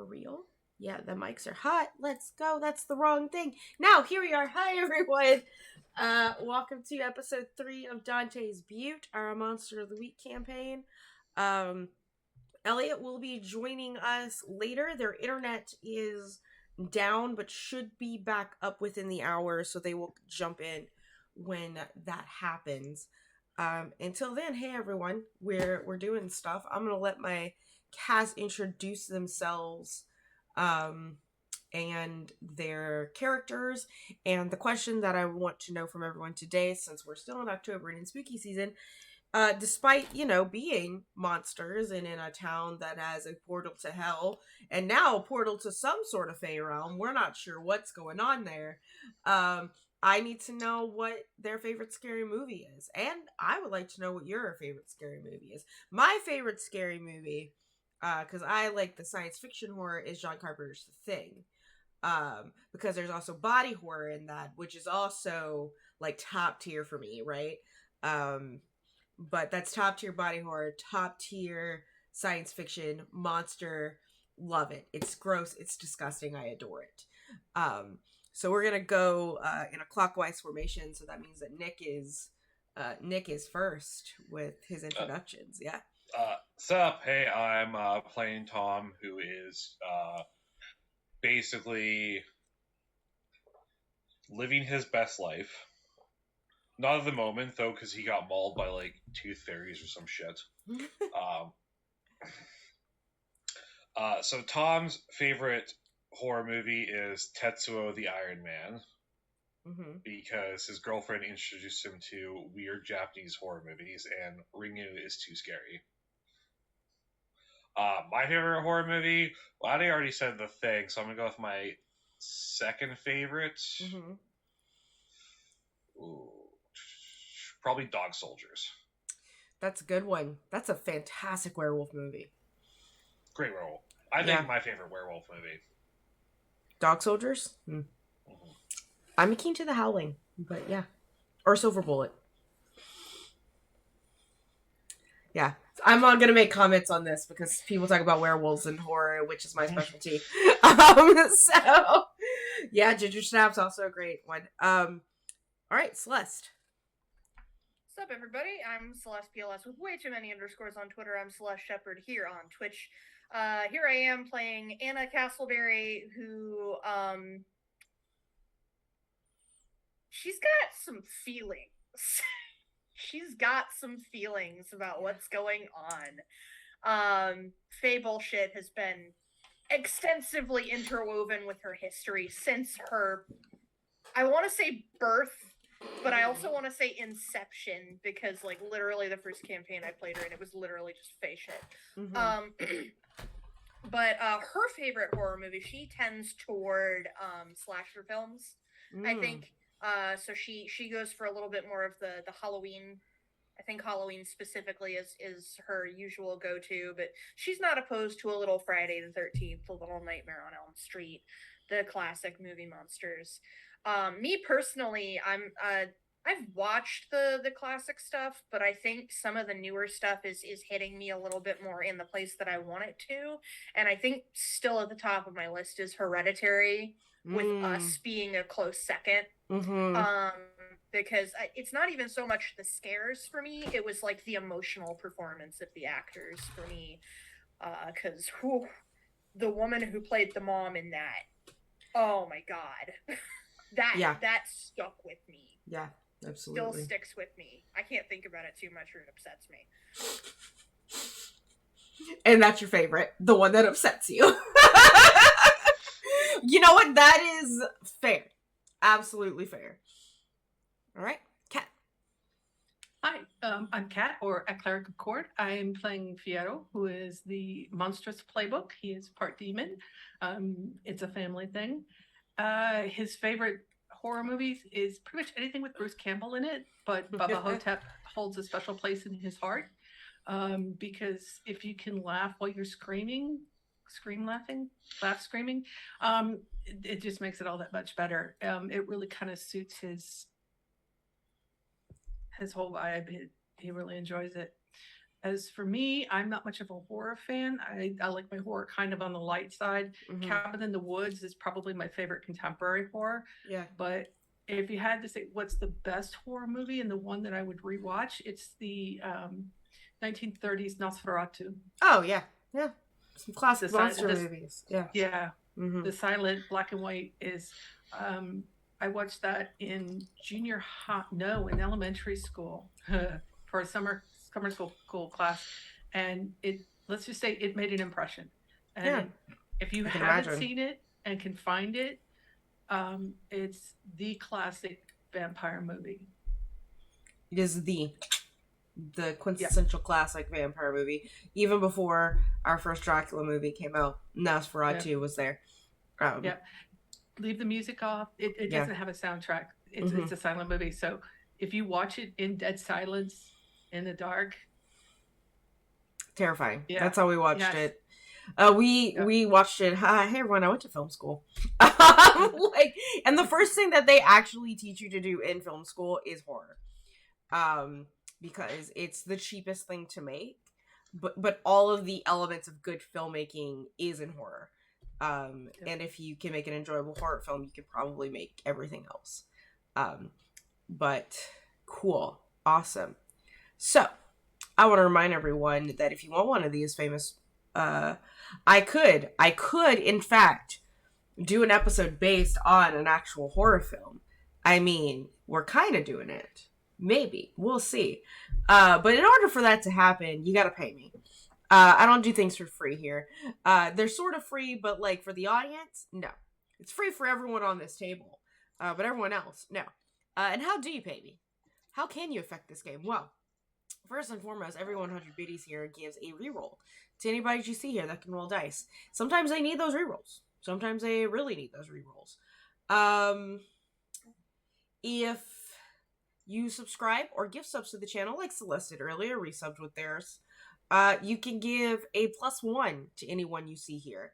For real? Yeah, the mics are hot. Let's go. That's the wrong thing. Now, here we are. Hi, everyone. Welcome to episode 3 of Dante's Butte, our Monster of the Week campaign. Elliot will be joining us later. Their internet is down, but should be back up within the hour, so they will jump in when that happens. Until then, hey everyone, we're doing stuff. I'm gonna let my cast introduce themselves and their characters. And the question that I want to know from everyone today, since we're still in October and in spooky season, despite, being monsters and in a town that has a portal to hell and now a portal to some sort of Fey realm, we're not sure what's going on there. I need to know what their favorite scary movie is. And I would like to know what your favorite scary movie is. My favorite scary movie, because I like the science fiction horror, is John Carpenter's The Thing. Because there's also body horror in that, which is also like top tier for me, right? But that's top tier body horror, top tier science fiction, monster. Love it. It's gross. It's disgusting. I adore it. So we're gonna go in a clockwise formation. So that means that Nick is first with his introductions. Yeah. Sup? Hey, I'm playing Tom, who is basically living his best life. Not at the moment, though, because he got mauled by, like, tooth fairies or some shit. So Tom's favorite horror movie is Tetsuo the Iron Man. Mm-hmm. Because his girlfriend introduced him to weird Japanese horror movies, and Ringu is too scary. My favorite horror movie, well, I already said The Thing, so I'm going to go with my second favorite. Mm-hmm. Ooh, probably Dog Soldiers. That's a good one. That's a fantastic werewolf movie. Great werewolf. I think my favorite werewolf movie. Dog Soldiers? Mm-hmm. I'm keen to The Howling, but yeah. Or Silver Bullet. Yeah. I'm not going to make comments on this because people talk about werewolves and horror, which is my specialty. So, yeah, Ginger Snap's also a great one. All right, Celeste. What's up, everybody? I'm Celeste PLS with way too many underscores on Twitter. I'm Celeste Shepherd here on Twitch. Here I am playing Anna Castleberry, who, she's got some feelings. She's got some feelings about what's going on. Fae bullshit has been extensively interwoven with her history since her, I want to say birth, but I also want to say inception, because, like, literally the first campaign I played her in, it was literally just Fae shit. Mm-hmm. But her favorite horror movie, she tends toward slasher films, I think. So she goes for a little bit more of the Halloween. I think Halloween specifically is her usual go-to, but she's not opposed to a little Friday the 13th, a little Nightmare on Elm Street, the classic movie monsters. Me personally, I've watched the classic stuff, but I think some of the newer stuff is hitting me a little bit more in the place that I want it to. And I think still at the top of my list is Hereditary, with Us being a close second. Mm-hmm. Because it's not even so much the scares for me, it was like the emotional performance of the actors for me. Because the woman who played the mom in that, oh my god. That stuck with me. Yeah, absolutely. Still sticks with me. I can't think about it too much or it upsets me. And that's your favorite, the one that upsets you. You know what? That is fair. Absolutely fair. All right, Kat. Hi, I'm Kat, or A Cleric of Court. I am playing Fierro, who is the monstrous playbook. He is part demon. It's a family thing. His favorite horror movies is pretty much anything with Bruce Campbell in it, but Bubba Hotep holds a special place in his heart, because if you can laugh while you're screaming, it just makes it all that much better. It really kind of suits his whole vibe. He really enjoys it. As for me, I'm not much of a horror fan. I like my horror kind of on the light side. Mhm. Cabin in the Woods is probably my favorite contemporary horror. Yeah. But if you had to say what's the best horror movie and the one that I would rewatch, it's the 1930s Nosferatu. Oh yeah, yeah. Some classic The monster this, movies. Yeah. yeah, Mm-hmm. the silent black and white is. I watched that in in elementary school for a summer school class, and let's just say it made an impression. And Yeah. if you I can haven't imagine. seen it and can find it, it's the classic vampire movie. It is the quintessential classic vampire movie. Even before our first Dracula movie came out, Nosferatu was there. Yeah. Leave the music off. It doesn't have a soundtrack. It's a silent movie. So if you watch it in dead silence, in the dark, terrifying. Yeah. That's how we watched it. We watched it. Hey everyone, I went to film school. And the first thing that they actually teach you to do in film school is horror, because it's the cheapest thing to make, but all of the elements of good filmmaking is in horror. And if you can make an enjoyable horror film, you can probably make everything else. But cool, awesome. So I want to remind everyone that if you want one of these famous, I could in fact do an episode based on an actual horror film. I mean, we're kind of doing it. Maybe. We'll see. But in order for that to happen, you got to pay me. I don't do things for free here. They're sort of free, but like for the audience, no. It's free for everyone on this table. But everyone else, no. And how do you pay me? How can you affect this game? Well, first and foremost, every 100 biddies here gives a reroll to anybody you see here that can roll dice. Sometimes they need those rerolls. Sometimes they really need those rerolls. If you subscribe or gift subs to the channel, like Celeste did earlier, resubbed with theirs, you can give a +1 to anyone you see here.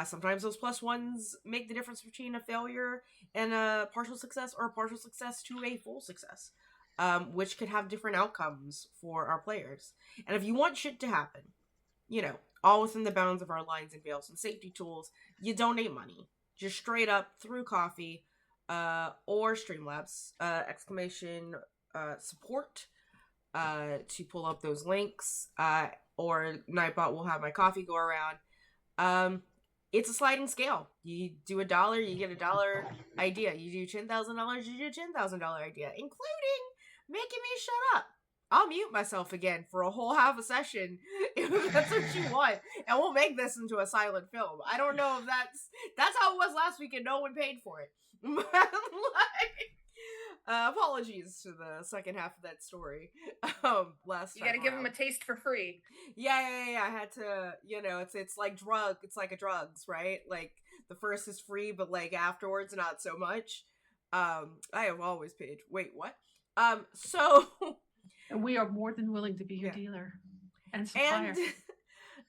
Sometimes those +1s make the difference between a failure and a partial success, or a partial success to a full success, which could have different outcomes for our players. And if you want shit to happen, all within the bounds of our lines and veils and safety tools, you donate money. Just straight up through Coffee, or Streamlabs, !support, to pull up those links, or Nightbot will have my coffee go around. It's a sliding scale. You do $1, you get $1 idea. You do $10,000, you do $10,000 idea, including making me shut up. I'll mute myself again for a whole half a session if that's what you want, and we'll make this into a silent film. I don't know if that's how it was last week, and no one paid for it. Apologies to the second half of that story. Last you gotta give them a taste for free. Yeah. I had to, it's like drug. It's like a drugs, right? Like the first is free, but like afterwards, not so much. I have always paid. Wait, what? So. And we are more than willing to be your dealer and supplier.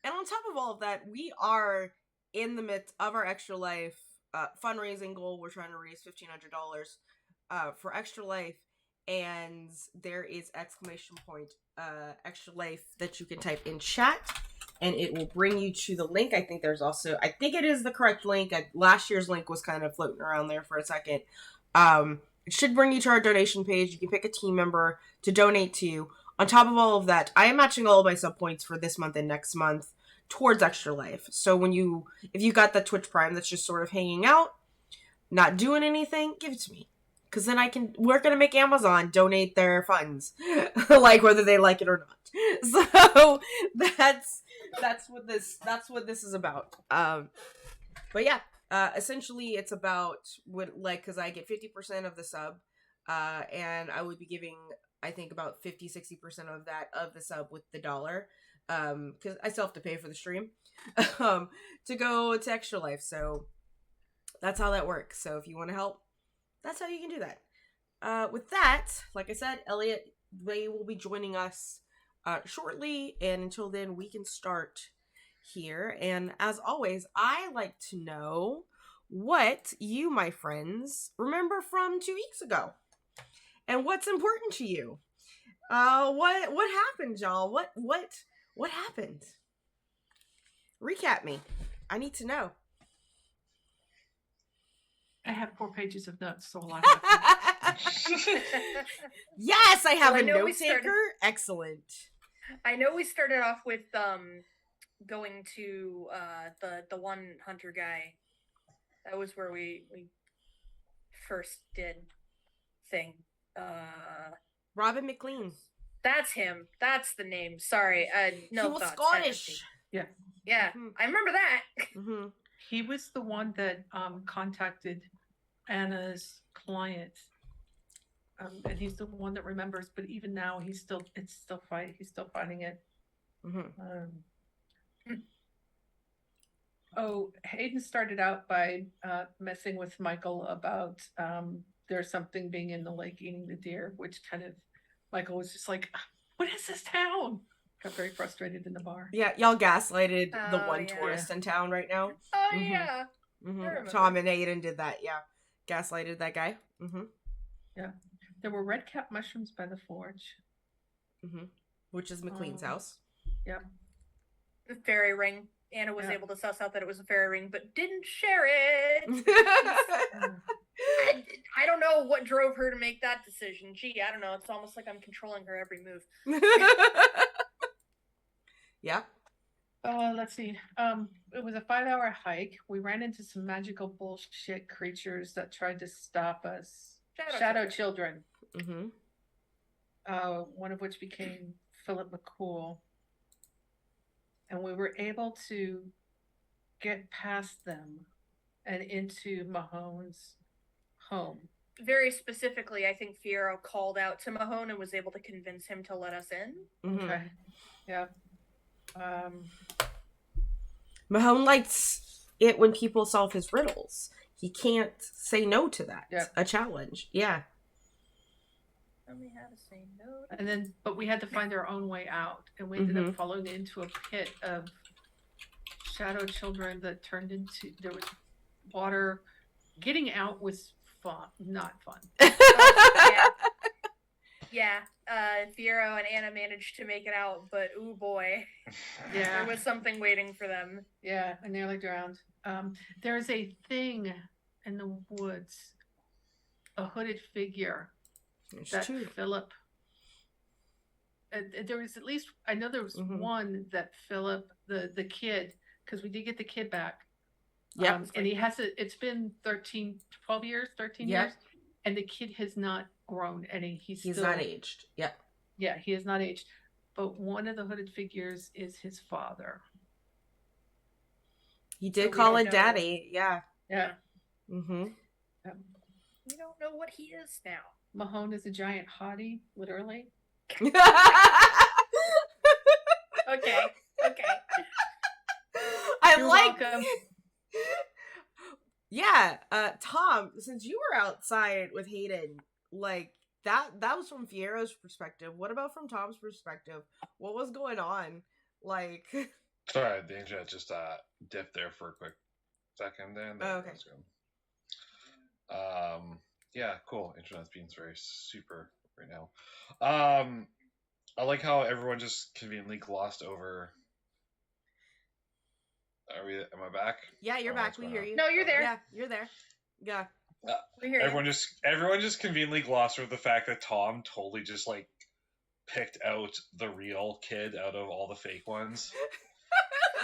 And on top of all of that, we are in the midst of our Extra Life fundraising goal. We're trying to raise $1,500 for Extra Life, and there is ! Extra Life that you can type in chat, and it will bring you to the link. I think it is the correct link. Last year's link was kind of floating around there for a second. It should bring you to our donation page. You can pick a team member to donate to. On top of all of that, I am matching all of my sub points for this month and next month towards Extra Life. So if you got that Twitch Prime that's just sort of hanging out, not doing anything, give it to me. Because then we're going to make Amazon donate their funds, like whether they like it or not. So that's what this is about. But yeah. Essentially, it's about because I get 50% of the sub, and I would be giving, I think, about 50-60% of the sub with the $1, because I still have to pay for the stream, to go to Extra Life. So that's how that works. So if you want to help, that's how you can do that. With that, like I said, Elliot, they will be joining us shortly, and until then, we can start here. And as always, I like to know what you, my friends, remember from 2 weeks ago and what's important to you. What happened, y'all? What happened? Recap me. I need to know. I have 4 pages of notes, so a lot happened. Yes, I have Well, I a know we note taker. Excellent. I know we started off with going to the one hunter guy. That was where we first did thing. Robin McLean. That's him. That's the name. Sorry. No He was thoughts. Scottish. Yeah, Mhm. I remember that. Mm-hmm. He was the one that contacted Anna's client, and he's the one that remembers. But even now, he's still fighting it. Mm-hmm. Oh, Hayden started out by messing with Michael about there's something being in the lake eating the deer, which kind of Michael was just like, "What is this town?" Got very frustrated in the bar. Yeah, y'all gaslighted the Oh, one yeah. tourist in town right now. Oh Mhm. yeah. Mm-hmm. remember. Tom and Aiden did that. Yeah, gaslighted that guy. Mm-hmm. Yeah, there were red cap mushrooms by the forge. Mm-hmm. Which is McLean's Oh. house. Yep. The fairy ring. Anna was Yeah. able to suss out that it was a fairy ring, but didn't share it. I don't know what drove her to make that decision. Gee, I don't know. It's almost like I'm controlling her every move. Yeah. Let's see. It was a 5-hour hike. We ran into some magical bullshit creatures that tried to stop us. Shadow children. Mm-hmm. One of which became Philip McCool. And we were able to get past them and into Mahone's home. Very specifically, I think Fiero called out to Mahone and was able to convince him to let us in. Mm-hmm. Okay. Yeah. Mahone likes it when people solve his riddles. He can't say no to that. Yep. A challenge. Yeah. Tell me how to say no. And then, but we had to find our own way out, and we ended up falling into a pit of shadow children that turned into, there was water. Getting out was fun, not fun. Yeah. Fiero and Anna managed to make it out, but ooh boy, Yeah. there was something waiting for them. Yeah, I nearly drowned. There's a thing in the woods, a hooded figure There's that two. Philip. There was at least, I know there was one that Philip, the kid, because we did get the kid back. Yeah. And he has it's been 13 years, and the kid has not grown any. He's still not aged. Yeah. Yeah, he is not aged. But one of the hooded figures is his father. He did So we call don't it know. daddy. Yeah. Yeah. Mm-hmm. We don't know what he is now. Mahone is a giant hottie, literally. Okay. You're welcome. Yeah, Tom, since you were outside with Hayden, like that was from Fiero's perspective. What about from Tom's perspective? What was going on? Like Sorry, the internet just dipped there for a quick second then. Oh, okay. Yeah, cool. Internet's being very super right now. I like how everyone just conveniently glossed over. Am I back? Yeah, you're back. We hear you. No, you're there. Yeah, you're there. Yeah. We hear Everyone just conveniently glossed over the fact that Tom totally just like picked out the real kid out of all the fake ones.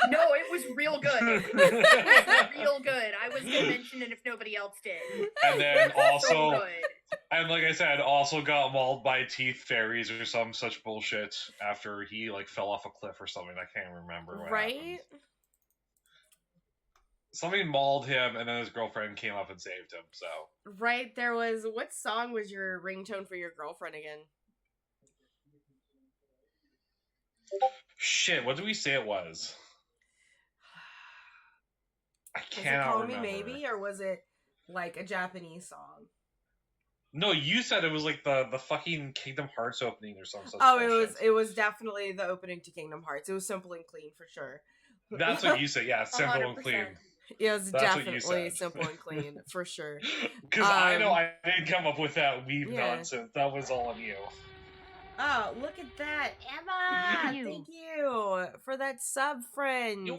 No, it was real good. It was real good. I was gonna mention it if nobody else did. And then also, So good. and like I said, also got mauled by teeth fairies or some such bullshit after he like fell off a cliff or something. I can't remember what Right? happened. Somebody mauled him, and then his girlfriend came up and saved him. So Right, there was what song was your ringtone for your girlfriend again? shit. What did we say it was? I Was it cannot Call remember. Me Maybe, or was it like a Japanese song? No, you said it was like the fucking Kingdom Hearts opening or some such Oh, bullshit. it was definitely the opening to Kingdom Hearts. It was Simple and Clean for sure. That's what you said. Yeah, simple and 100%. clean. It was That's what you definitely said. Simple and Clean for sure. Because I know I didn't come up with that weave Yeah. nonsense. That was all on you. Oh, look at that. Emma! Thank you for that sub, friend.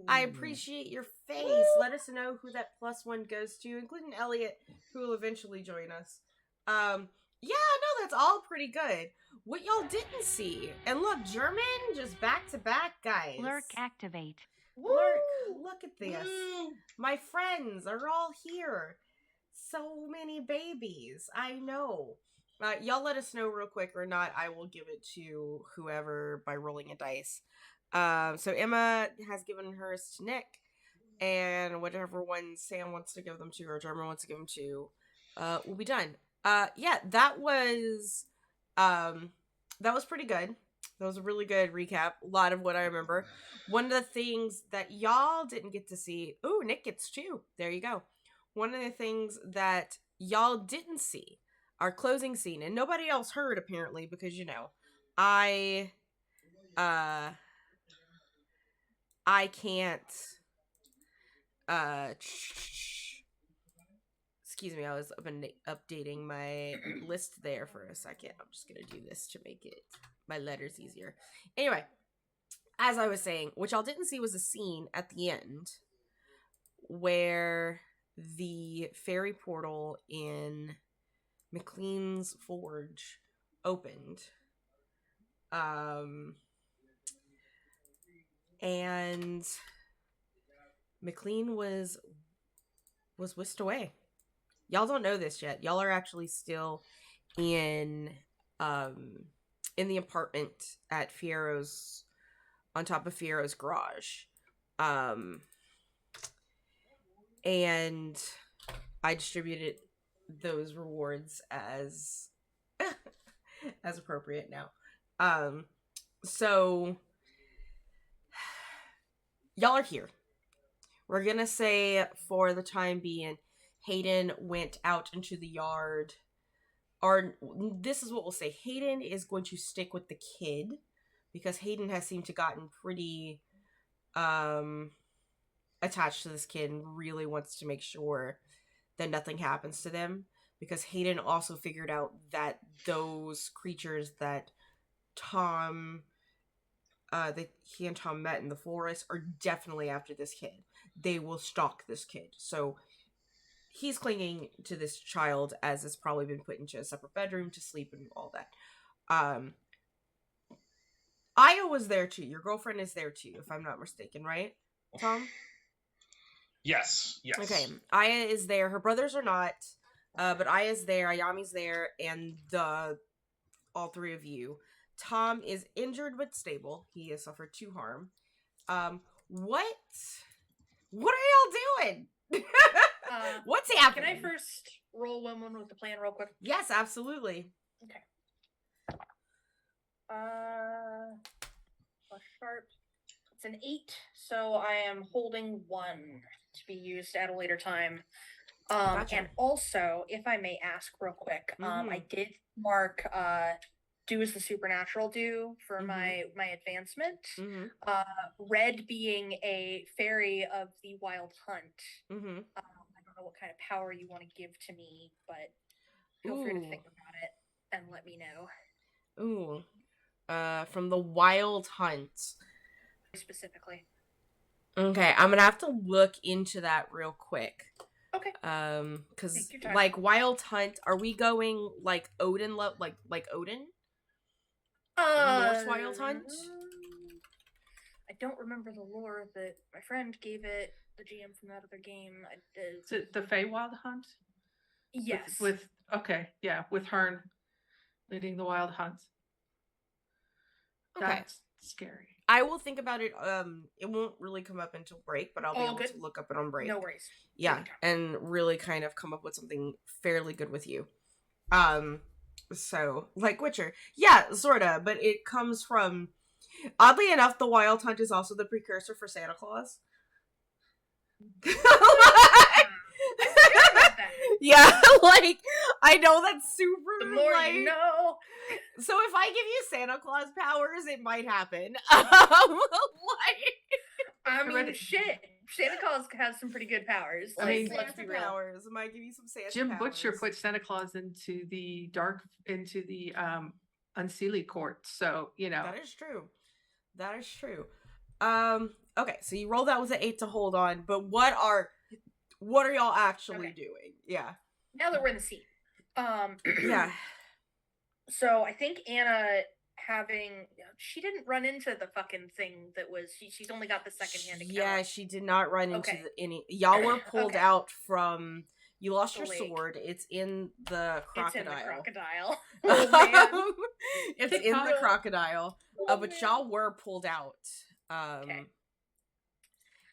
I appreciate your face. Let us know who that +1 goes to, including Elliot, who will eventually join us. Yeah, no, that's all pretty good. What y'all didn't see, and look, German, just back to back, guys. Lurk activate. Lurk, look at this. My friends are all here. So many babies. I know. Y'all let us know real quick or not. I will give it to whoever by rolling a dice. So Emma has given hers to Nick, and whatever one Sam wants to give them to or German wants to give them to, will be done. Yeah, that was pretty good. That was a really good recap. A lot of what I remember. One of the things that y'all didn't get to see. Ooh, Nick gets 2. There you go. One of the things that y'all didn't see, our closing scene, and nobody else heard apparently because I can't. Excuse me, I was updating my list there for a second. I'm just gonna do this to make my letters easier. Anyway, as I was saying, what y'all didn't see was a scene at the end where the fairy portal in McLean's Forge opened. And McLean was whisked away. Y'all don't know this yet. Y'all are actually still in the apartment at Fiero's, on top of Fiero's garage. And I distributed those rewards as as appropriate now. So y'all are here. We're gonna say for the time being, Hayden went out into the yard. Or this is what we'll say. Hayden is going to stick with the kid because Hayden has seemed to gotten pretty attached to this kid and really wants to make sure that nothing happens to them, because Hayden also figured out that those creatures that he and Tom met in the forest are definitely after this kid. They will stalk this kid. So he's clinging to this child, as it's probably been put into a separate bedroom to sleep and all that. Aya was there too. Your girlfriend is there too, if I'm not mistaken, right, Tom? Yes. Okay, Aya is there. Her brothers are not, but Aya's there. Ayami's there, and all 3 of you. Tom is injured but stable. He has suffered 2 harm. What are y'all doing? What's happening? Can I first roll one with the plan real quick? Yes, absolutely. Okay. Sharp. It's an 8, so I am holding 1 to be used at a later time. Gotcha. And also, if I may ask real quick, I did mark do as the supernatural do for my advancement. Red being a fairy of the wild hunt. I don't know what kind of power you want to give to me, but feel free to think about it and let me know. From the wild hunt. Specifically. Okay, I'm gonna have to look into that real quick. Okay. Because like wild hunt, are we going like Odin like Odin? Norse wild hunt? I don't remember the lore that my friend gave it, the GM from that other game. Is it the Feywild hunt? Yes. With Hearn leading the wild hunt. Okay. That's scary. I will think about it. It won't really come up until break, but I'll be able to look up it on break. No worries. Yeah, and really kind of come up with something fairly good with you. So, like Witcher. Yeah, sorta, but it comes from... Oddly enough, the Wild Hunt is also the precursor for Santa Claus. Yeah, like, I know that's super... The more like, you know. So if I give you Santa Claus powers, it might happen. I mean, shit. Santa Claus has some pretty good powers. I mean, let's be real. Powers. I might give you some Santa Jim powers. Butcher put Santa Claus into the unseelie court. So, That is true. That is true. Okay, so you roll that with an 8 to hold on, but what are y'all actually doing? Yeah. Now that we're in the scene. Yeah. So I think Anna she didn't run into the fucking thing that was she's only got the second-hand account. Yeah, she did not run into Okay. any. Y'all were pulled Okay. out from. You lost The your lake. sword. It's in the It's in the crocodile. crocodile. Oh man. It's in the crocodile. Oh, But man. y'all were pulled out. Okay.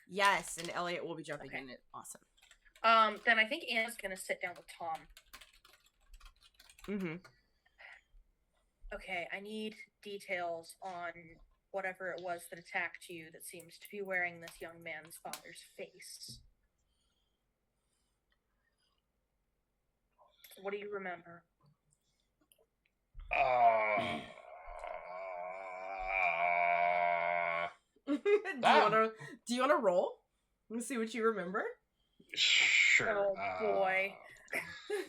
Yes, and Elliot will be jumping in it. Awesome. Then I think Anna's gonna sit down with Tom. Mm-hmm. Okay, I need details on whatever it was that attacked you that seems to be wearing this young man's father's face. What do you remember? Do you wanna roll? Let's see what you remember. Sure. Oh boy.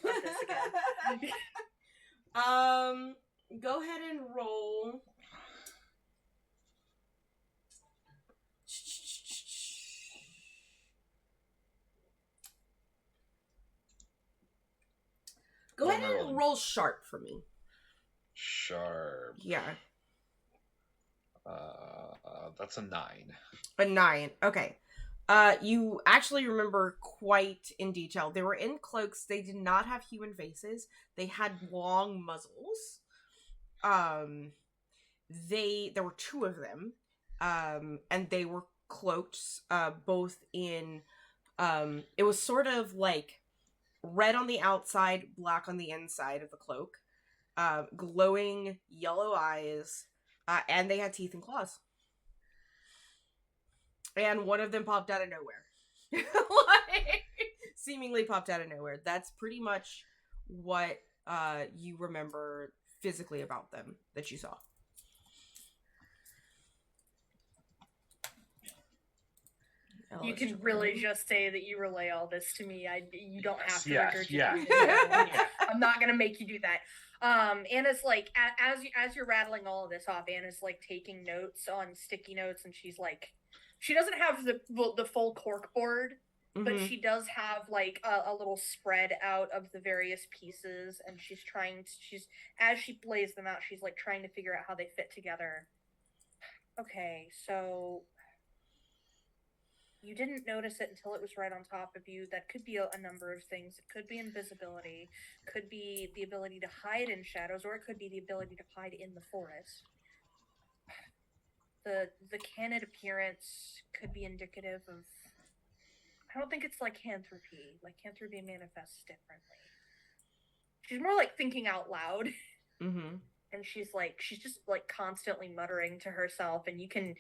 Not this again. Go ahead and roll. Go ahead and roll sharp for me. Sharp. Yeah. That's a 9. A 9. Okay. You actually remember quite in detail. They were in cloaks. They did not have human faces. They had long muzzles. There were 2 of them. And they were cloaked, both in, it was sort of like red on the outside, black on the inside of the cloak. Glowing yellow eyes, and they had teeth and claws. And one of them popped out of nowhere. Seemingly popped out of nowhere. That's pretty much what you remember physically about them that you saw. You can really just say that you relay all this to me. You don't have to regurgitate Yeah. it. I'm not gonna make you do that. Anna's like, as you're rattling all of this off, Anna's like taking notes on sticky notes, and she's like, she doesn't have the full cork board, but she does have like a little spread out of the various pieces, and as she lays them out, she's like trying to figure out how they fit together. Okay, so you didn't notice it until it was right on top of you. That could be a number of things. It could be invisibility, could be the ability to hide in shadows, or it could be the ability to hide in the forest. The canid appearance could be indicative of, I don't think it's lycanthropy. Lycanthropy manifests differently. She's more like thinking out loud. Mm-hmm. And she's just like constantly muttering to herself, and you can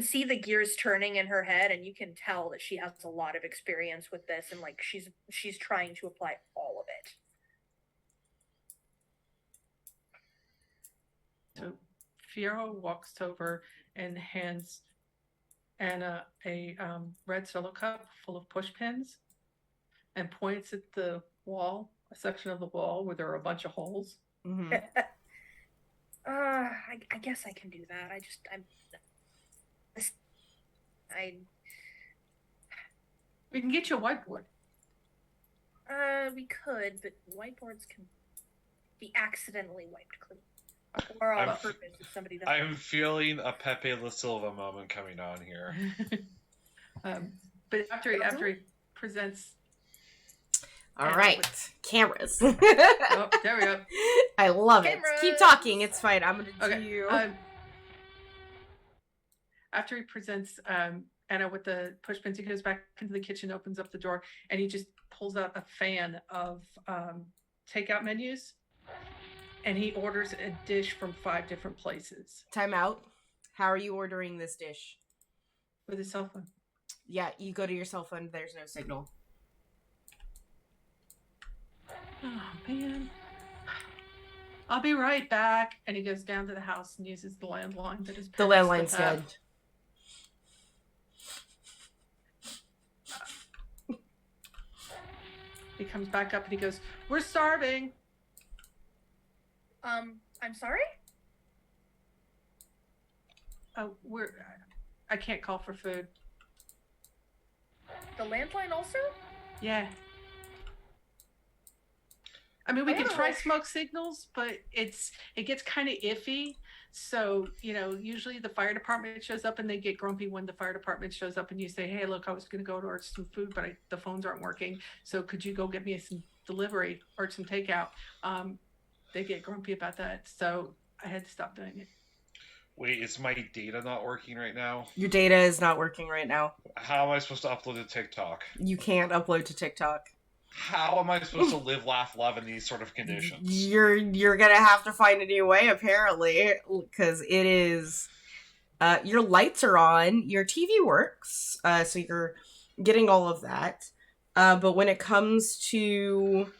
see the gears turning in her head, and you can tell that she has a lot of experience with this, and like she's trying to apply all of it. So Fiero walks over and hands Anna a red solo cup full of push pins and points at the wall, a section of the wall where there are a bunch of holes. Mm-hmm. I guess I can do that. We can get you a whiteboard. We could, but whiteboards can be accidentally wiped clean. Or on purpose if somebody doesn't. I'm feeling a Pepe La Silva moment coming on here. But after he presents. All right, cameras. Oh, there we go. I love Cameras. it. Keep talking. It's fine. I'm gonna do you. After he presents Anna with the push pins, he goes back into the kitchen, opens up the door, and he just pulls out a fan of takeout menus, and he orders a dish from 5 different places. Time out. How are you ordering this dish? With his cell phone. Yeah, you go to your cell phone. There's no signal. Oh, man. I'll be right back. And he goes down to the house and uses the landline that his parents The landline's still have. dead. He comes back up and he goes, "We're starving." I'm sorry? Oh, I can't call for food. The landline also? Yeah. I mean, we could try Oh. smoke signals, but it gets kind of iffy. So, usually the fire department shows up and they get grumpy when the fire department shows up and you say, hey, look, I was going to go to order some food, but the phones aren't working. So could you go get me some delivery or some takeout? They get grumpy about that. So I had to stop doing it. Wait, is my data not working right now? Your data is not working right now. How am I supposed to upload to TikTok? You can't upload to TikTok. How am I supposed to live, laugh, love in these sort of conditions? You're gonna have to find a new way, apparently, because it is. Your lights are on. Your TV works, so you're getting all of that. But when it comes to,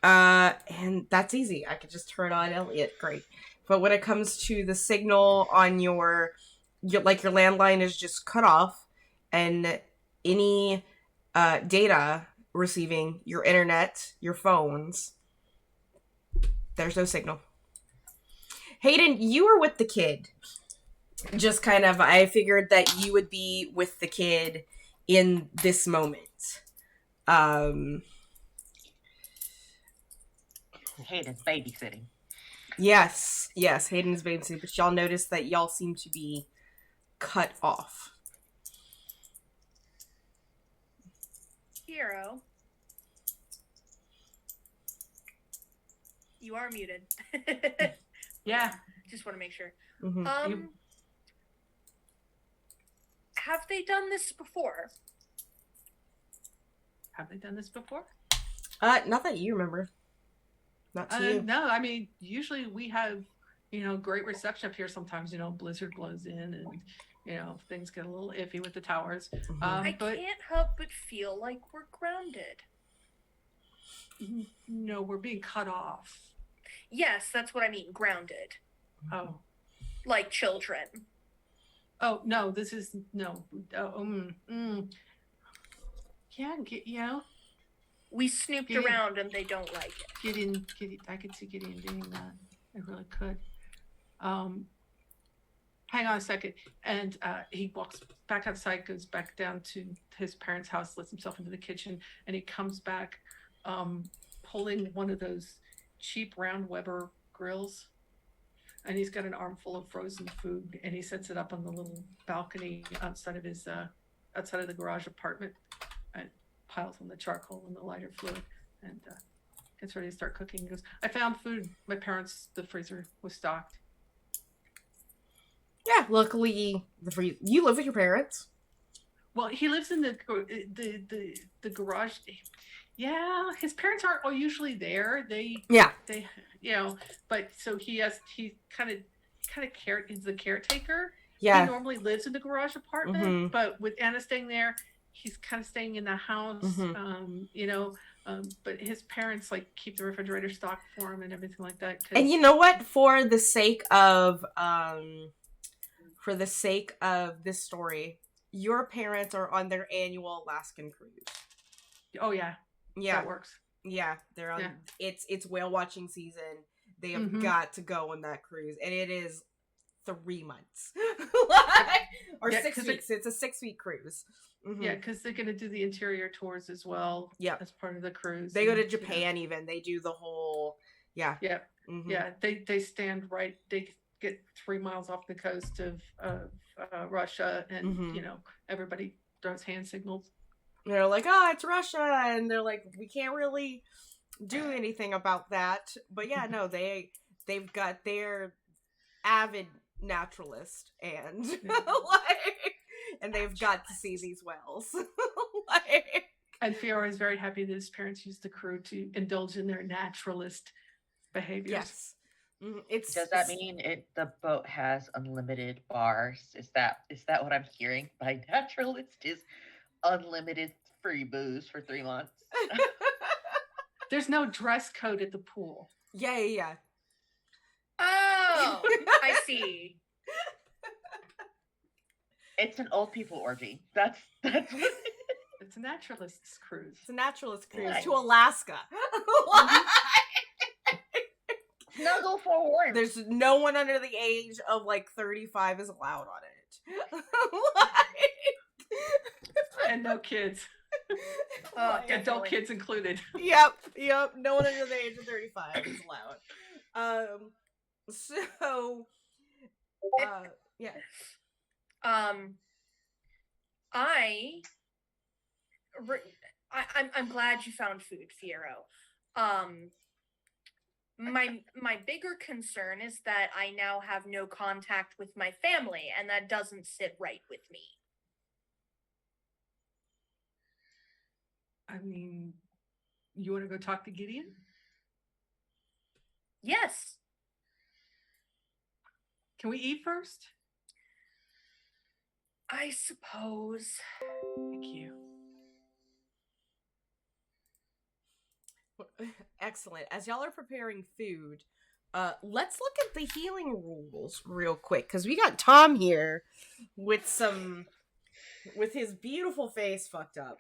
and that's easy. I could just turn on Elliot. Great. But when it comes to the signal on your landline is just cut off, and any data receiving your internet, your phones, there's no signal. Hayden, you were with the kid. Just kind of, I figured that you would be with the kid in this moment. Hayden's babysitting. Yes, Hayden's babysitting, but y'all notice that y'all seem to be cut off. Hero. You are muted. Yeah. Just want to make sure. Mm-hmm. Have they done this before? Have they done this before? Not that you remember. Not to you. No, I mean, usually we have, great reception up here. Sometimes, blizzard blows in and, things get a little iffy with the towers. Mm-hmm. I can't help but feel like we're grounded. No, we're being cut off. Yes, that's what I mean, grounded. Oh. Like children. Oh, no, this is, no. Yeah, We snooped around and they don't like it. I could see Gideon doing that. I really could. Hang on a second. And he walks back outside, goes back down to his parents' house, lets himself into the kitchen, and he comes back holding one of those cheap round Weber grills. And he's got an armful of frozen food, and he sets it up on the little balcony outside of the garage apartment, and piles on the charcoal and the lighter fluid, and gets ready to start cooking. He goes, I found food. The freezer was stocked. Yeah, luckily you live with your parents. Well, he lives in the garage. Yeah, his parents aren't usually there. But so he kind of is the caretaker. Yeah. He normally lives in the garage apartment, Mm-hmm. but with Anna staying there, he's kind of staying in the house. Mm-hmm. But his parents keep the refrigerator stocked for him and everything like that. And you know what? For the sake of this story, your parents are on their annual Alaskan cruise. Oh yeah. Yeah. That works. Yeah, they're on. Yeah. It's whale watching season. They have Mm-hmm. got to go on that cruise, and it is 3 months or 6 weeks. It's a 6-week cruise. Mm-hmm. Yeah, because they're going to do the interior tours as well. Yeah, as part of the cruise. They go to Japan. Even they do the whole. Yeah. Yeah. Mm-hmm. Yeah. They stand right. They get 3 miles off the coast of Russia, and Mm-hmm. Everybody throws hand signals. They're like, oh, it's Russia, and they're like, we can't really do anything about that. But yeah, no, they've got their avid naturalist, and and they've got to see these whales. And Fiora is very happy that his parents used the crew to indulge in their naturalist behaviors. Yes. Does that mean the boat has unlimited bars? Is that what I'm hearing by naturalist? Is unlimited free booze for 3 months? There's no dress code at the pool. Yeah. Oh, I see. It's an old people orgy. That's what It's a naturalist's cruise. It's a naturalist cruise Nice. to Alaska. Snuggle for warmth. There's no one under the age of like 35 is allowed on it. And no kids. Oh, Like, definitely. Adult kids included. Yep. No one under the age of 35 is allowed. So, yeah. I'm glad you found food, Fiero. My bigger concern is that I now have no contact with my family, and that doesn't sit right with me. I mean, you want to go talk to Gideon? Yes. Can we eat first? I suppose. Thank you. Excellent. As y'all are preparing food, let's look at the healing rules real quick, because we got Tom here with his beautiful face fucked up.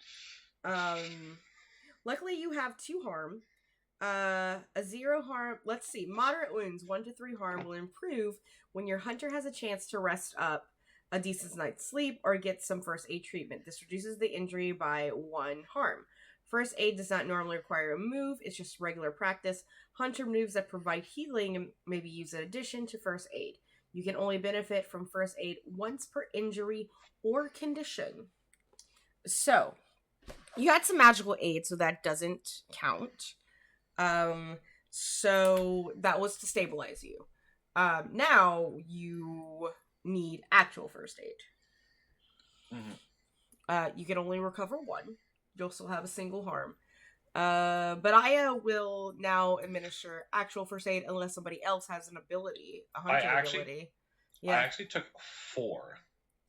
Luckily you have 2 harm. A 0 harm. Let's see. Moderate wounds, 1 to 3 harm, will improve when your hunter has a chance to rest up a decent night's sleep or get some first aid treatment. This reduces the injury by 1 harm. First aid does not normally require a move, it's just regular practice. Hunter moves that provide healing may be used in addition to first aid. You can only benefit from first aid once per injury or condition. So, you had some magical aid, so that doesn't count. So that was to stabilize you. Now you need actual first aid. Mm-hmm. You can only recover 1. You'll still have a single harm. But Aya will now administer actual first aid unless somebody else has an ability, a hunting ability. Yeah. I actually took 4.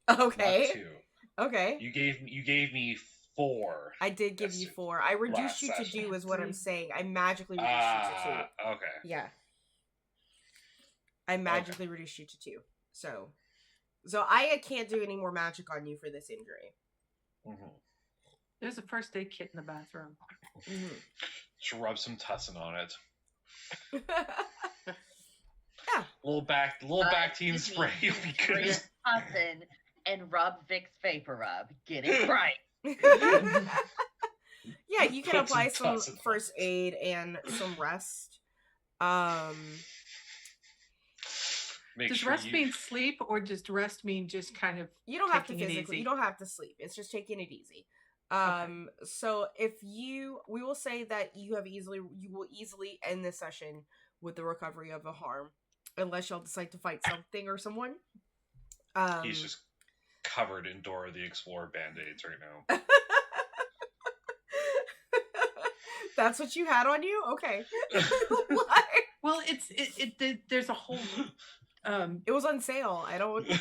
Okay. Not 2. Okay. You gave me 4. I did give you 4. I reduced you to 2 is what I'm saying. I magically reduced you to 2. Okay. Yeah. I magically reduced you to 2. So Aya can't do any more magic on you for this injury. Mm-hmm. There's a first aid kit in the bathroom. Mm-hmm. Just rub some tussin on it. Yeah. Little Bactine spray will be good. Tussin and rub Vicks Vapor Rub. Get it right. Yeah, you can Put apply some some tussin first aid and some rest. Does rest mean sleep, or does rest mean just kind of you don't have to taking it physically, easy? you don't have to sleep. It's just taking it easy. So we will say that you will easily end this session with the recovery of a harm, unless y'all decide to fight something or someone. He's just covered in Dora the Explorer band-aids right now. That's what you had on you? Okay. What? Well, there's a whole. It was on sale. I don't. No,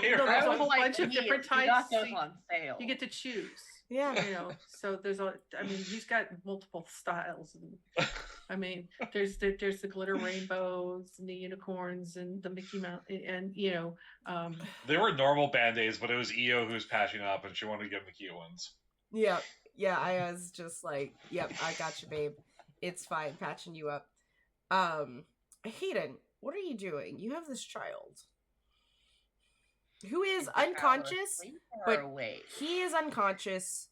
there's a whole bunch of different types. Got those on sale. You get to choose. Yeah. So there's he's got multiple styles. And, I mean, there's the glitter rainbows and the unicorns and the Mickey Mouse and They were normal band-aids, but it was Io who was patching up, and she wanted to get the cute ones. Yeah. Yeah, I was just like, yep, I got you, babe. It's fine, patching you up. Hayden, what are you doing? You have this child who is unconscious, but he is unconscious.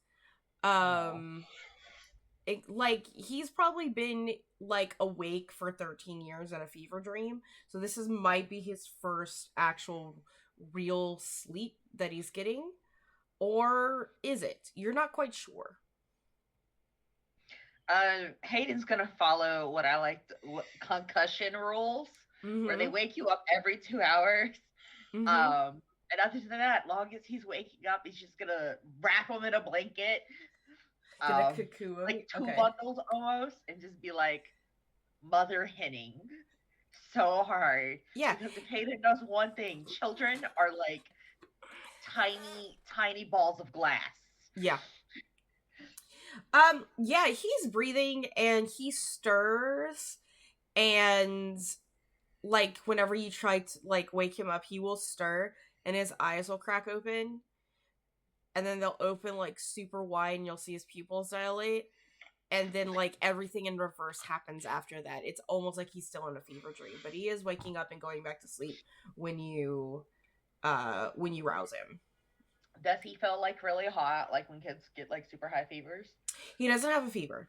He's probably been awake for 13 years in a fever dream, so this might be his first actual real sleep that he's getting, or is it? You're not quite sure. Hayden's gonna follow what I like concussion rules, where they wake you up every 2 hours. And other than that, long as he's waking up, he's just gonna wrap him in a blanket, Cocoon him. like 2 bundles almost, and just be like mother henning so hard. Yeah. Because if Hayden knows one thing, children are like tiny balls of glass. Yeah. Yeah, he's breathing and he stirs, and whenever you try to wake him up, he will stir and his eyes will crack open, and then they'll open super wide and you'll see his pupils dilate, and then like everything in reverse happens after that. It's almost like he's still in a fever dream, but he is waking up and going back to sleep when you rouse him. Does he feel like really hot, like when kids get like super high fevers? He doesn't have a fever.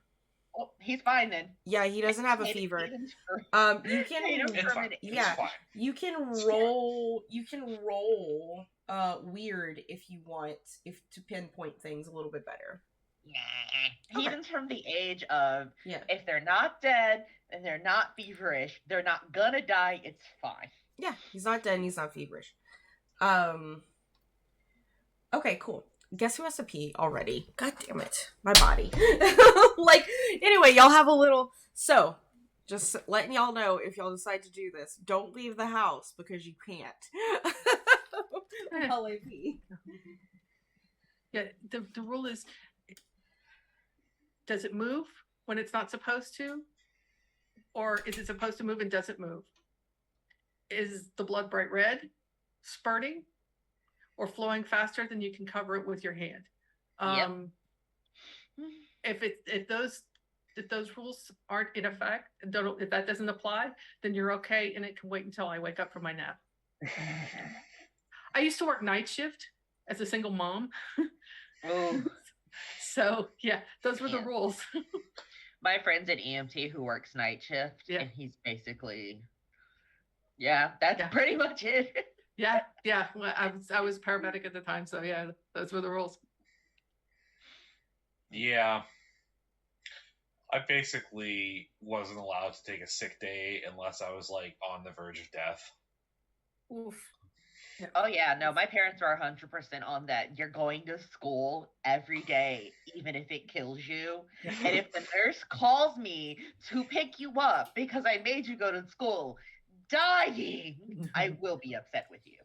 Oh, he's fine then. Yeah, he doesn't have a fever. You can It's fine. yeah, It's fine. you can roll weird if you want, if to pinpoint things a little bit better. Nah. Okay. He's from the age of Yeah. if they're not dead and they're not feverish, they're not gonna die, it's fine. Yeah, he's not dead and he's not feverish. Okay, cool. Guess who has to pee already? God damn it. My body. Like, anyway, y'all have a little... So, just letting y'all know, if y'all decide to do this, don't leave the house because you can't. While I pee. Yeah, the rule is, does it move when it's not supposed to? Or is it supposed to move and doesn't move? Is the blood bright red, spurting, or flowing faster than you can cover it with your hand? Yep. If those rules aren't in effect, if that doesn't apply, then you're okay, and it can wait until I wake up from my nap. I used to work night shift as a single mom. Oh. So yeah, those were the rules. My friend's an EMT who works night shift, Yeah. and he's basically, that's pretty much it. Yeah. Well, I was paramedic at the time, so yeah, those were the rules. Yeah. I basically wasn't allowed to take a sick day unless I was like on the verge of death. Oof. Yeah. Oh yeah, no, my parents are 100% on that. You're going to school every day, even if it kills you. And if the nurse calls me to pick you up because I made you go to school dying, I will be upset with you.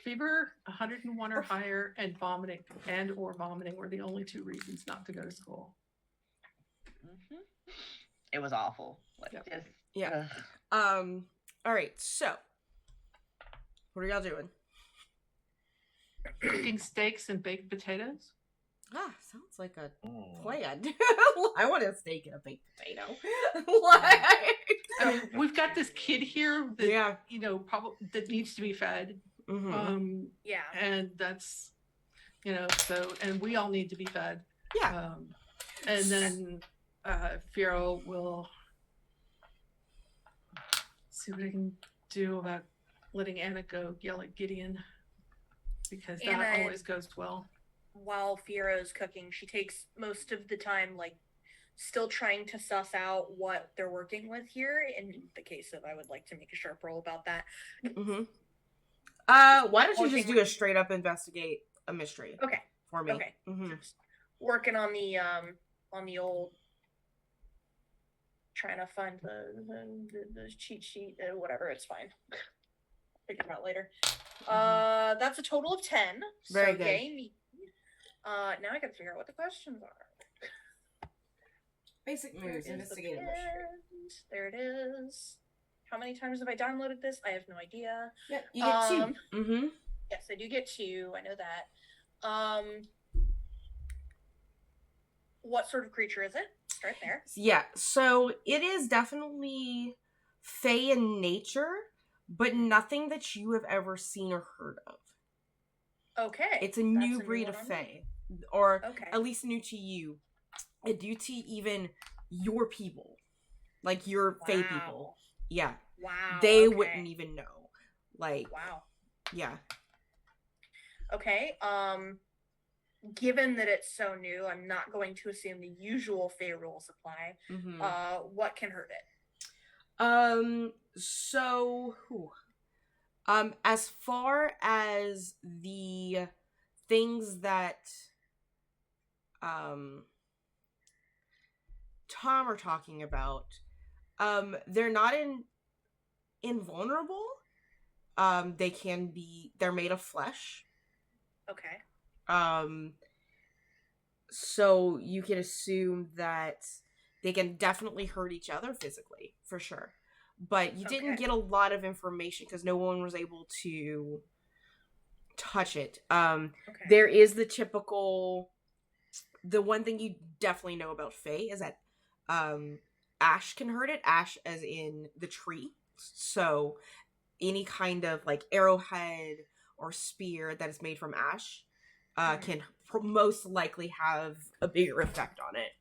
Fever, 101 or higher, and vomiting were the only two reasons not to go to school. Mm-hmm. It was awful. Like, Yep. Yeah. All right, so what are y'all doing? Cooking steaks and baked potatoes. Sounds like a Mm. plan. I want a steak and a baked potato. Like, I mean, we've got this kid here that yeah. probably that needs to be fed. Mm-hmm. Yeah. And that's, so, and we all need to be fed. Yeah. And then Fiero will see what I can do about letting Anna go yell at Gideon, because that Anna, always goes well. While Fiero's cooking, she takes most of the time, like, still trying to suss out what they're working with here. In the case of, I would like to make a sharp roll about that. Mm-hmm. Why don't you just do a straight up investigate a mystery? Okay. For me. Okay. Mm-hmm. Just working on the old, trying to find the cheat sheet, whatever. It's fine. Figure it out later. That's a total of 10. Very so good. Yay me. Now I gotta figure out what the questions are. Basic moves, investigate a mystery. There it is. How many times have I downloaded this? I have no idea. Yeah, you get 2. Mm-hmm. Yes, I do get 2. I know that. What sort of creature is it? Start there. Yeah, so it is definitely fey in nature, but nothing that you have ever seen or heard of. Okay. It's a new breed of fey, or at least new to you, and new to even your people, like your fey people. Yeah. Wow. They wouldn't even know. Like. Wow. Yeah. Okay. Given that it's so new, I'm not going to assume the usual fey rules apply. Mm-hmm. What can hurt it? So, as far as the things that, Tom are talking about, they're not invulnerable. They're made of flesh. Okay. So you can assume that they can definitely hurt each other physically, for sure. But you didn't get a lot of information because no one was able to touch it. There is the typical the one thing you definitely know about Fae is that ash can hurt it. Ash as in the tree. So any kind of like arrowhead or spear that is made from ash can most likely have a bigger effect on it.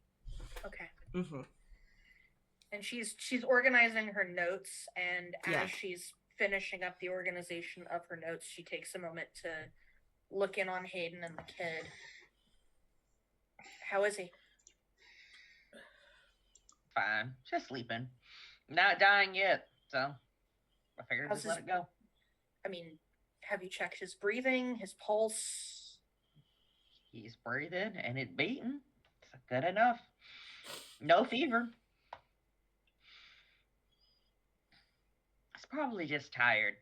Okay. Mm-hmm. And she's organizing her notes, and Yeah. as she's finishing up the organization of her notes, she takes a moment to look in on Hayden and the kid. How is he? Fine. Just sleeping. Not dying yet, so I figured How's just let his- it go. I mean, have you checked his breathing, his pulse? He's breathing and it's beating. It's good enough. No fever. He's probably just tired.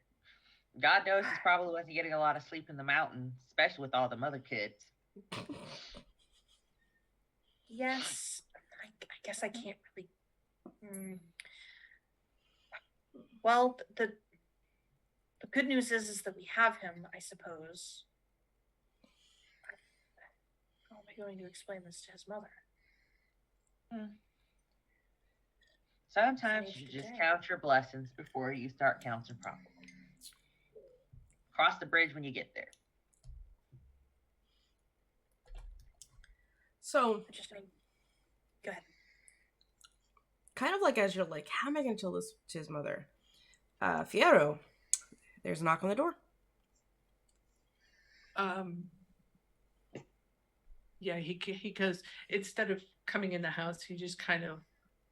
God knows he's probably wasn't getting a lot of sleep in the mountains, especially with all them other kids. Yes. I guess I can't really. Well, the good news is that we have him, I suppose. How am I going to explain this to his mother? Sometimes you just count your blessings before you start counting problems. Cross the bridge when you get there. So, go ahead. Kind of like as you're like, how am I going to tell this to his mother? Fierro, there's a knock on the door. Yeah, he goes, instead of coming in the house, he just kind of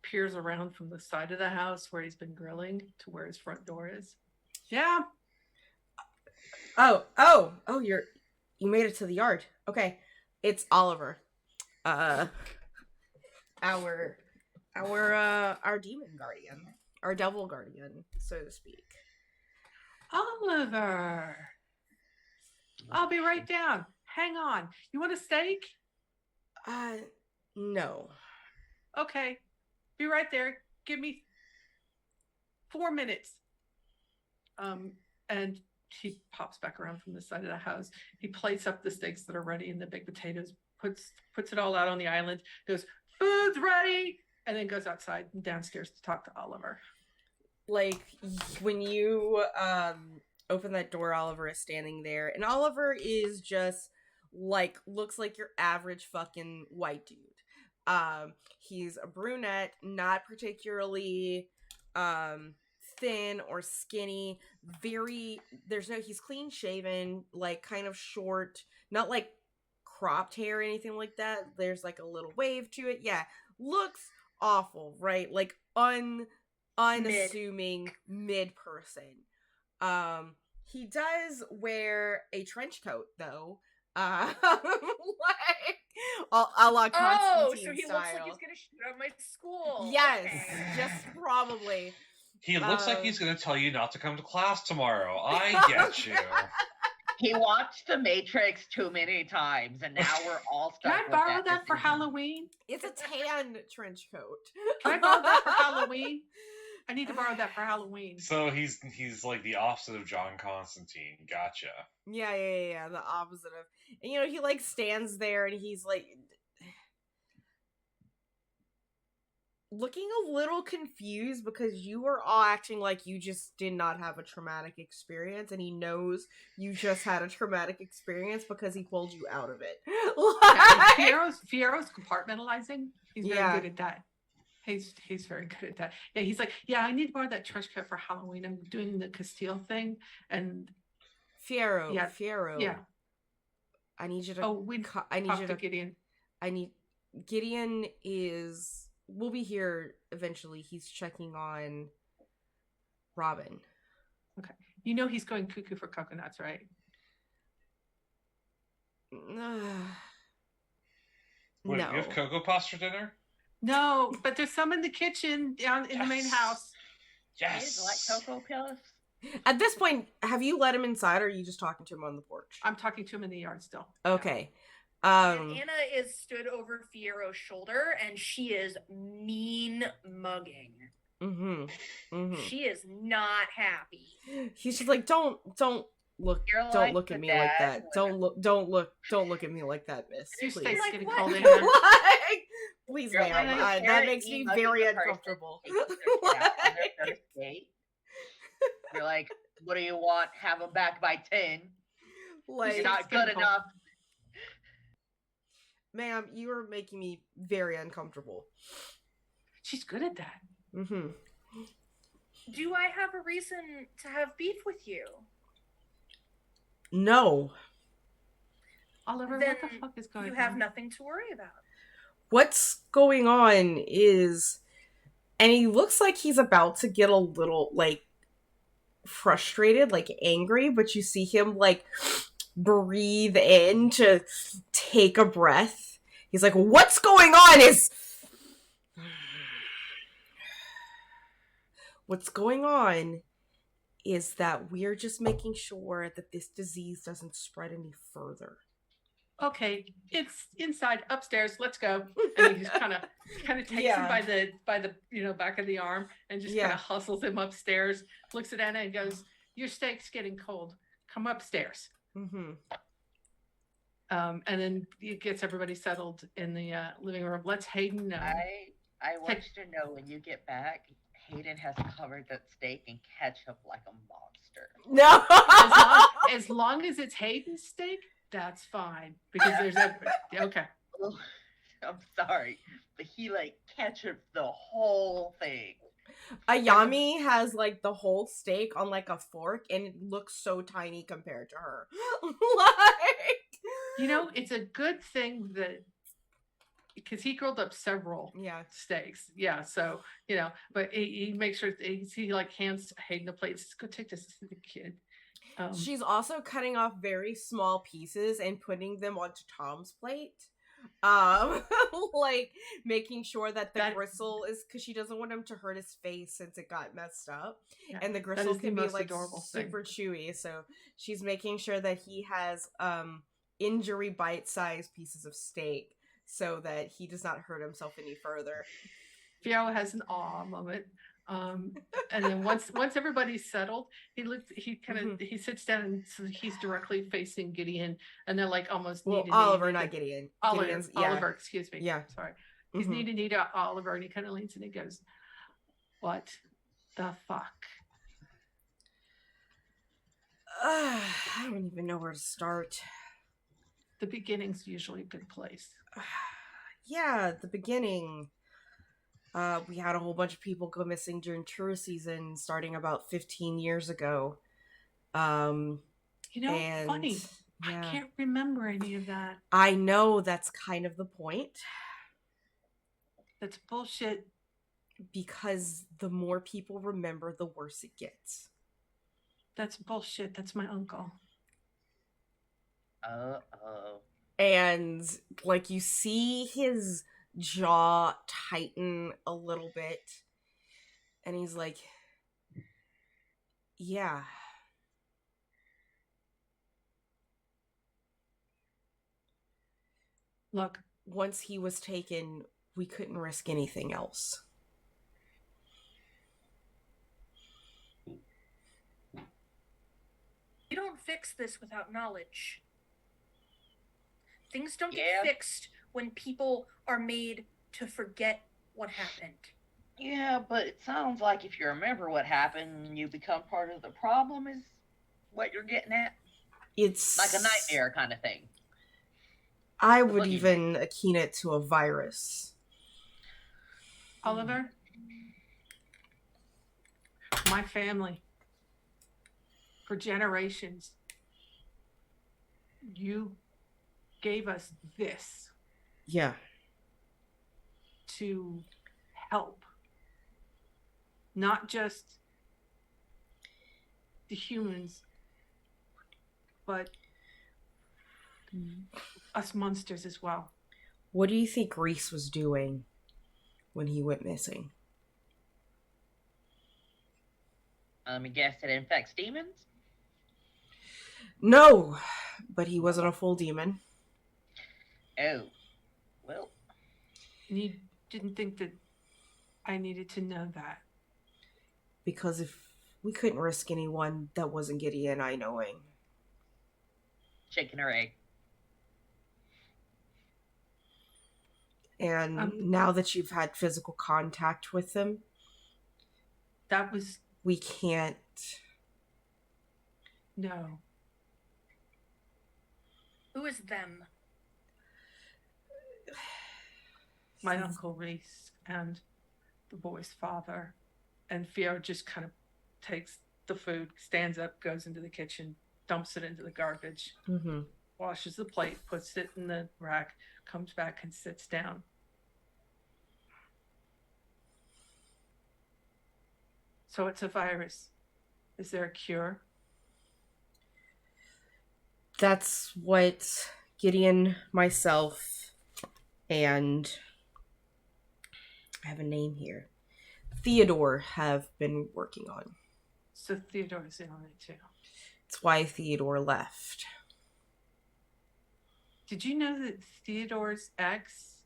peers around from the side of the house where he's been grilling to where his front door is. Yeah. Oh, you made it to the yard. Okay. It's Oliver. Our demon guardian. Our devil guardian, so to speak. Oliver. I'll be right down. Hang on. You want a steak? No. Okay. Be right there. Give me 4 minutes. And he pops back around from the side of the house. He plates up the steaks that are ready and the big potatoes, puts it all out on the island, goes, food's ready, and then goes outside and downstairs to talk to Oliver. Like, when you open that door, Oliver is standing there, and Oliver is just like, looks like your average fucking white dude. He's a brunette, not particularly thin or skinny, he's clean shaven, like kind of short, not like cropped hair or anything like that. There's like a little wave to it. Yeah, looks awful, right? Like unassuming mid person. He does wear a trench coat though. Like a la Constantine so he style. looks like he's gonna shoot up my school. Yes, Okay. just probably. He looks like he's going to tell you not to come to class tomorrow. I get you. He watched The Matrix too many times, and now we're all stuck. Can I borrow that for Halloween? It's a tan trench coat. Can I borrow that for Halloween? I need to borrow that for Halloween. So he's like the opposite of John Constantine. Gotcha. Yeah. The opposite of, and he like stands there and he's like looking a little confused because you are all acting like you just did not have a traumatic experience, and he knows you just had a traumatic experience because he pulled you out of it. Fiero's compartmentalizing. He's very good at that. He's very good at that. Yeah, he's like, I need to borrow that trench coat for Halloween. I'm doing the Castile thing, and Fierro. Yeah. I need you to. I need you to Gideon. Gideon will be here eventually. He's checking on Robin. Okay. He's going cuckoo for coconuts, right? What, No. You have Cocoa Puffs for dinner? No, but there's some in the kitchen down in the main house. Yes. Like Cocoa Puffs? At this point, have you let him inside, or are you just talking to him on the porch? I'm talking to him in the yard still. Okay. And Anna is stood over Fiero's shoulder, and she is mean mugging. Mm-hmm. She is not happy. He's just like, don't You're don't like look the at me like dad that. Don't look at me like that, miss. Your Please. steak's Like getting what? cold, Anna. Like, please, You're ma'am. like the That very makes me emo very person uncomfortable. taking their kid out on their first date. You're like, what do you want? Have them back by 10. Like, You're not good enough. ma'am, you are making me very uncomfortable. She's good at that. Mm-hmm. Do I have a reason to have beef with you? No. Oliver, Then what the fuck is going on? You have nothing to worry about. What's going on is, and he looks like he's about to get a little, like, frustrated, like, angry, but you see him, like, breathe in to take a breath. He's like, what's going on is... What's going on is that we're just making sure that this disease doesn't spread any further. Okay, it's inside upstairs. Let's go. And he just kind of takes him by the back of the arm and just kind of hustles him upstairs. Looks at Anna and goes, "Your steak's getting cold. Come upstairs." Mm-hmm. And then he gets everybody settled in the living room. Let's Hayden know. I want you to know when you get back, Hayden has covered that steak in ketchup like a monster. No. as long as it's Hayden's steak, that's fine because there's okay. I'm sorry, but he like ketchup the whole thing. Ayami has like the whole steak on like a fork and it looks so tiny compared to her. Like, it's a good thing that because he grilled up several steaks. Yeah, so but he makes sure he like hands Hayden the plate. Says, "Go take this to the kid." She's also cutting off very small pieces and putting them onto Tom's plate. Like making sure that the gristle is, because she doesn't want him to hurt his face since it got messed up, and the gristle can be like super chewy. So she's making sure that he has injury bite-sized pieces of steak so that he does not hurt himself any further. Fiona has an awe moment. And then once everybody's settled, he sits down and so he's directly facing Gideon, and they're like almost Oliver, not Gideon. Oliver, excuse me. Yeah, sorry. He's knee to Oliver, and he kind of leans and he goes, "What the fuck?" I don't even know where to start. The beginning's usually a good place. Yeah, the beginning. We had a whole bunch of people go missing during tourist season starting about 15 years ago. Funny. Yeah. I can't remember any of that. I know, that's kind of the point. That's bullshit. Because the more people remember, the worse it gets. That's bullshit. That's my uncle. Uh-oh. And, like, you see his jaw tighten a little bit. And he's like, yeah. Look. Once he was taken, we couldn't risk anything else. You don't fix this without knowledge. Things don't get fixed when people are made to forget what happened. Yeah, but it sounds like if you remember what happened, you become part of the problem is what you're getting at? It's like a nightmare kind of thing. I would even akin it to a virus. Oliver? My family. For generations. You gave us this. Yeah. To help. Not just the humans, but us monsters as well. What do you think Reese was doing when he went missing? I guess it infects demons? No, but he wasn't a full demon. Oh, well. You didn't think that I needed to know that? Because if we couldn't risk anyone that wasn't Gideon and I knowing. chicken or egg. And now that you've had physical contact with them, we can't. No. Who is them? My Uncle Reese and the boy's father. And Fiona just kind of takes the food, stands up, goes into the kitchen, dumps it into the garbage, washes the plate, puts it in the rack, comes back and sits down. So it's a virus. Is there a cure? That's what Gideon, myself, and I have a name here, Theodore, have been working on. So Theodore's in on it too. It's why Theodore left. Did you know that Theodore's ex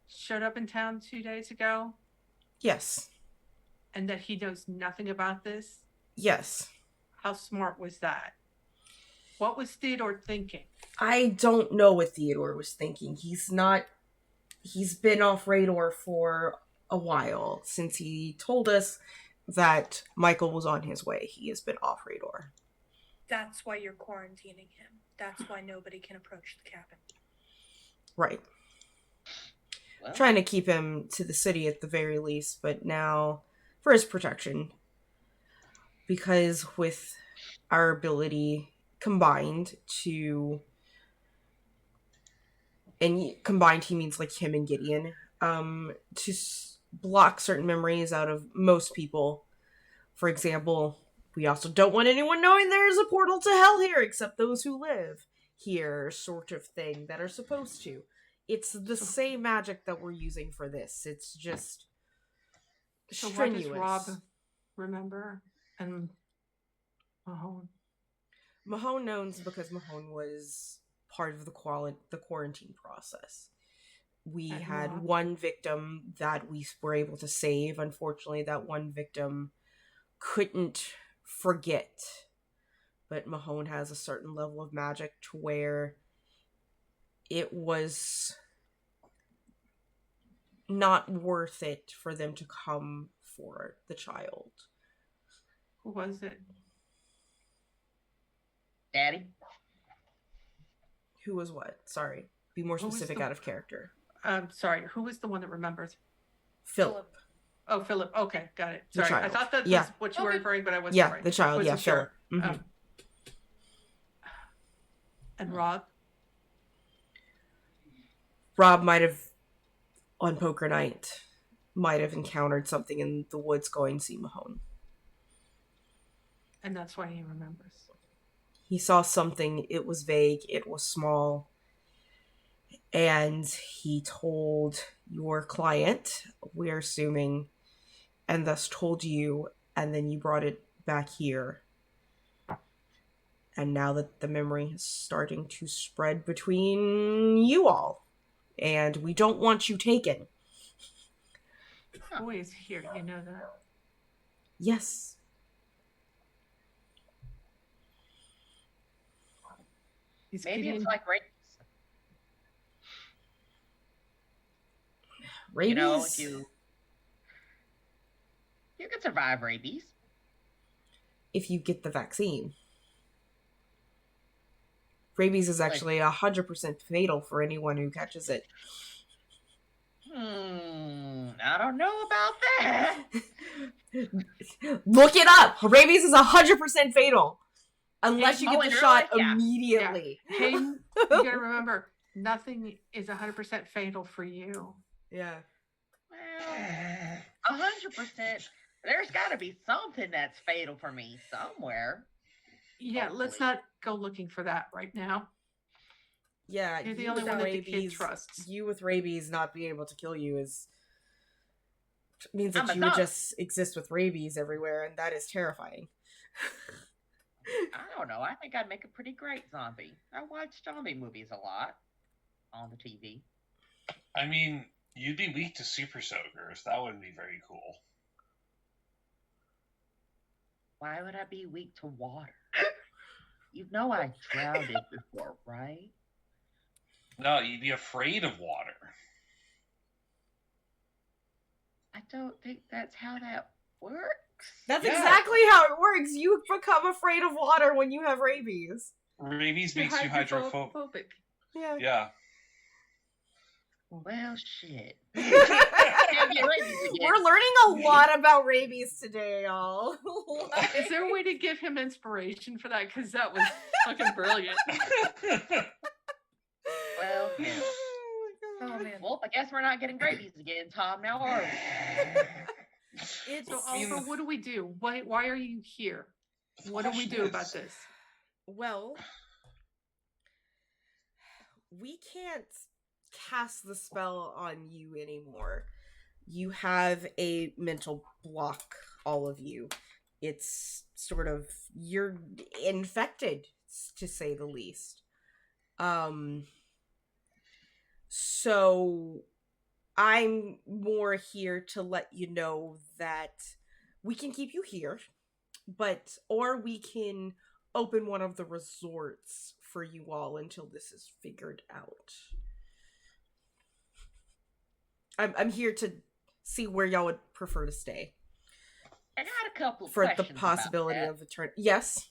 showed up in town 2 days ago? Yes. And that he knows nothing about this? Yes. How smart was that? What was Theodore thinking? I don't know what Theodore was thinking. He's been off radar for a while. Since he told us that Michael was on his way, he has been off radar. That's why you're quarantining him. That's why nobody can approach the cabin. Right. Well, Trying to keep him to the city at the very least, but now for his protection. Because with our ability combined to... And combined, he means like him and Gideon. To block certain memories out of most people. For example, we also don't want anyone knowing there is a portal to hell here, except those who live here, sort of thing, that are supposed to. It's the same magic that we're using for this. It's just strenuous. So what does Rob remember? And Mahone? Mahone knows because Mahone was part of the quarantine process. We had one victim that we were able to save. Unfortunately, that one victim couldn't forget. But Mahone has a certain level of magic to where it was not worth it for them to come for the child. Who was it? Daddy? Who was what? Sorry. Be more specific out of character. Sorry, who was the one that remembers? Philip. Oh, Philip. Okay, got it. Sorry, I thought that was what you were referring, but I wasn't right. The child. Yeah, sure. Philip. And Rob? Rob might have, on poker night, might have encountered something in the woods going to see Mahone. And that's why he remembers. He saw something. It was vague. It was small. And he told your client, we're assuming, and thus told you, and then you brought it back here. And now that the memory is starting to spread between you all, and we don't want you taken. The boy is here, you know that? Yes. Maybe it's like rabies. Rabies? You know, you can survive rabies. If you get the vaccine. Rabies is actually 100% fatal for anyone who catches it. I don't know about that. Look it up! Rabies is 100% fatal. Unless you get the shot immediately. Yeah. Hey, you gotta remember, nothing is 100% fatal for you. Yeah. Well, 100%. There's got to be something that's fatal for me somewhere. Yeah, hopefully. Let's not go looking for that right now. Yeah, you're the only one that the kid trusts. You with rabies not being able to kill you means that you would just exist with rabies everywhere, and that is terrifying. I don't know. I think I'd make a pretty great zombie. I watch zombie movies a lot on the TV. I mean, you'd be weak to super soakers. That wouldn't be very cool. Why would I be weak to water? You know I drowned it before, right? No, you'd be afraid of water. I don't think that's how that works. That's Yeah. exactly how it works. You become afraid of water when you have rabies. Rabies You're makes you hydrophobic. hydrophobic. Yeah. Yeah. Well, shit. We're Can't get rabies again. learning a lot about rabies today, y'all. Is there a way to give him inspiration for that? Because that was fucking brilliant. Well, hell. Oh my god. man. Well, I guess we're not getting rabies again, Tom. Now are we? It's So, Oliver, what do we do? Why are you here? What do we do about this? well, we can't cast the spell on you anymore. You have a mental block, all of you. It's sort of, you're infected, to say the least. So I'm more here to let you know that we can keep you here, or we can open one of the resorts for you all until this is figured out. I'm here to see where y'all would prefer to stay. I got a couple of For the questions possibility about of eternity. Yes?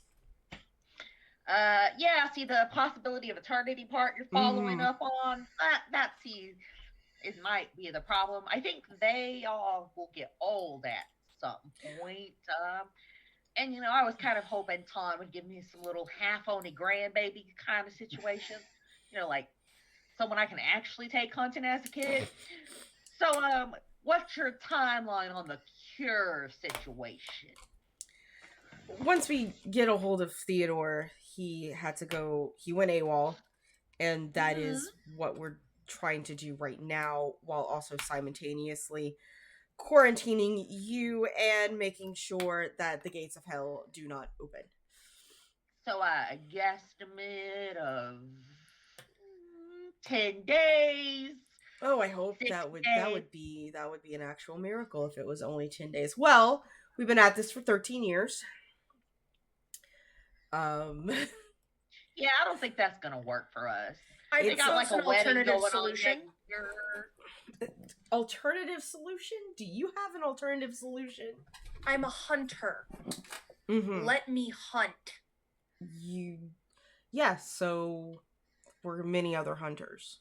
yeah, see the possibility of eternity part you're following up on. That might be the problem. I think they all will get old at some point. And I was kind of hoping Tom would give me some little half-only grandbaby kind of situation. Like someone I can actually take hunting as a kid. So, what's your timeline on the cure situation? Once we get a hold of Theodore, he went AWOL, and that is what we're trying to do right now, while also simultaneously quarantining you and making sure that the gates of hell do not open. So a guesstimate of 10 days. Oh, I hope 6 that would days. be an actual miracle if it was only 10 days. Well, we've been at this for 13 years. Yeah, I don't think that's gonna work for us. I They think got like that's a an wedding alternative going solution. on next year. Alternative solution? Do you have an alternative solution? I'm a hunter. Mm-hmm. Let me hunt. Yes, so we're many other hunters.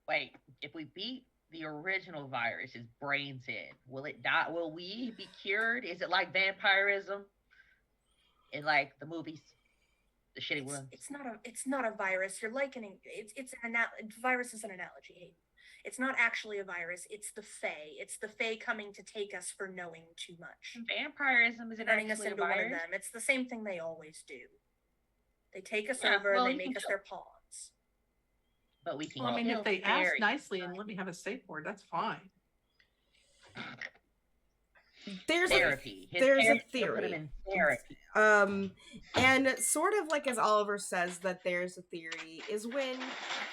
Wait, if we beat the original virus, his brain's in, will it die? Will we be cured? Is it like vampirism in like the movies, the shitty ones? It's not a virus. You're likening virus is an analogy, Hayden. It's not actually a virus. It's the Fae. It's the Fae coming to take us for knowing too much. Vampirism isn't Turning us actually a into one of virus. them. It's the same thing they always do. They take us Yeah, over well, and you they can make us kill- their pawns. But we can. Well, I mean, kill if they ask fairies. nicely and let me have a safe word, that's fine. There's Therapy. His there's a parents should put theory. him in therapy. And sort of like as Oliver says that there's a theory is when,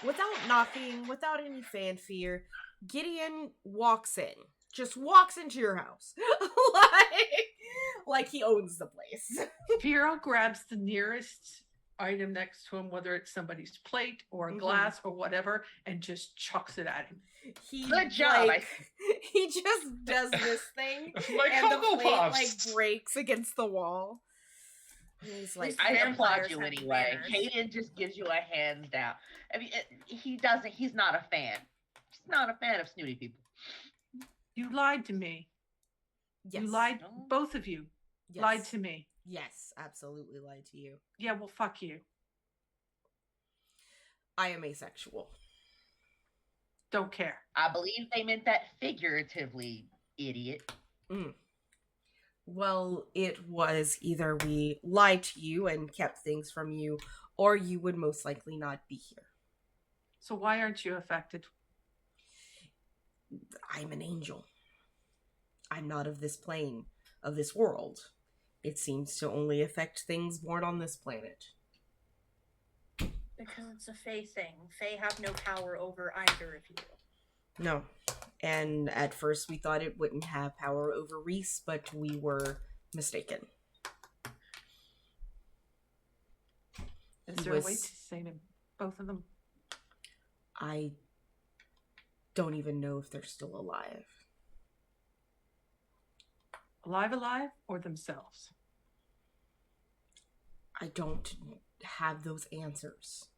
without knocking, without any fanfare, Gideon just walks into your house. like he owns the place. Firo grabs the nearest item next to him, whether it's somebody's plate or a glass or whatever, and just chucks it at him. Good job. He just does this thing, My and the Cocoa plate Puffs. breaks against the wall. And he's like, I applaud Vampires you have anyway. manners. Hayden just gives you a hands down. I mean, he doesn't. He's not a fan. He's not a fan of snooty people. You lied to me. yes, You lied, No. both of you yes, lied to me. Yes, absolutely lied to you. Yeah, well, fuck you. I am asexual. Don't care. I believe they meant that figuratively, idiot. Well, it was either we lied to you and kept things from you, or you would most likely not be here. So why aren't you affected? I'm an angel. I'm not of this plane, of this world. It seems to only affect things born on this planet. Because it's a Fae thing. Fae have no power over either of you. No. And at first we thought it wouldn't have power over Reese, but we were mistaken. Is there a way to save him? Both of them? I don't even know if they're still alive. Alive, or themselves? I don't have those answers.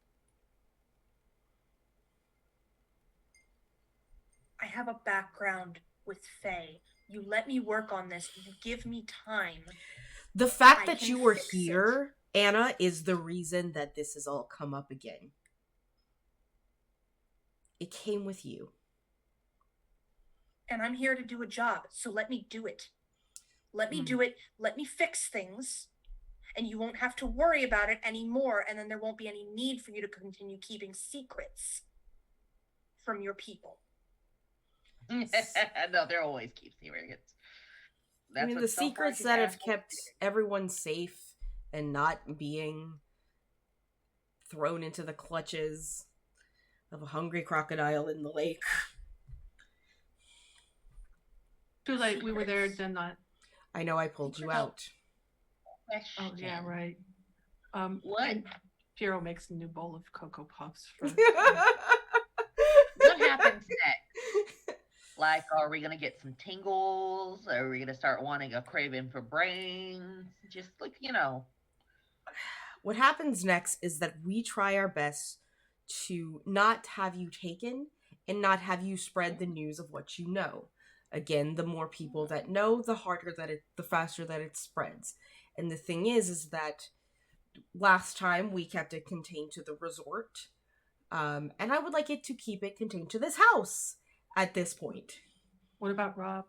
I have a background with Faye. You let me work on this. You give me time. The fact I that can you were fix here, Anna, is the reason that this has all come up again. It came with you. And I'm here to do a job, so let me do it. Let me do it. Let me fix things. And you won't have to worry about it anymore, and then there won't be any need for you to continue keeping secrets from your people. No, there always keeps secrets. I mean, the secrets that have kept everyone safe and not being thrown into the clutches of a hungry crocodile in the lake. Too late. We were there, done that. I know I pulled you out. Oh, yeah, right. What? Piero makes a new bowl of Cocoa Puffs for... What happens next? Like, are we gonna get some tingles? Are we gonna start wanting a craving for brains? Just like, What happens next is that we try our best to not have you taken and not have you spread the news of what you know. Again, the more people that know, the faster that it spreads. And the thing is that last time we kept it contained to the resort, and I would like it to keep it contained to this house at this point. What about Rob?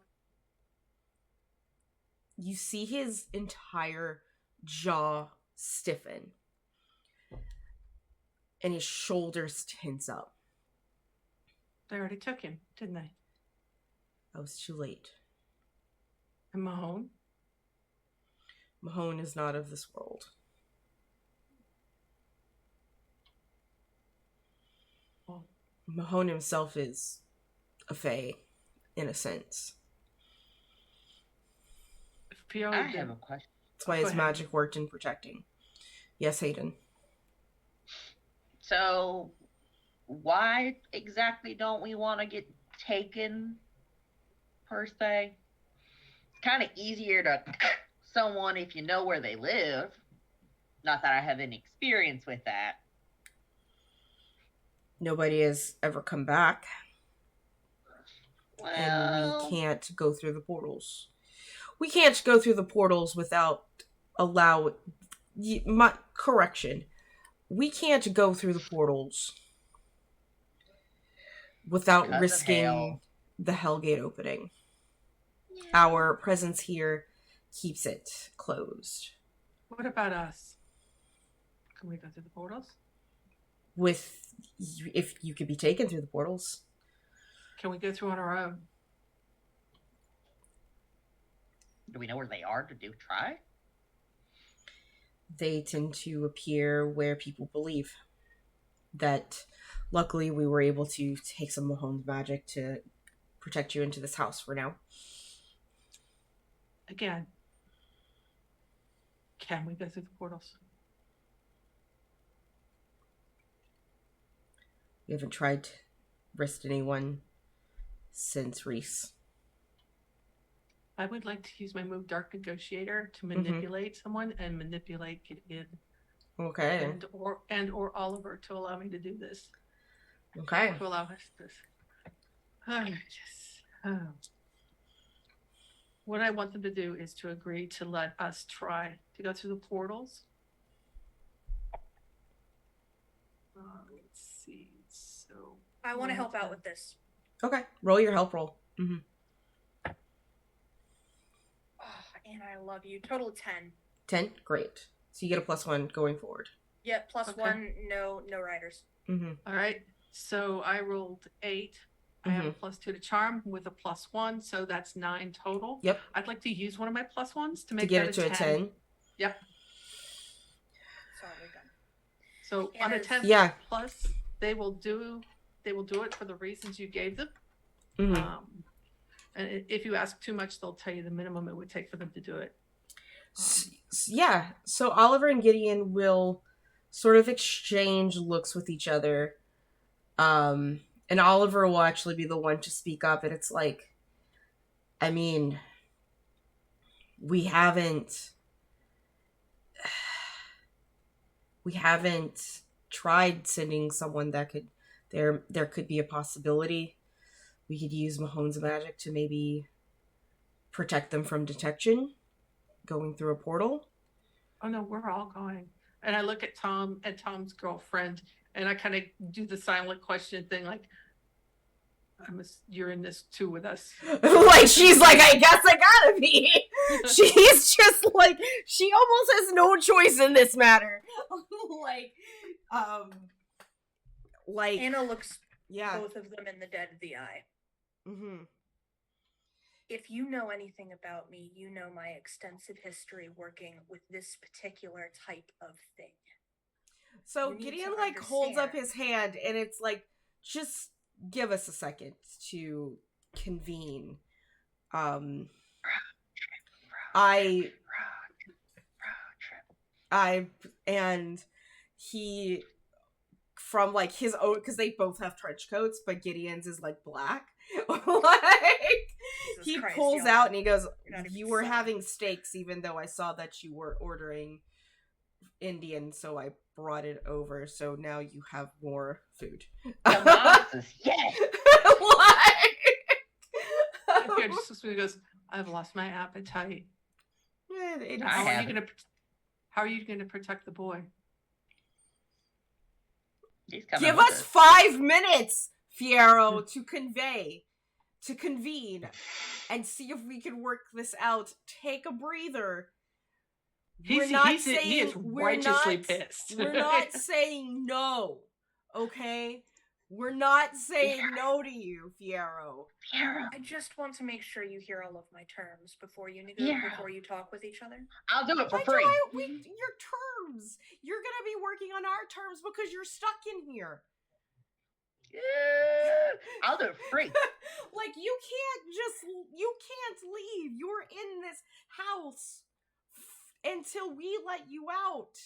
You see his entire jaw stiffen, and his shoulders tense up. They already took him, didn't they? I was too late. And Mahone? Mahone is not of this world. Well, Mahone himself is a fae, in a sense. Piero I have a question. That's why his magic worked in protecting. Yes, Hayden. So, why exactly don't we want to get taken, per se? It's kind of easier to someone if you know where they live. Not that I have any experience with that. Nobody has ever come back. Well, And we can't go through the portals. We can't go through the portals without correction. We can't go through the portals without risking the Hellgate opening. Yeah. Our presence here keeps it closed. What about us? Can we go through the portals? If you could be taken through the portals. Can we go through on our own? Do we know where they are to try? They tend to appear where people believe. That luckily we were able to take some of Mahone's magic to protect you into this house for now. Again, can we go through the portals? We haven't tried to risk anyone since Reese. I would like to use my move Dark Negotiator to manipulate someone and manipulate Gideon. Okay. And/or Oliver to allow me to do this. Okay. To allow us this. What I want them to do is to agree to let us try to go through the portals. Let's see. So I want to help out with this. Okay. Roll your help roll. Mm-hmm. Oh, and I love you. Total 10. 10? Great. So you get a +1 going forward. Yeah, +1, no riders. Mm-hmm. All right. So I rolled 8. I have a +2 to charm with a +1, so that's 9 total. Yep. I'd like to use one of my +1s to make get that it to a 10. Yep. Sorry, we're done. So And on a 10 plus, they will do it for the reasons you gave them. Mm-hmm. And if you ask too much, they'll tell you the minimum it would take for them to do it. Yeah. So Oliver and Gideon will sort of exchange looks with each other. And Oliver will actually be the one to speak up, and it's like, I mean, we haven't tried sending someone that could there could be a possibility we could use Mahone's magic to maybe protect them from detection going through a portal. Oh no, we're all going. And I look at Tom and Tom's girlfriend, and I kind of do the silent question thing, like, you're in this too with us. Like, she's like, I guess I gotta be. She's just like, she almost has no choice in this matter. like Anna looks yeah. both of them in the dead of the eye. Mm-hmm. If you know anything about me, you know my extensive history working with this particular type of thing. So Gideon like holds up his hand, and it's like, just give us a second to convene. And he, from like his own, because they both have trench coats, but Gideon's is like black. Like, he pulls out and he goes, you were having steaks, even though I saw that you were ordering Indian, so I brought it over, so now you have more food. Yes. He just goes, I've lost my appetite. How are you gonna protect the boy? Give us 5 minutes, Fiyero, to convene, and see if we can work this out. Take a breather. He is righteously pissed. We're not saying no, okay? We're not saying no to you, Fiyero. I just want to make sure you hear all of my terms before you before you talk with each other. I'll do it for free. Your terms. You're gonna be working on our terms because you're stuck in here. Yeah, I'll do it free. Like, you can't leave. You're in this house until we let you out.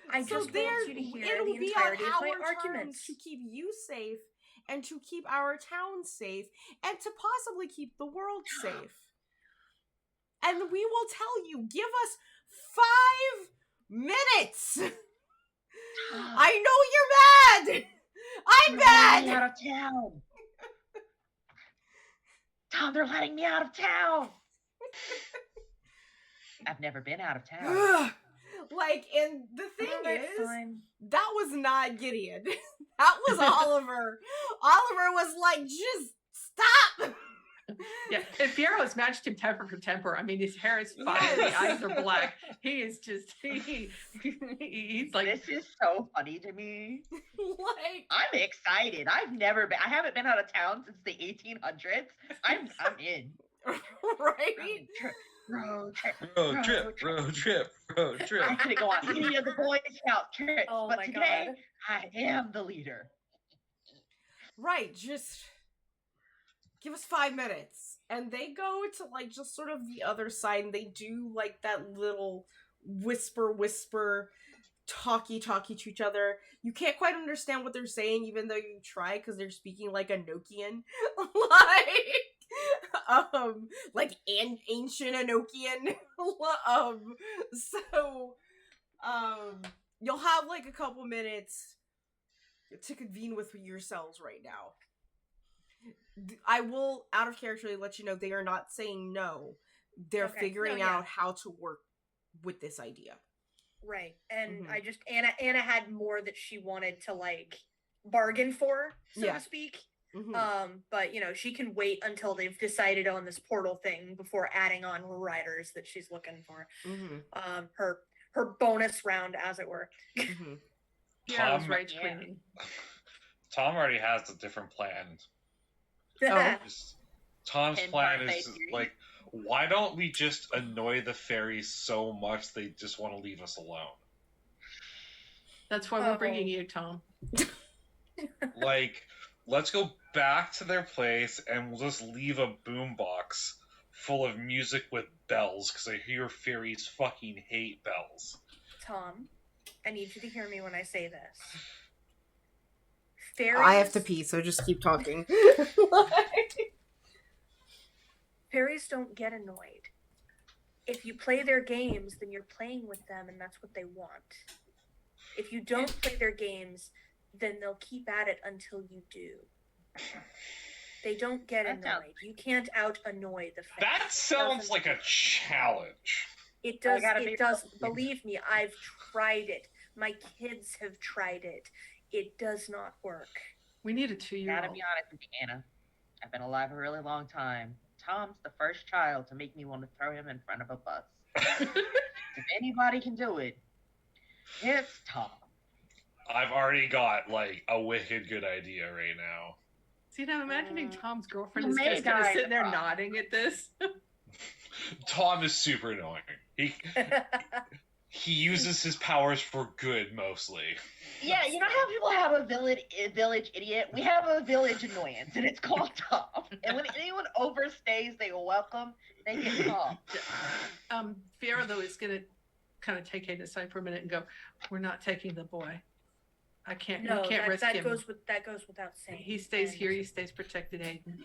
I just want you to hear the entirety of my arguments. To keep you safe, and to keep our town safe, and to possibly keep the world safe. And we will tell you, give us 5 minutes. I know you're mad. I'm mad. Out of town. Tom, they're letting me out of town. I've never been out of town. Like, and the thing is, that was not Gideon. That was Oliver. Oliver was like, just stop. Yeah, and Fiyero has matched him temper for temper. I mean, his hair is fire, the eyes are black. He is just, he's like, this is so funny to me. Like, I'm excited. I haven't been out of town since the 1800s. I'm in. Right? Road trip. I couldn't go on any of the Boy Scout trips, but today God. I am the leader. Right, just give us 5 minutes. And they go to, like, just sort of the other side, and they do, like, that little whisper, talky to each other. You can't quite understand what they're saying, even though you try, because they're speaking like a Nokian. Like ancient Enochian. You'll have, like, a couple minutes to convene with yourselves right now. I will, out of character, let you know they are not saying no. They're figuring out how to work with this idea. Right. And I just, Anna had more that she wanted to, like, bargain for, so to speak. But, you know, she can wait until they've decided on this portal thing before adding on riders that she's looking for. Her bonus round, as it were. Yeah, I was rage queening. Tom already has a different plan. Tom's plan is like, why don't we just annoy the fairies so much they just want to leave us alone? That's why we're bringing you, Tom. Like, let's go back to their place and we'll just leave a boombox full of music with bells, because I hear fairies fucking hate bells. Tom, I need you to hear me when I say this. Fairies, I have to pee, so just keep talking. fairies don't get annoyed. If you play their games, then you're playing with them, and that's what they want. If you don't play their games, then they'll keep at it until you do. They don't get annoyed. You can't out annoy the fairies. That sounds like a challenge. It does. It does. Believe me, I've tried it. My kids have tried it. It does not work. We need a 2-year-old. Gotta be honest with you, Anna. I've been alive a really long time. Tom's the first child to make me want to throw him in front of a bus. If anybody can do it, it's Tom. I've already got like a wicked good idea right now. See, now I'm imagining Tom's girlfriend You is may just kind of die sitting there tomorrow. nodding at this. Tom is super annoying. He uses his powers for good mostly. Yeah, you know how people have a village idiot? We have a village annoyance, and it's called Tom. And when anyone overstays they welcome, they get Tom. Fiora, though, is going to kind of take Hayden aside for a minute and go, "We're not taking the boy. I can't. No, we can't risk that him. goes without saying. He stays And here. He stays protected, Hayden.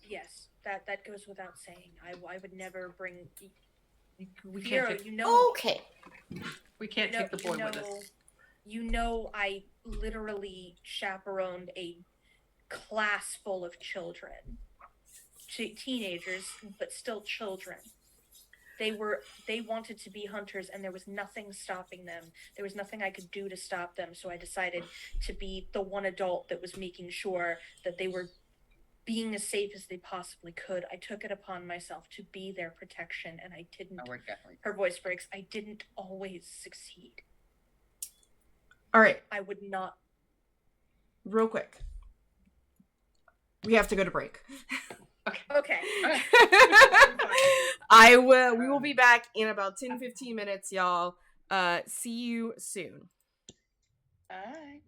Yes, that goes without saying. I would never bring. We can't. Fiero, Take, you know. Okay. we can't take the boy with us. You know, I literally chaperoned a class full of children, teenagers, but still children. They wanted to be hunters, and there was nothing stopping them. There was nothing I could do to stop them, so I decided to be the one adult that was making sure that they were being as safe as they possibly could. I took it upon myself to be their protection, and I didn't. Oh, we're definitely. Her voice breaks. I didn't always succeed. All right, I would not. real quick. We have to go to break. Okay. We will be back in about 10-15 minutes, y'all. See you soon. Bye.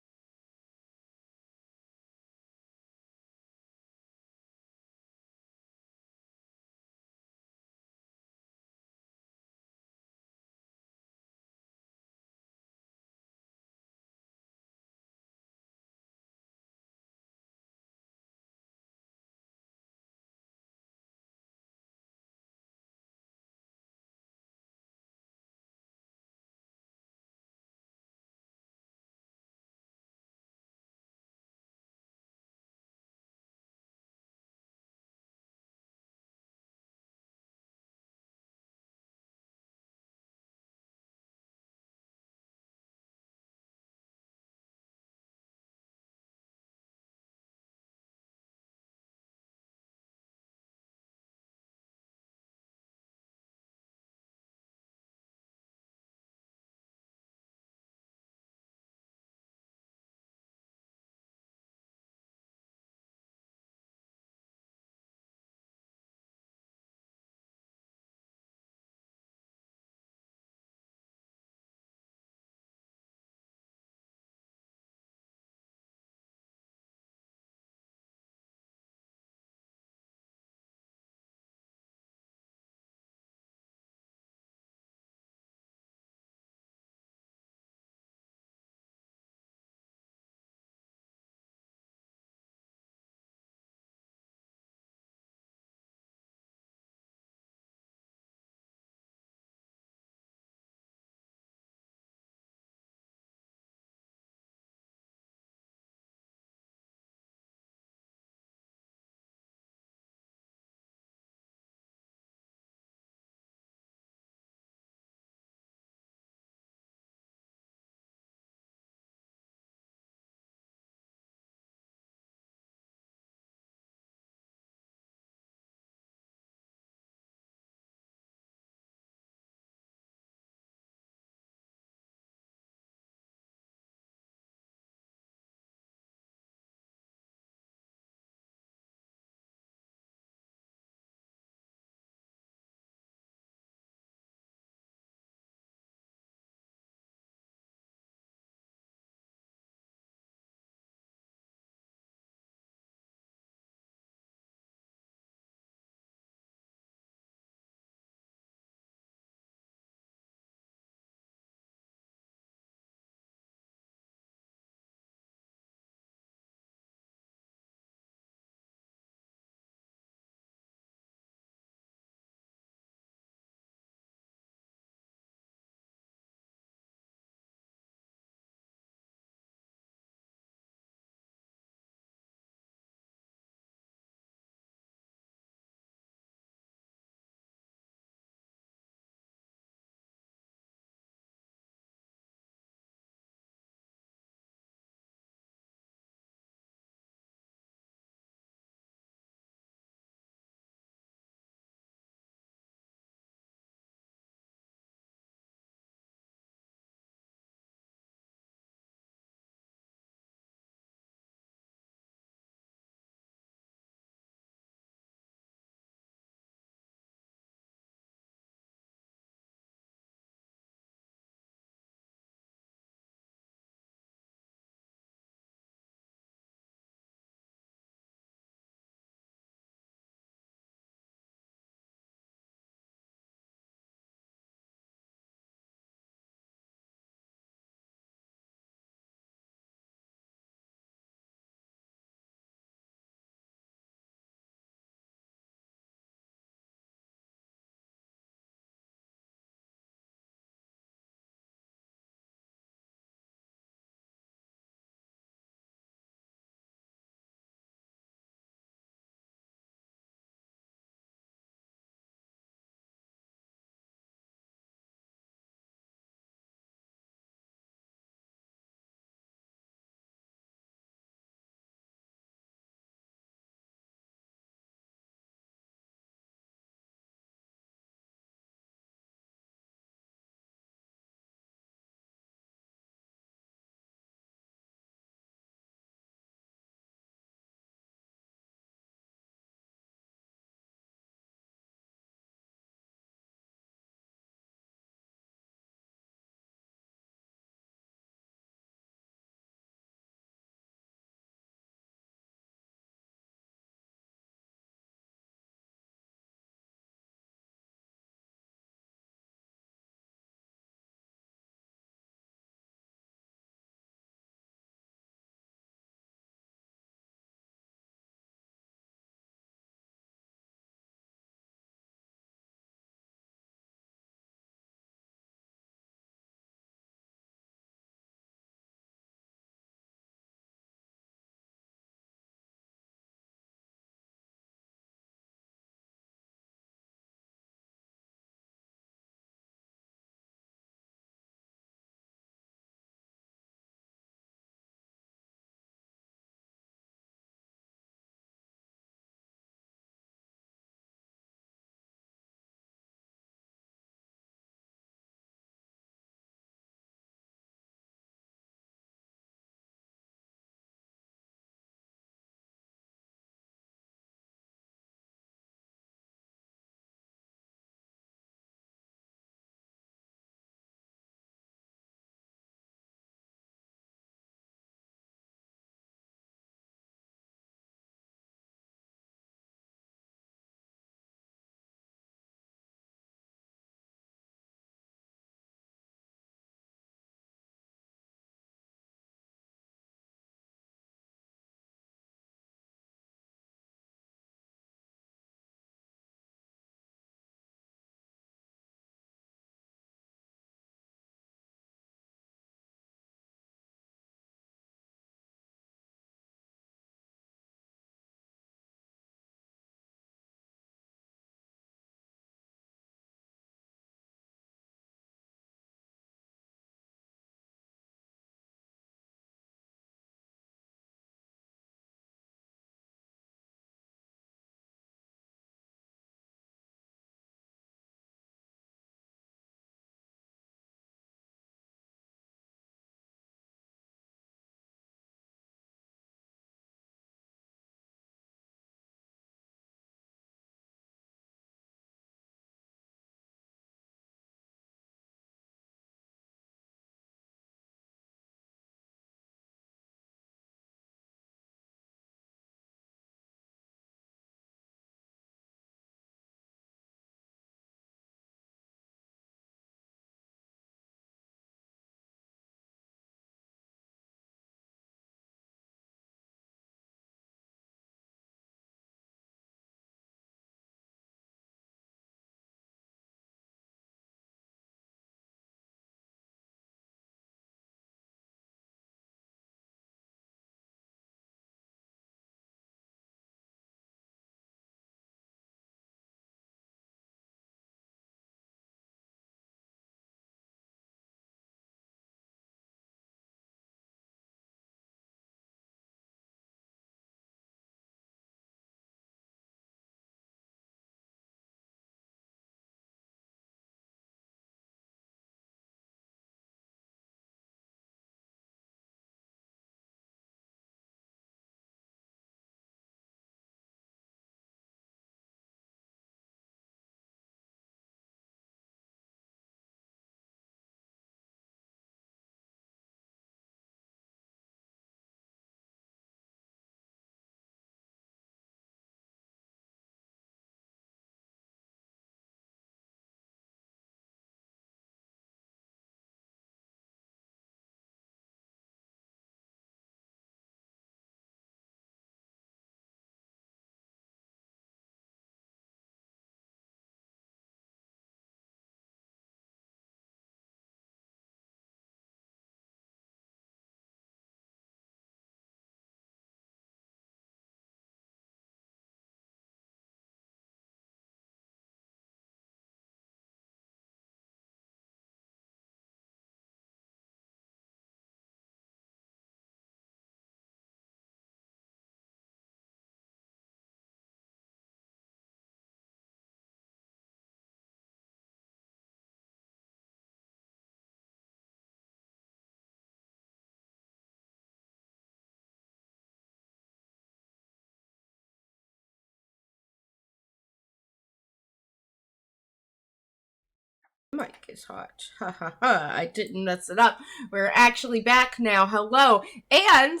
Mic is hot. Ha ha ha. I didn't mess it up. We're actually back now. Hello. And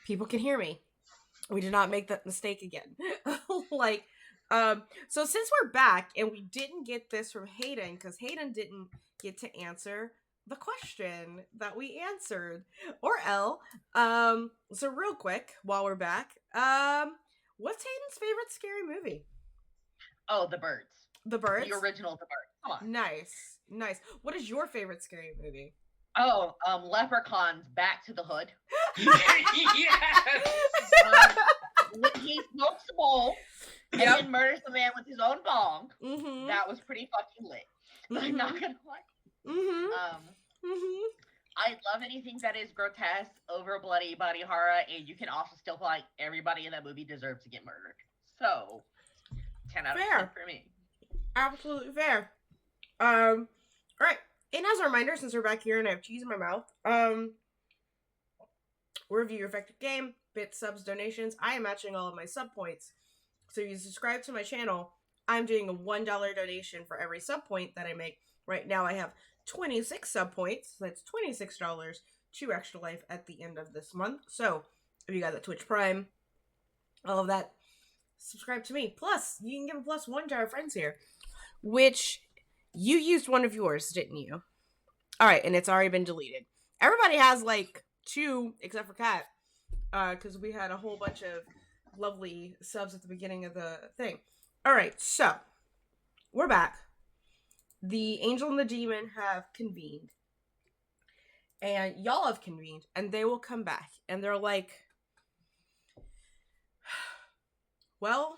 people can hear me. We did not make that mistake again. So since we're back and we didn't get this from Hayden, because Hayden didn't get to answer the question that we answered, or L. So real quick, while we're back, what's Hayden's favorite scary movie? Oh, The Birds. The Birds? The original The Birds. Come on. Nice. What is your favorite scary movie? Oh, Leprechauns Back to the Hood. Yes. When he smokes a bowl and then murders the man with his own bong. Mm-hmm. That was pretty fucking lit. I'm not gonna lie. Mm-hmm. I love anything that is grotesque, over bloody body horror, and you can also still feel like everybody in that movie deserves to get murdered. So, 10 out of 10 for me. Absolutely fair. All right. And as a reminder, since we're back here and I have cheese in my mouth, review your effective game, bits, subs, donations. I am matching all of my sub points. So if you subscribe to my channel, I'm doing a $1 donation for every sub point that I make. Right now I have 26 sub points. So that's $26 to Extra Life at the end of this month. So if you got the Twitch Prime, all of that, subscribe to me. Plus, you can give a +1 to our friends here, which you used one of yours, didn't you? All right, and it's already been deleted. Everybody has like 2, except for Kat, because we had a whole bunch of lovely subs at the beginning of the thing. All right, so we're back. The angel and the demon have convened, and y'all have convened, and they will come back, and they're like, well,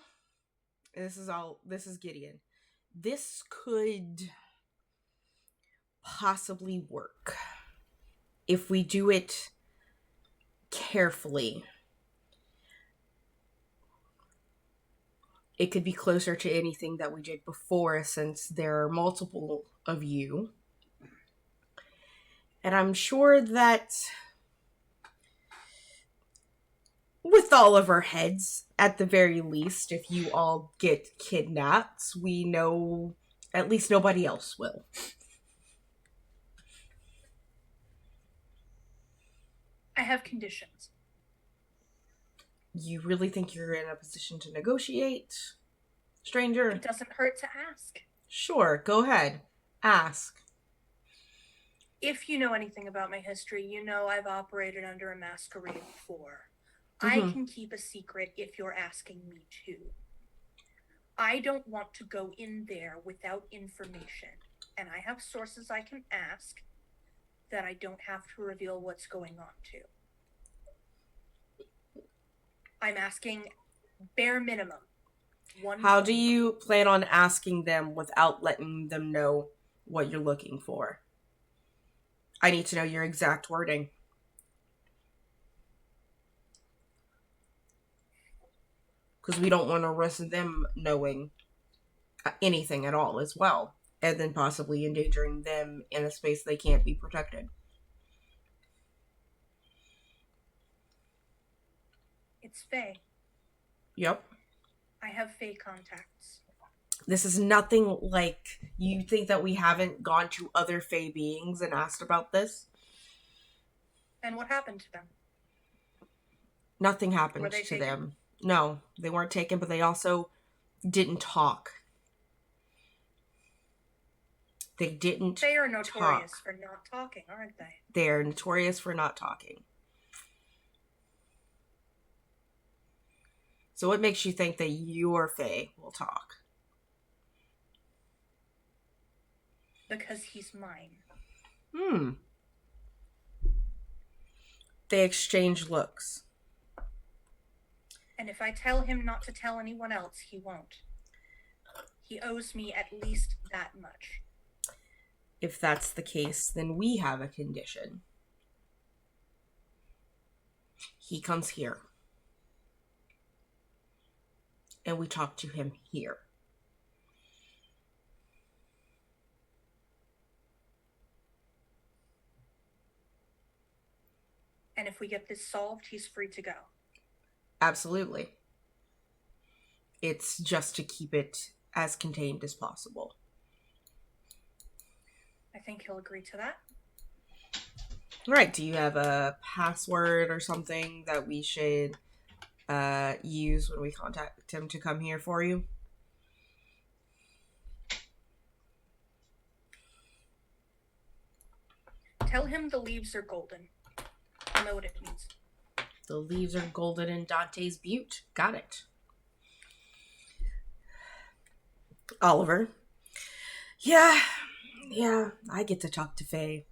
this is Gideon. This could possibly work if we do it carefully. It could be closer to anything that we did before, since there are multiple of you. And I'm sure that with all of our heads, at the very least, if you all get kidnapped, we know at least nobody else will. I have conditions. You really think you're in a position to negotiate, stranger? It doesn't hurt to ask. Sure, go ahead. Ask. If you know anything about my history, you know I've operated under a masquerade before. Mm-hmm. I can keep a secret if you're asking me to. I don't want to go in there without information, and I have sources I can ask that I don't have to reveal what's going on to. I'm asking bare minimum. How do you plan on asking them without letting them know what you're looking for? I need to know your exact wording. Because we don't want to risk them knowing anything at all as well, and then possibly endangering them in a space they can't be protected. It's Faye. Yep. I have Faye contacts. This is nothing like, you think that we haven't gone to other Fae beings and asked about this? And what happened to them? Nothing happened Were they to taken? them. No, they weren't taken, but they also didn't talk. They didn't They are notorious talk. for not talking, aren't they? They are notorious for not talking. So what makes you think that your Fae will talk? Because he's mine. They exchange looks. And if I tell him not to tell anyone else, he won't. He owes me at least that much. If that's the case, then we have a condition. He comes here. And we talk to him here. And if we get this solved, he's free to go. Absolutely. It's just to keep it as contained as possible. think he'll agree to that. All right. Do you have a password or something that we should use when we contact him to come here for you? Tell him the leaves are golden. I know what it means. The leaves are golden in Dante's Butte. Got it. Oliver. Yeah, I get to talk to Faye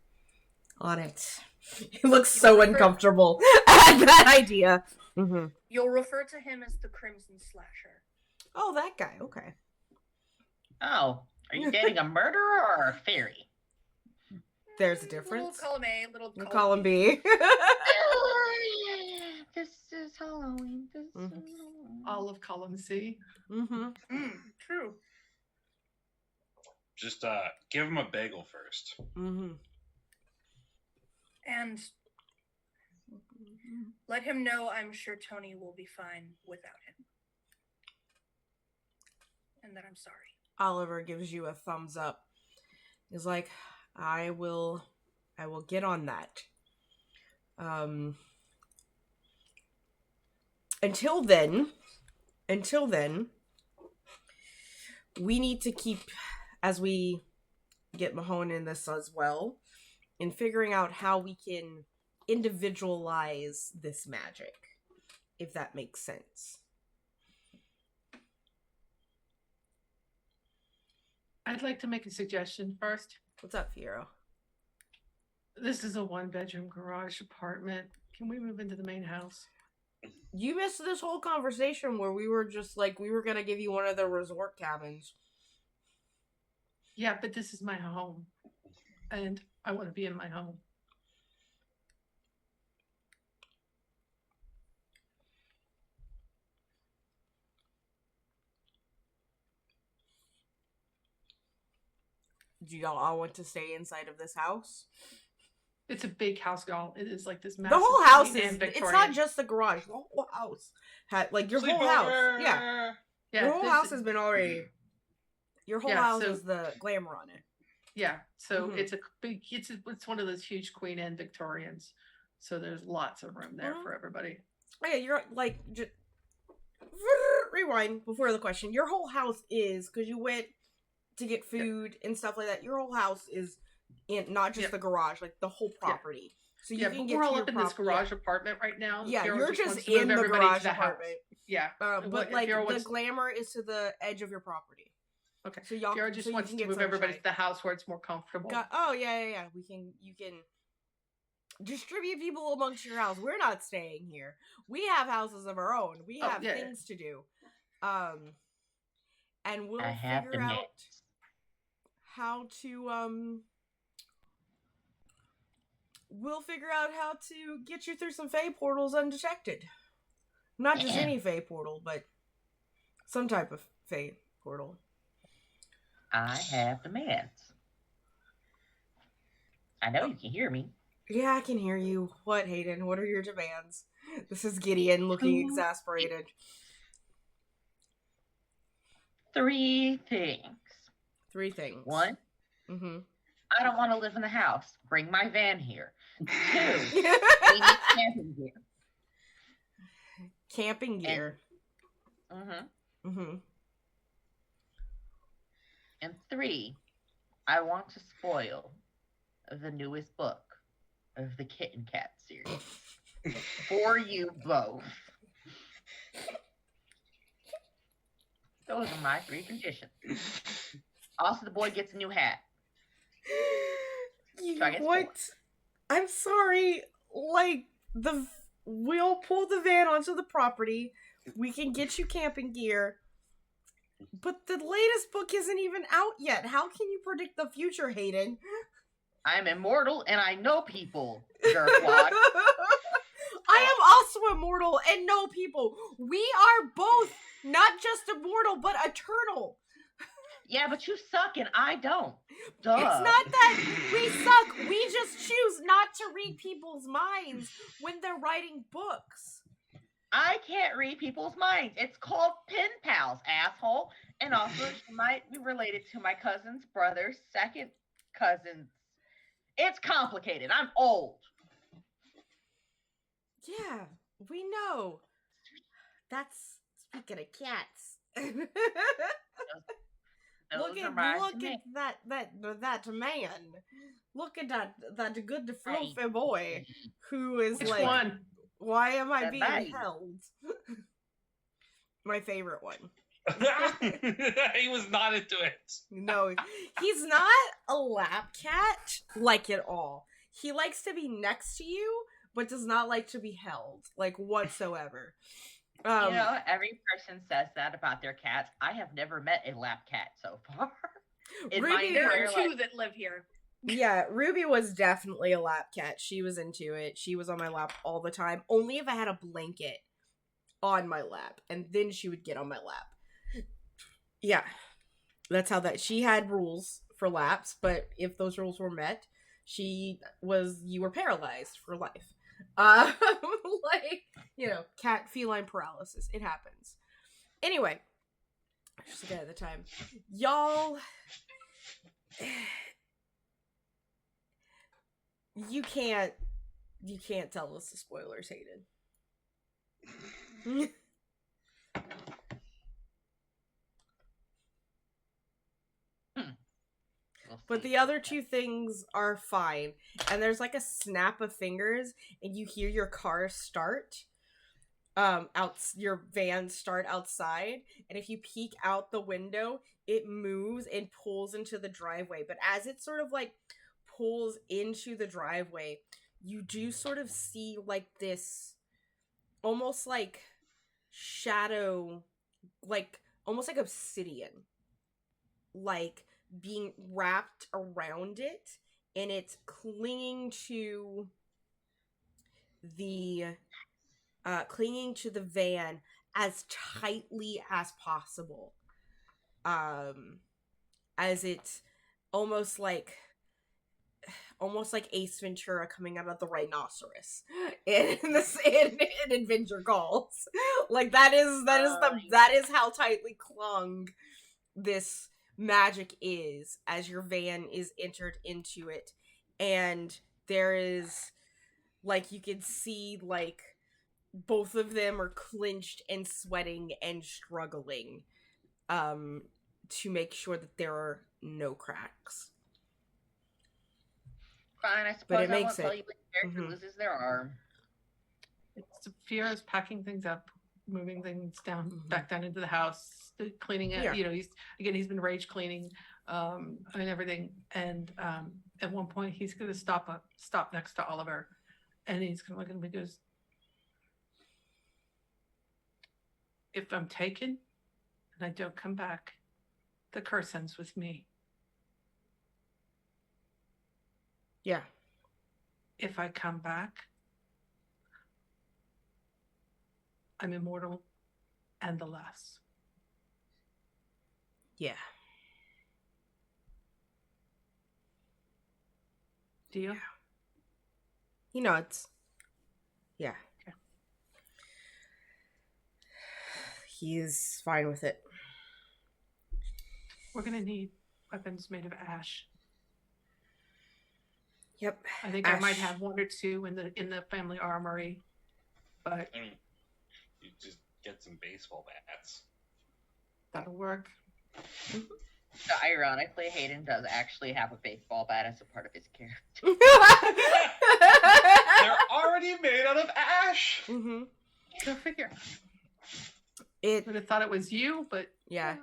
on it. He looks so uncomfortable at that idea. Mm-hmm. You'll refer to him as the Crimson Slasher. Oh, that guy. Okay. Oh, are you dating a murderer or a fairy? There's a difference. Little column A, little column B. This is Halloween. All of column C. Mm-hmm. True. Just give him a bagel first. Mm-hmm. And let him know I'm sure Tony will be fine without him. And that I'm sorry. Oliver gives you a thumbs up. He's like, I will get on that. Until then, we need to keep, as we get Mahone in this as well, in figuring out how we can individualize this magic, if that makes sense. I'd like to make a suggestion first. What's up, Fiero? This is a 1-bedroom garage apartment. Can we move into the main house? You missed this whole conversation where we were just like, we were going to give you one of the resort cabins. Yeah, but this is my home. And I want to be in my home. Do y'all all want to stay inside of this house? It's a big house, y'all. It is like this massive. The whole house Queen is, Anne Victorian. it's not just the garage. The whole house. Like, your whole house. Yeah. Your whole house has been already, your whole house is the glamour on it. Yeah. So it's a big, it's one of those huge Queen Anne Victorians. So there's lots of room there for everybody. Oh, yeah, you're like, just, rewind before the question. Your whole house is, because you went to get food and stuff like that, your whole house is in, not just the garage, like the whole property. So you can get we're to all your up in this garage apartment right now. Yeah, Fiora you're just wants to move in the everybody garage to the house. apartment. Yeah. But like the glamour is to the edge of your property. Okay. So y'all Fiora just wants to move everybody to the house where it's more comfortable. Yeah. You can distribute people amongst your house. We're not staying here. We have houses of our own. We have things to do. And we'll figure out how to we'll figure out how to get you through some Fae portals undetected. Not just any Fae portal, but some type of Fae portal. I have demands. I know you can hear me. Yeah, I can hear you. What, Hayden? What are your demands? This is Gideon looking exasperated. 3 things. 3 things. 1, I don't want to live in the house. Bring my van here. 2, we need camping gear. Camping gear. And 3, I want to spoil the newest book of the Kitten Cat series for you both. Those are my 3 conditions. Also, the boy gets a new hat. What? I'm sorry. Like, we'll pull the van onto the property. We can get you camping gear. But the latest book isn't even out yet. How can you predict the future, Hayden? I'm immortal and I know people, jerkwad. I am also immortal and know people. We are both not just immortal, but eternal. Yeah, but you suck and I don't. Duh. It's not that we suck. We just choose not to read people's minds when they're writing books. I can't read people's minds. It's called pen pals, asshole. And also, she might be related to my cousin's brother's second cousin's It's complicated. I'm old. Yeah, we know. That's speaking of cats. Those look are at mine to me. that man. Look at that good Right. fluffy boy who is Which like, one? why am I That being bite. held? My favorite one. He was not into it. No, he's not a lap cat like at all. He likes to be next to you, but does not like to be held, like whatsoever. Every person says that about their cats. I have never met a lap cat so far. In my Ruby- There entire are two life. that live here. Yeah, Ruby was definitely a lap cat. She was into it. She was on my lap all the time. Only if I had a blanket on my lap, and then she would get on my lap. Yeah, that's how that. She had rules for laps, but if those rules were met, you were paralyzed for life. Like, cat feline paralysis. It happens. Anyway, just again at the time, y'all. You can't tell us the spoilers, Hayden. But the other two things are fine. And there's like a snap of fingers and you hear your car start. Your van start outside, and if you peek out the window, it moves and pulls into the driveway. But as it sort of like pulls into the driveway, you do sort of see like this almost like shadow, like almost like obsidian, like being wrapped around it, and it's clinging to the van as tightly as possible, as it's almost like Ace Ventura coming out of the rhinoceros in Adventure Calls. Like that is how tightly clung this magic is as your van is entered into it. And there is, like, you can see like both of them are clenched and sweating and struggling to make sure that there are no cracks. Fine, I But suppose it I won't makes tell it. you when the character Mhm. loses their arm. It's Fiora's packing things up, moving things down, Mhm. back down into the house, cleaning it. Yeah. He's been rage cleaning, and everything. And at one point, he's going to stop next to Oliver, and he's going to look at him and goes, "If I'm taken and I don't come back, the curse ends with me. Yeah. If I come back, I'm immortal and the last." Yeah. Deal? He nods. Yeah. Okay. He's fine with it. We're going to need weapons made of ash. Yep. I think I might have one or two in the family armory, but I mean, you just get some baseball bats. that'll work. So ironically, Hayden does actually have a baseball bat as a part of his character. They're already made out of ash. Mm-hmm. Go figure. It Would have thought it was you, but yeah.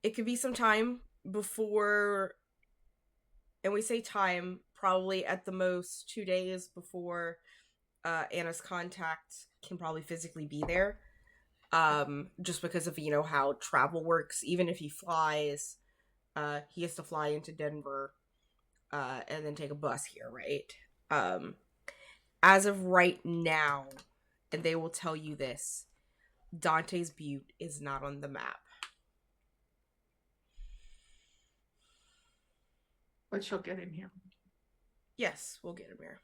It could be some time before, and we say time, probably at the most 2 days before Anna's contact can probably physically be there. Just because of, how travel works. Even if he flies, he has to fly into Denver, and then take a bus here, right? As of right now, and they will tell you this, Dante's Butte is not on the map. but she'll get him here. Yes, we'll get him here.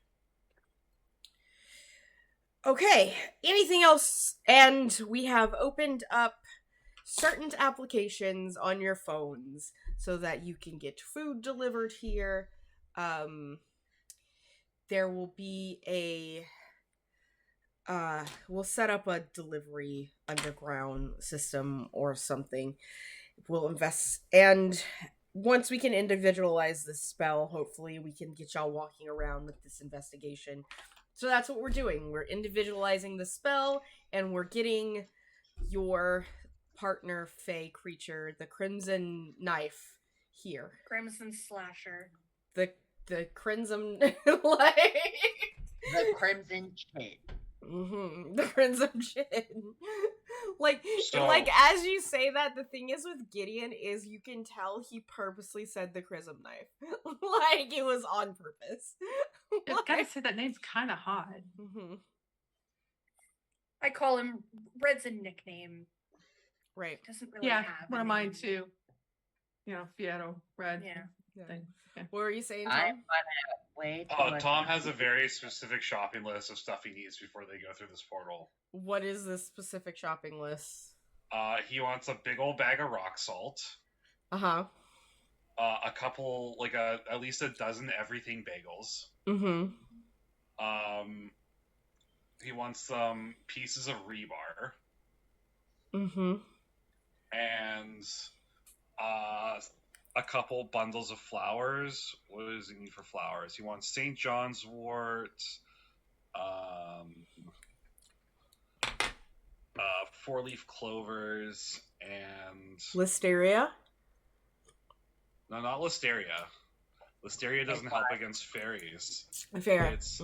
Okay, anything else? And we have opened up certain applications on your phones so that you can get food delivered here. there will be we'll set up a delivery underground system or something. We'll invest, and once we can individualize this spell, hopefully we can get y'all walking around with this investigation. So that's what we're doing. We're individualizing the spell, and we're getting your partner Fey creature, the Crimson Knife, here. Crimson Slasher. The Crimson The Crimson Chin. The Crimson Chin. like as you say that, the thing is with Gideon is you can tell he purposely said the Crimson Knife. Like it was on purpose. I gotta say that name's kind of hot. I call him Red's a nickname. Right. Doesn't really Yeah, have one a of mine name. too. You know, Fieto, Red. Yeah. Thing. Yeah. What were you saying, Tom? I'm gonna wait. Tom has a very specific shopping list of stuff he needs before they go through this portal. What is this specific shopping list? He wants a big old bag of rock salt. Uh-huh. A couple, like at least a dozen everything bagels. He wants some pieces of rebar. And a couple bundles of flowers. What does he need for flowers? He wants St. John's wort, 4-leaf clovers, and Listeria? no, not listeria. Listeria doesn't help against fairies. Fair. It's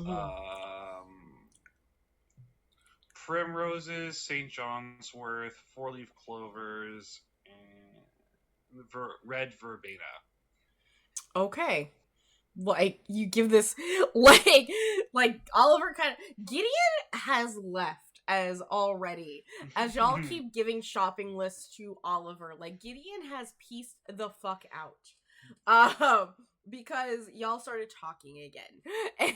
primroses, St. John's wort, 4-leaf clovers, and red verbena. Okay. Like you give this like Oliver kind of Gideon has left as already as y'all keep giving shopping lists to Oliver. Like Gideon has pieced the fuck out. Because y'all started talking again. And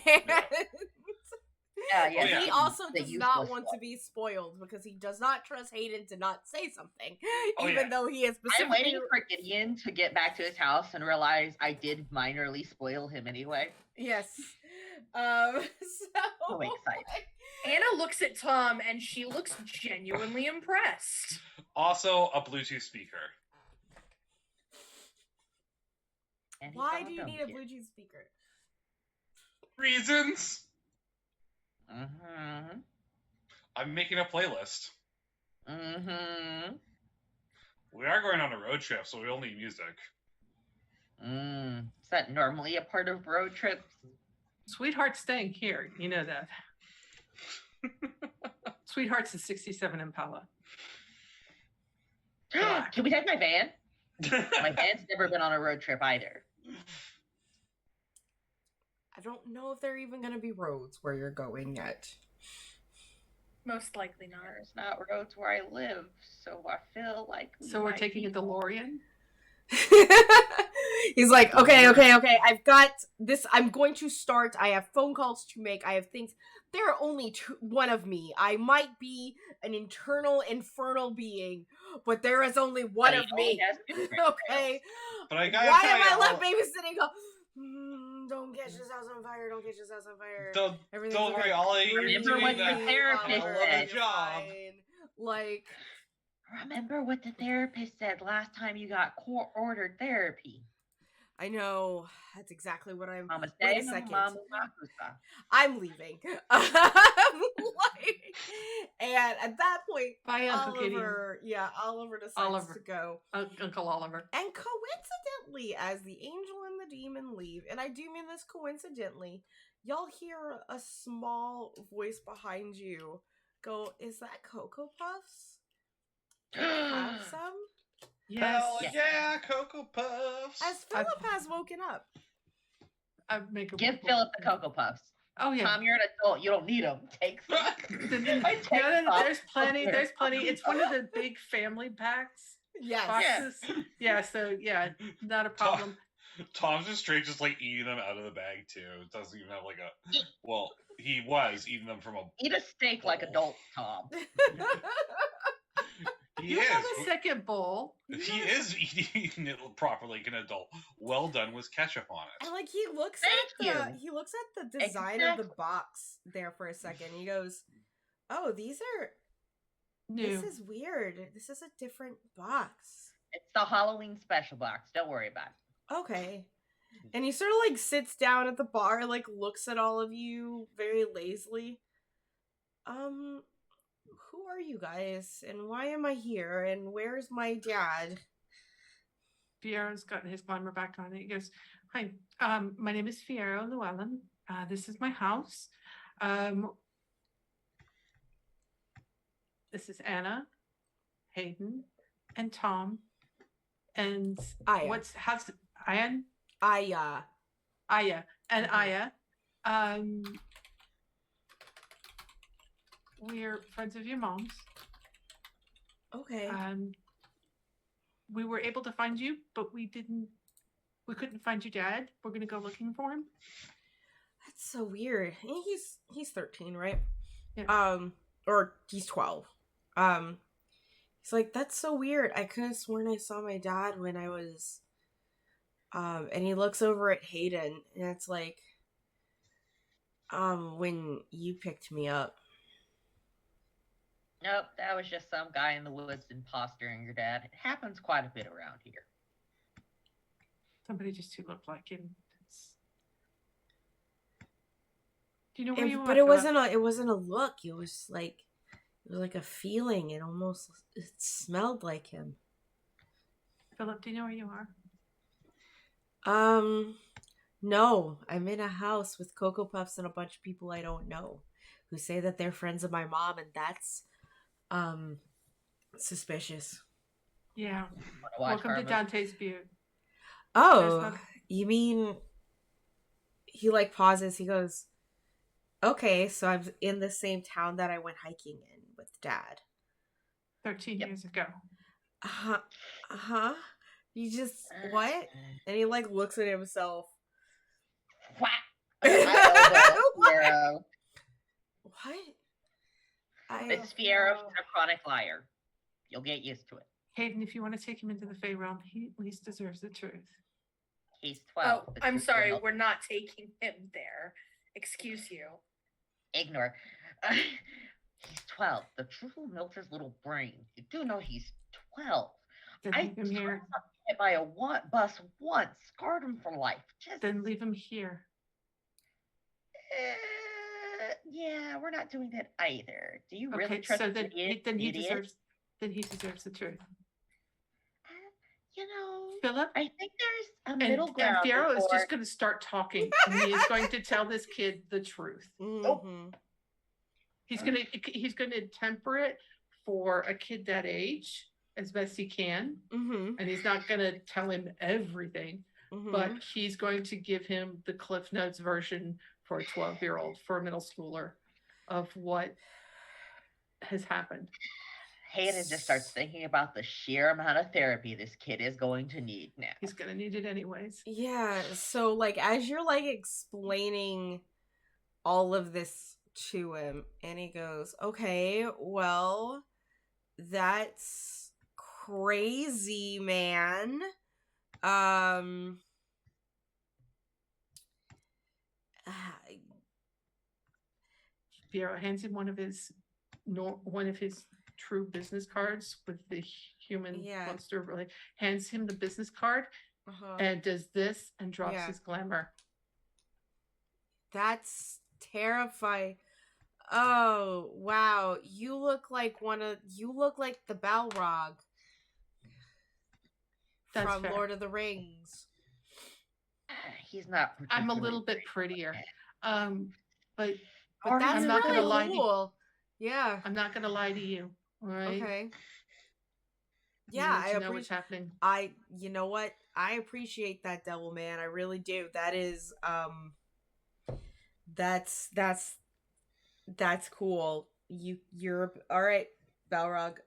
Yeah. he also The does not useless want one. to be spoiled because he does not trust Hayden to not say something, Oh, even yeah. though he is I'm specifically. waiting for Gideon to get back to his house and realize I did minorly spoil him anyway. Yes. So excited. Anna looks at Tom and she looks genuinely impressed. Also, a Bluetooth speaker. And he's Why got do you dumb need a kid. Bluetooth speaker? Reasons. Mm-hmm. I'm making a playlist. Mm-hmm. We are going on a road trip, so we'll need music. Is that normally a part of road trips? Sweetheart's staying here. You know that. Sweetheart's a 67 Impala. Can we take my van? My van's never been on a road trip either. I don't know if there are even going to be roads where you're going yet. Most likely not. There's not roads where I live, so I feel like. So we're taking a DeLorean? He's like, okay, I've got this. I'm going to start. I have phone calls to make. I have things. There are only one of me. I might be an internal infernal being, but there is only one of me. Okay. But I gotta Why tell am I y'all, left babysitting? Don't catch this house on fire. Don't catch this house on fire. Don't worry, all you're Remember doing what that. your therapist I love said. the job. Like, Remember what the therapist said last time you got court-ordered therapy. I know. That's exactly what I'm. Mama Wait a say, second. Mama makusa. I'm leaving. And at that point, Bye, Uncle Gideon. Oliver decides to go. Uncle Oliver. And coincidentally, as the angel and the demon leave, and I do mean this coincidentally, y'all hear a small voice behind you go, "Is that Cocoa Puffs? Can I have some?" Yes. Hell yeah, Cocoa Puffs. As Philip has woken up. I make a Give Philip the Cocoa Puffs. Oh yeah. Tom, you're an adult. You don't need them. Take some. No, there's plenty. There's plenty. It's one of the big family packs. Yes. Boxes. Yeah. So yeah, not a problem. Tom's just straight, just like eating them out of the bag too. It doesn't even have like a. Well, he was eating them from a. Eat a steak like adult Tom. He You have is. a second bowl. He is eating it properly like an adult. Well done with ketchup on it. And like he looks Thank at you. he looks at the design of the Exactly. box there for a second. He goes, "Oh, these are New. this is weird. This is a different box." It's the Halloween special box. Don't worry about it. Okay. And he sort of like sits down at the bar, like looks at all of you very lazily. Who are you guys? And why am I here? And where's my dad? Fiero's got his glamour back on. He goes, "Hi, my name is Fiero Llewellyn. This is my house. This is Anna, Hayden, and Tom. And Aya. how's Ian? Aya. Aya and Mhm. Aya. We're friends of your mom's. Okay. We were able to find you, but we couldn't find your dad. We're gonna go looking for him. That's so weird. He's 13, right? Yeah. Or he's 12. He's like, that's so weird. I could have sworn I saw my dad when I was and he looks over at Hayden and it's like when you picked me up. Nope, that was just some guy in the woods impostering your dad. It happens quite a bit around here. Somebody just who looked like him. Do you know where you are? But it wasn't a look. It was like a feeling. It smelled like him. Philip, do you know where you are? No. I'm in a house with Cocoa Puffs and a bunch of people I don't know who say that they're friends of my mom, and that's suspicious. Yeah. Welcome to Dante's Butte. Oh, you mean he like pauses, he goes, okay, so I'm in the same town that I went hiking in with Dad. 13 years ago. Uh-huh. You just what? And he like looks at himself. What? What? It's Fiero's a chronic liar. You'll get used to it. Hayden, if you want to take him into the Fey realm, he at least deserves the truth. He's 12. Oh, I'm sorry, we're not taking him there. Excuse you. Ignore. He's 12. The truth will melt his little brain. You do know he's 12. Then leave him here. Hit by a bus once, scarred him for life. Then leave him here. Yeah, we're not doing that either. Do you Okay, really trust so then he deserves the truth. You know, Philip, I think there's a middle ground. And Fiero is just going to start talking, and he is going to tell this kid the truth. Mm-hmm. He's going to temper it for a kid that age as best he can, and he's not going to tell him everything, but he's going to give him the Cliff Notes version for a 12-year-old, for a middle schooler, of what has happened. Hayden just starts thinking about the sheer amount of therapy this kid is going to need now. He's going to need it anyways. Yeah, so like as you're like explaining all of this to him, and he goes, okay, well, that's crazy, man. Fiero hands him one of his true business cards with the human monster. Really hands him the business card and does this and drops his glamour. That's terrifying. Oh wow, you look like the Balrog from fair. Lord of the Rings. He's not. I'm a little bit prettier, but that's I'm not really gonna lie cool. Yeah, I'm not gonna lie to you. All right. Okay. Yeah, I know what's happening. You know what? I appreciate that, Devil Man. I really do. That is, that's cool. You're all right, Balrog.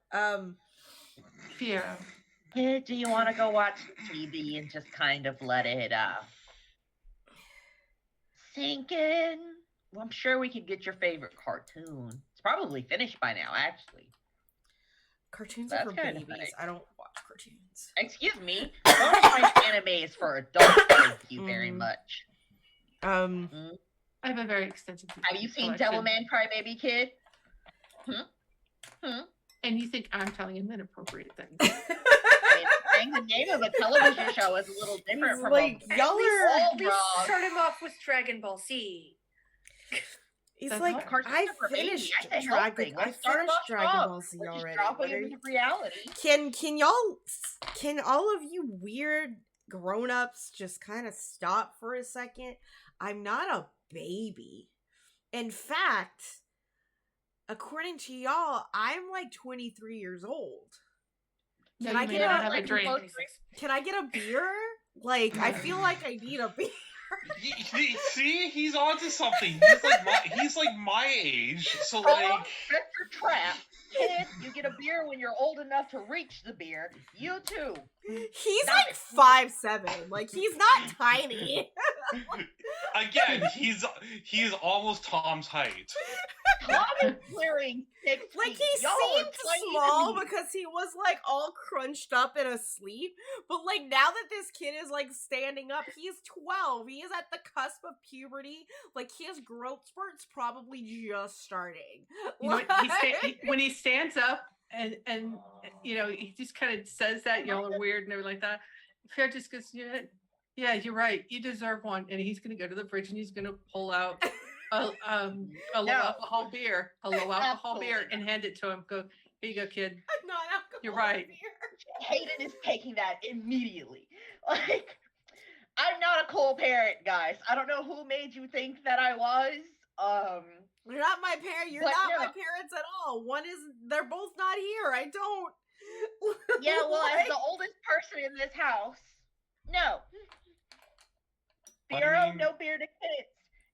Fiero. Hey, do you want to go watch TV and just kind of let it sink in? Well, I'm sure we could get your favorite cartoon. It's probably finished by now, actually. Cartoons That's are for kind of babies. nice. I don't watch cartoons. Excuse me. Bonus Point anime is for adults. Thank you very much. Um, I have a very extensive. Have you seen collection. Devilman Crybaby Kid? And you think I'm telling him inappropriate things? Saying the name of a television show is a little different He's from like, a y'all At are. least start him off with Dragon Ball Z. He's That's like, what cartoons I are for babies. finished That's a Dragon. helping. I Let's start finished off Dragon strong. Ball Z We're just already. dropping What are into reality. Can all of you weird grown-ups just kind of stop for a second? I'm not a baby. In fact, according to y'all, I'm like 23 years old. No, Can I you may get not a have a like drink. most- Can I get a beer? Like, I feel like I need a beer. See, he's onto something. He's like my age. So Oh, like, that's your trap. Kid, you get a beer when you're old enough to reach the beer. You too. He's like 5'7". Like, he's not tiny. again, he's almost Tom's height. Tom is clearing 6 Like, feet. he Y'all are seemed tiny small to me. because he was like all crunched up and asleep. But like, now that this kid is like standing up, he's 12. He is at the cusp of puberty. Like, his growth spurt's probably just starting. You know what? When he stands up and you know, he just kind of says that y'all are weird and everything like that. Fair just goes, yeah, you're right. You deserve one. And he's gonna go to the fridge and he's gonna pull out a low alcohol beer, and hand it to him. Go, here you go, kid. Not alcohol You're right. beer. Hayden is taking that immediately. Like, I'm not a cool parent, guys. I don't know who made you think that I was. You're not my parent. You're But not no. my parents at all. They're both not here. I don't. Yeah, well, as Like- the oldest person in this house, no. I Bureau, mean- no beer to kids.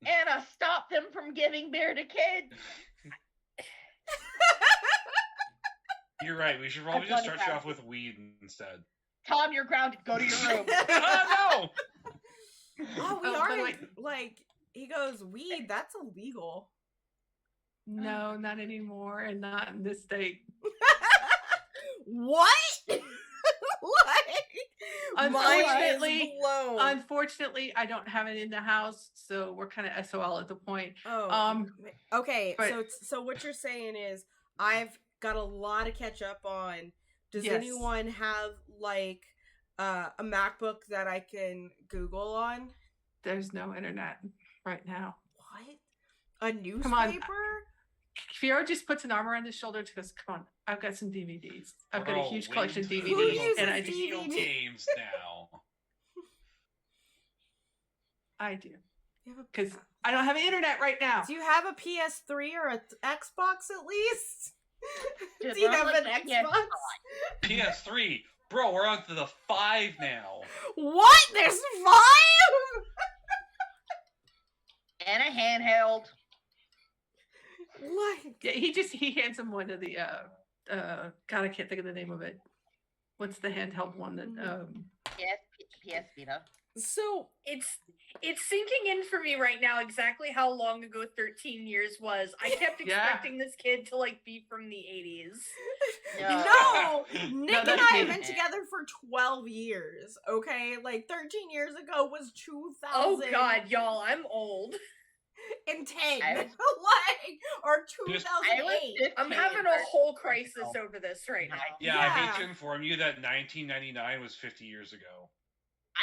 Anna, stop them from giving beer to kids. You're right. We should probably I've just done start you that. off with weed instead. Tom, you're grounded. Go to your room. Oh Oh, we Oh, by are the in, way- like, he goes, weed, that's illegal. No, not anymore, and not in this state. What? Like, Unfortunately- blown. Unfortunately, I don't have it in the house, so we're kind of SOL at the point. Oh, okay. but- So what you're saying is, I've got a lot to catch up on. Does Yes. anyone have like a MacBook that I can Google on? There's no internet right now. What? A newspaper? Come on. Fiora just puts an arm around his shoulder and goes, "Come on, I've got some DVDs. I've got a Bro, huge wait collection of until Who DVDs, uses and I the just video DVD? games now. I do You have a- because I don't have internet right now. Do you have a PS3 or a Xbox at least? Dude, Do you we're on, have like, an the Xbox? PS3, bro, we're on to the 5 now. What? There's 5? And a handheld. What? Yeah, he hands him one of the God, I can't think of the name of it. What's the handheld one that PS Vita. So It's sinking in for me right now exactly how long ago 13 years was. I kept Yeah. expecting this kid to like be from the 80s. no, Nick and that's I have me. been together for 12 years. Okay, like 13 years ago was 2000. Oh god, y'all, I'm old. And 10, I was- like, or I was 2008. 15 I'm having a first whole years crisis ago. over this right now. Yeah, I hate Yeah. to inform you that 1999 was 50 years ago.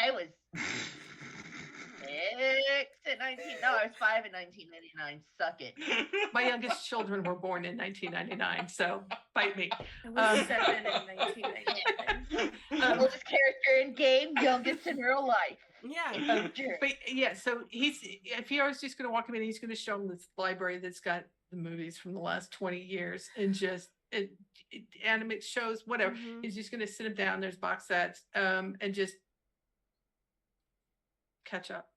I was 6 at 19. No, I was 5 in 1999. Suck it. my youngest children were born in 1999, so bite me. I was 7 in 1999. Oldest character in game, youngest in real life. Yeah. Sure. But yeah, so Fiora's just going to walk him in and he's going to show him this library that's got the movies from the last 20 years and just animate shows, whatever. Mhm. He's just going to sit him down. There's box sets and just catch up.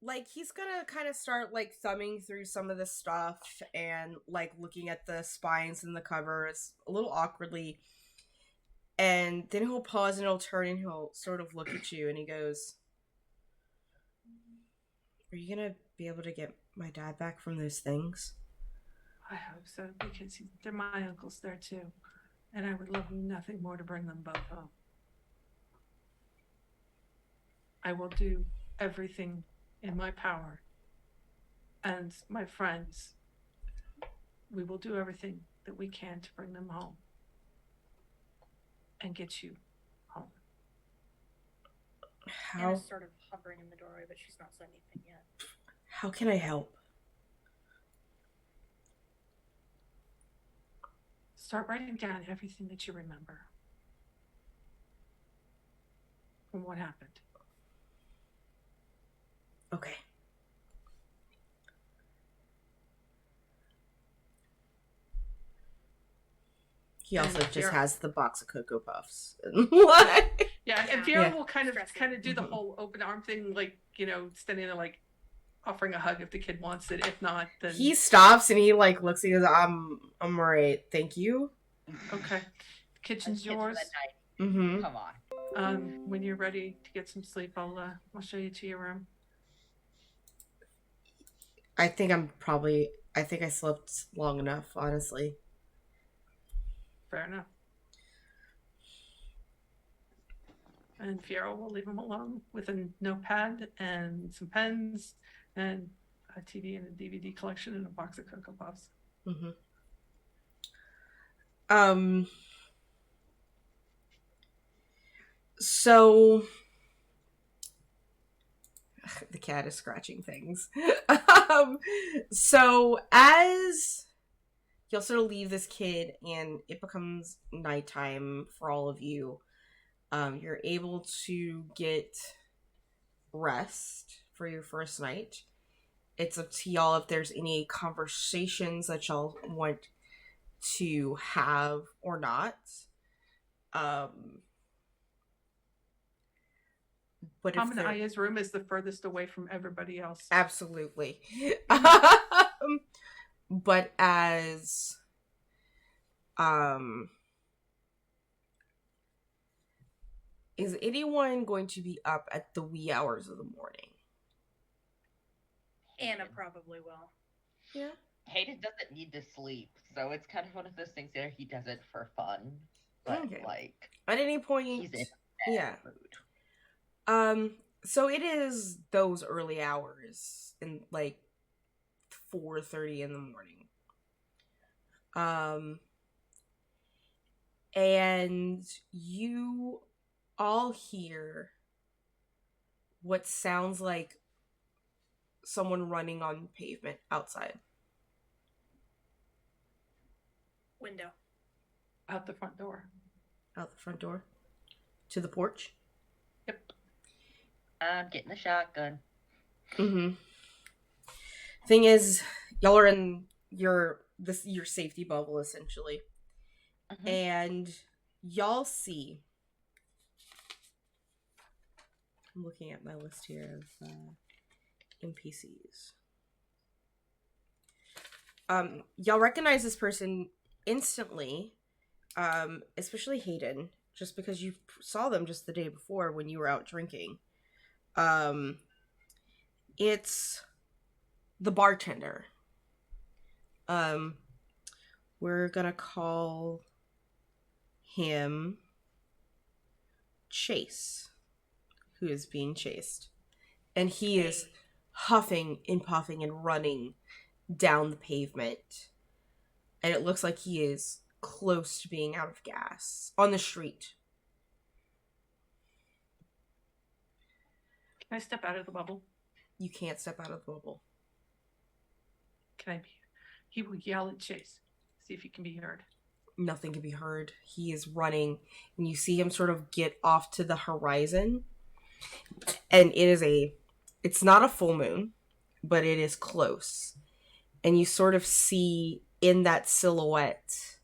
Like, he's gonna kind of start like thumbing through some of the stuff and like looking at the spines and the covers a little awkwardly, and then he'll pause and he'll turn and he'll sort of look at you and he goes, "Are you gonna be able to get my dad back from those things?" I hope so because they're my uncles there too. And I would love nothing more to bring them both home. I will do everything in my power. And my friends, we will do everything that we can to bring them home. And get you home. Anna's sort of hovering in the doorway, but she's not said anything yet. How can I help? Start writing down everything that you remember from what happened. Okay. He also just has the box of Cocoa Puffs. Yeah, and Vera will kind of do the whole open arm thing, like, you know, standing there, like, offering a hug if the kid wants it. If not, then he stops and he like looks. He goes, "I'm alright, thank you." Okay, the kitchen's yours. Mm-hmm. Come on. When you're ready to get some sleep, I'll show you to your room. I think I slept long enough, honestly. Fair enough. And Fiero will leave him alone with a notepad and some pens and a TV and a DVD collection and a box of Cocoa Puffs. Mm-hmm. So the cat is scratching things. So as you'll sort of leave this kid and it becomes nighttime for all of you, you're able to get rest for your first night. It's up to y'all if there's any conversations that y'all want to have or not. But Tom and Aya's room is the furthest away from everybody else. Absolutely. But as is anyone going to be up at the wee hours of the morning? Anna probably will. Yeah. Hayden doesn't need to sleep, so it's kind of one of those things where he does it for fun. But like at any point he's in that mood. So it is those early hours in like 4:30 in the morning. And you all hear what sounds like someone running on pavement outside. Window. Out the front door. Out the front door? To the porch? Yep. I'm getting the shotgun. Mm-hmm. Thing is, y'all are in your safety bubble, essentially. Mm-hmm. And y'all see... I'm looking at my list here of NPCs. Y'all recognize this person instantly, especially Hayden, just because you saw them just the day before when you were out drinking. It's the bartender. We're gonna call him Chase, who is being chased. And he is huffing and puffing and running down the pavement. And it looks like he is close to being out of gas on the street. Can I step out of the bubble? You can't step out of the bubble. Can I be? He will yell at Chase. See if he can be heard. Nothing can be heard. He is running, and you see him sort of get off to the horizon. And it's not a full moon, but it is close. And you sort of see in that silhouette,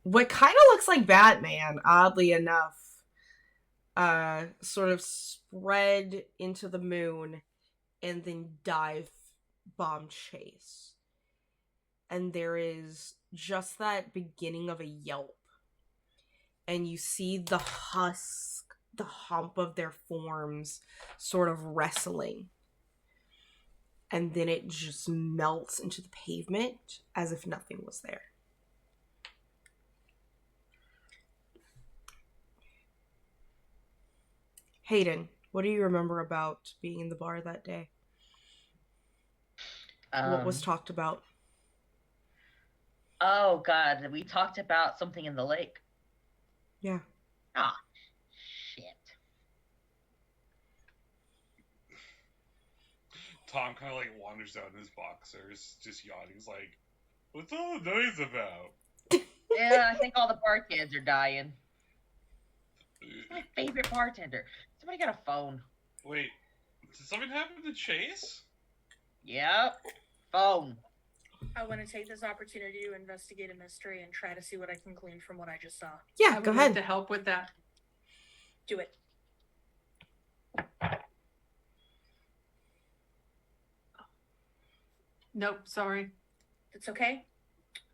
what kind of looks like Batman, oddly enough, sort of spread into the moon and then dive bomb Chase. And there is just that beginning of a yelp. And you see the hump of their forms sort of wrestling. and then it just melts into the pavement as if nothing was there. Hayden, what do you remember about being in the bar that day? What was talked about? Oh God, we talked about something in the lake. Yeah. Ah, shit. Tom kind of like wanders out in his boxers, just yawning. He's like, "What's all the noise about?" Yeah, I think all the bar kids are dying. He's my favorite bartender. Somebody got a phone. Wait, did something happen to Chase? Yep, phone. I want to take this opportunity to investigate a mystery and try to see what I can glean from what I just saw. Yeah, I go would like ahead. to help with that. Do it. Nope, sorry. It's okay.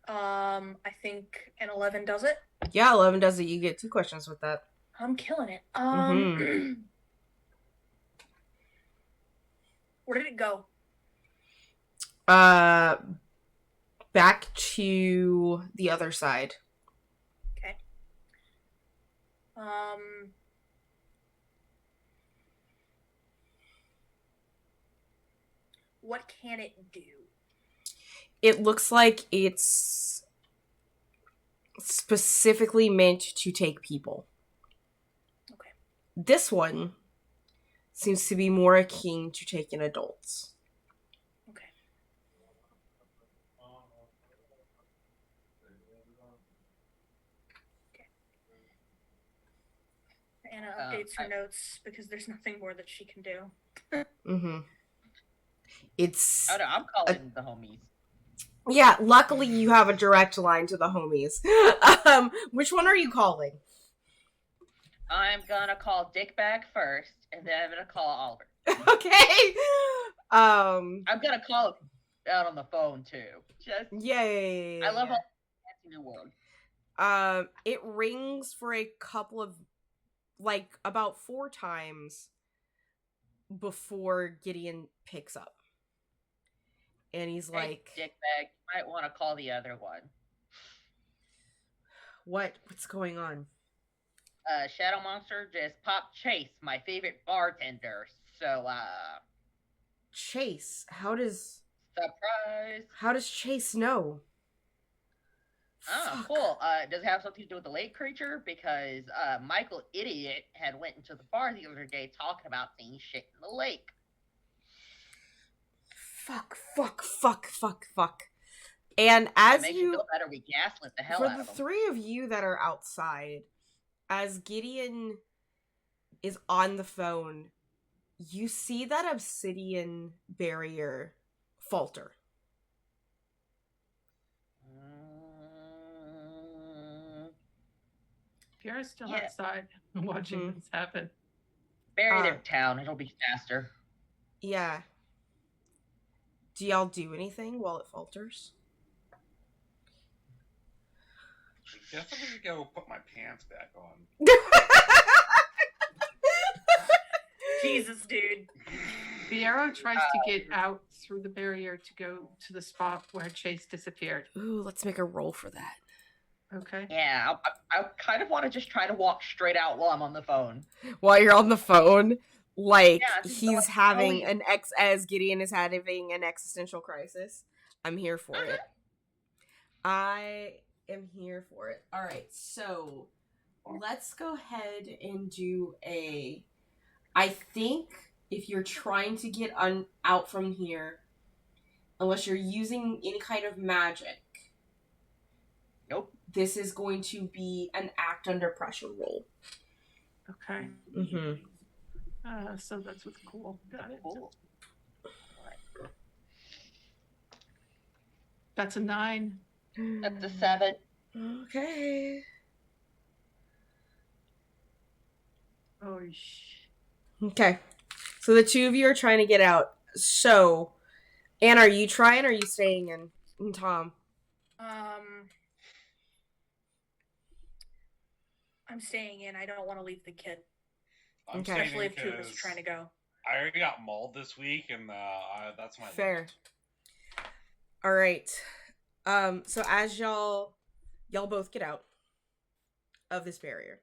I think an 11 does it. Yeah, 11 does it. You get 2 questions with that. I'm killing it. Where did it go? Back to the other side. Okay. What can it do? It looks like it's specifically meant to take people. Okay. This one seems to be more akin to taking adults. Okay. Anna updates her notes because there's nothing more that she can do. Mm-hmm. It's... Oh no, I'm calling the homies. Yeah, luckily you have a direct line to the homies. Which one are you calling? I'm gonna call Dickbag first, and then I'm gonna call Oliver. Okay. I'm gonna call him out on the phone too. Just Yay. I love all the new world. It rings for a couple of, like, about 4 times before Gideon picks up. And he's like, Hey, Dickbag, you might want to call the other one. What's going on? Shadow Monster just popped Chase, my favorite bartender. So, Chase, how does Chase know? Oh, Fuck. cool. Does it have something to do with the lake creature? Because Michael Idiot had went into the bar the other day talking about seeing shit in the lake. Fuck. And as makes you feel better, we gaslit the hell for out the of them. 3 of you that are outside, as Gideon is on the phone, you see that obsidian barrier falter. Pierre's still outside watching this happen. Bury their town. It'll be faster. Yeah. Do y'all do anything while it falters? I guess I'm gonna go put my pants back on. Jesus, dude. Piero tries to get out through the barrier to go to the spot where Chase disappeared. Ooh, let's make a roll for that. Okay. Yeah, I kind of want to just try to walk straight out while I'm on the phone. While you're on the phone, like, Yeah, he's having as Gideon is having an existential crisis. I'm here for it. I am here for it. All right, so let's go ahead and do I think if you're trying to get out from here, unless you're using any kind of magic, nope. This is going to be an act under pressure roll. Okay. Mm-hmm. So that's what's cool. Got it. Cool. That's a 9. That's a 7. Okay. Oh, Okay. So the 2 of you are trying to get out. So, Anne, are you trying or are you staying in? And Tom? I'm staying in. I don't want to leave the kid. I'm especially if 2 of us are trying to go. I already got mauled this week, and that's my Fair. limit. All right. So as y'all both get out of this barrier,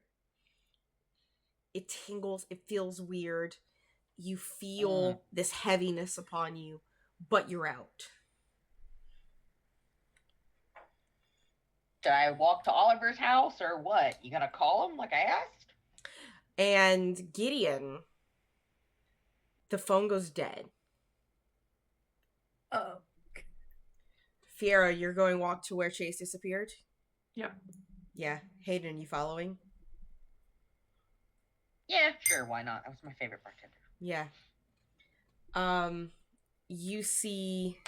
it tingles. It feels weird. You feel this heaviness upon you, but you're out. Did I walk to Oliver's house or what? You gonna call him like I asked? And Gideon, the phone goes dead. Oh. Fiera, you're going walk to where Chase disappeared? Yep. Yeah. Hayden, you following? Yeah, sure, why not? That was my favorite bartender. Yeah. You see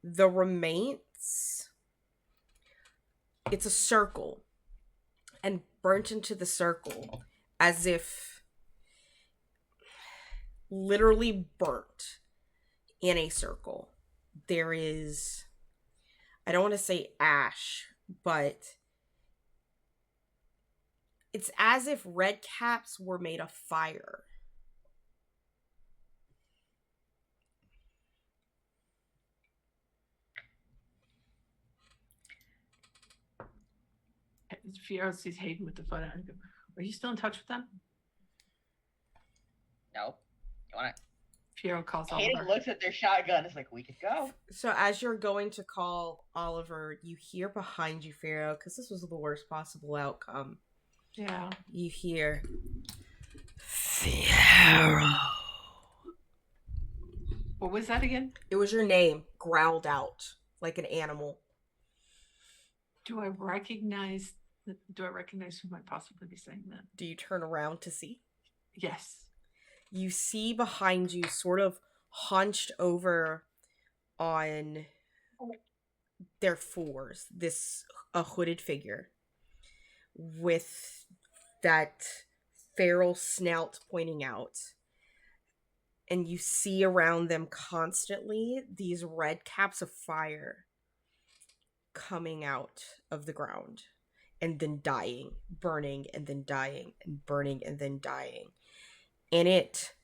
the remains. It's a circle. And burnt into the circle as if literally burnt in a circle. There is, I don't want to say ash, but it's as if red caps were made of fire. Fiero sees Hayden with the photo and go, "Are you still in touch with them?" Nope. You wanna Fiero calls Hayden Oliver. looks at their shotgun, it's like we could go. So as you're going to call Oliver, you hear behind you, Pharaoh, because this was the worst possible outcome. Yeah. You hear Pharaoh. What was that again? It was your name, growled out like an animal. Do I recognize who might possibly be saying that? Do you turn around to see? Yes. You see behind you, sort of hunched over on their fours, a hooded figure with that feral snout pointing out. And you see around them constantly these red caps of fire coming out of the ground and then dying, burning and then dying and burning and then dying. And it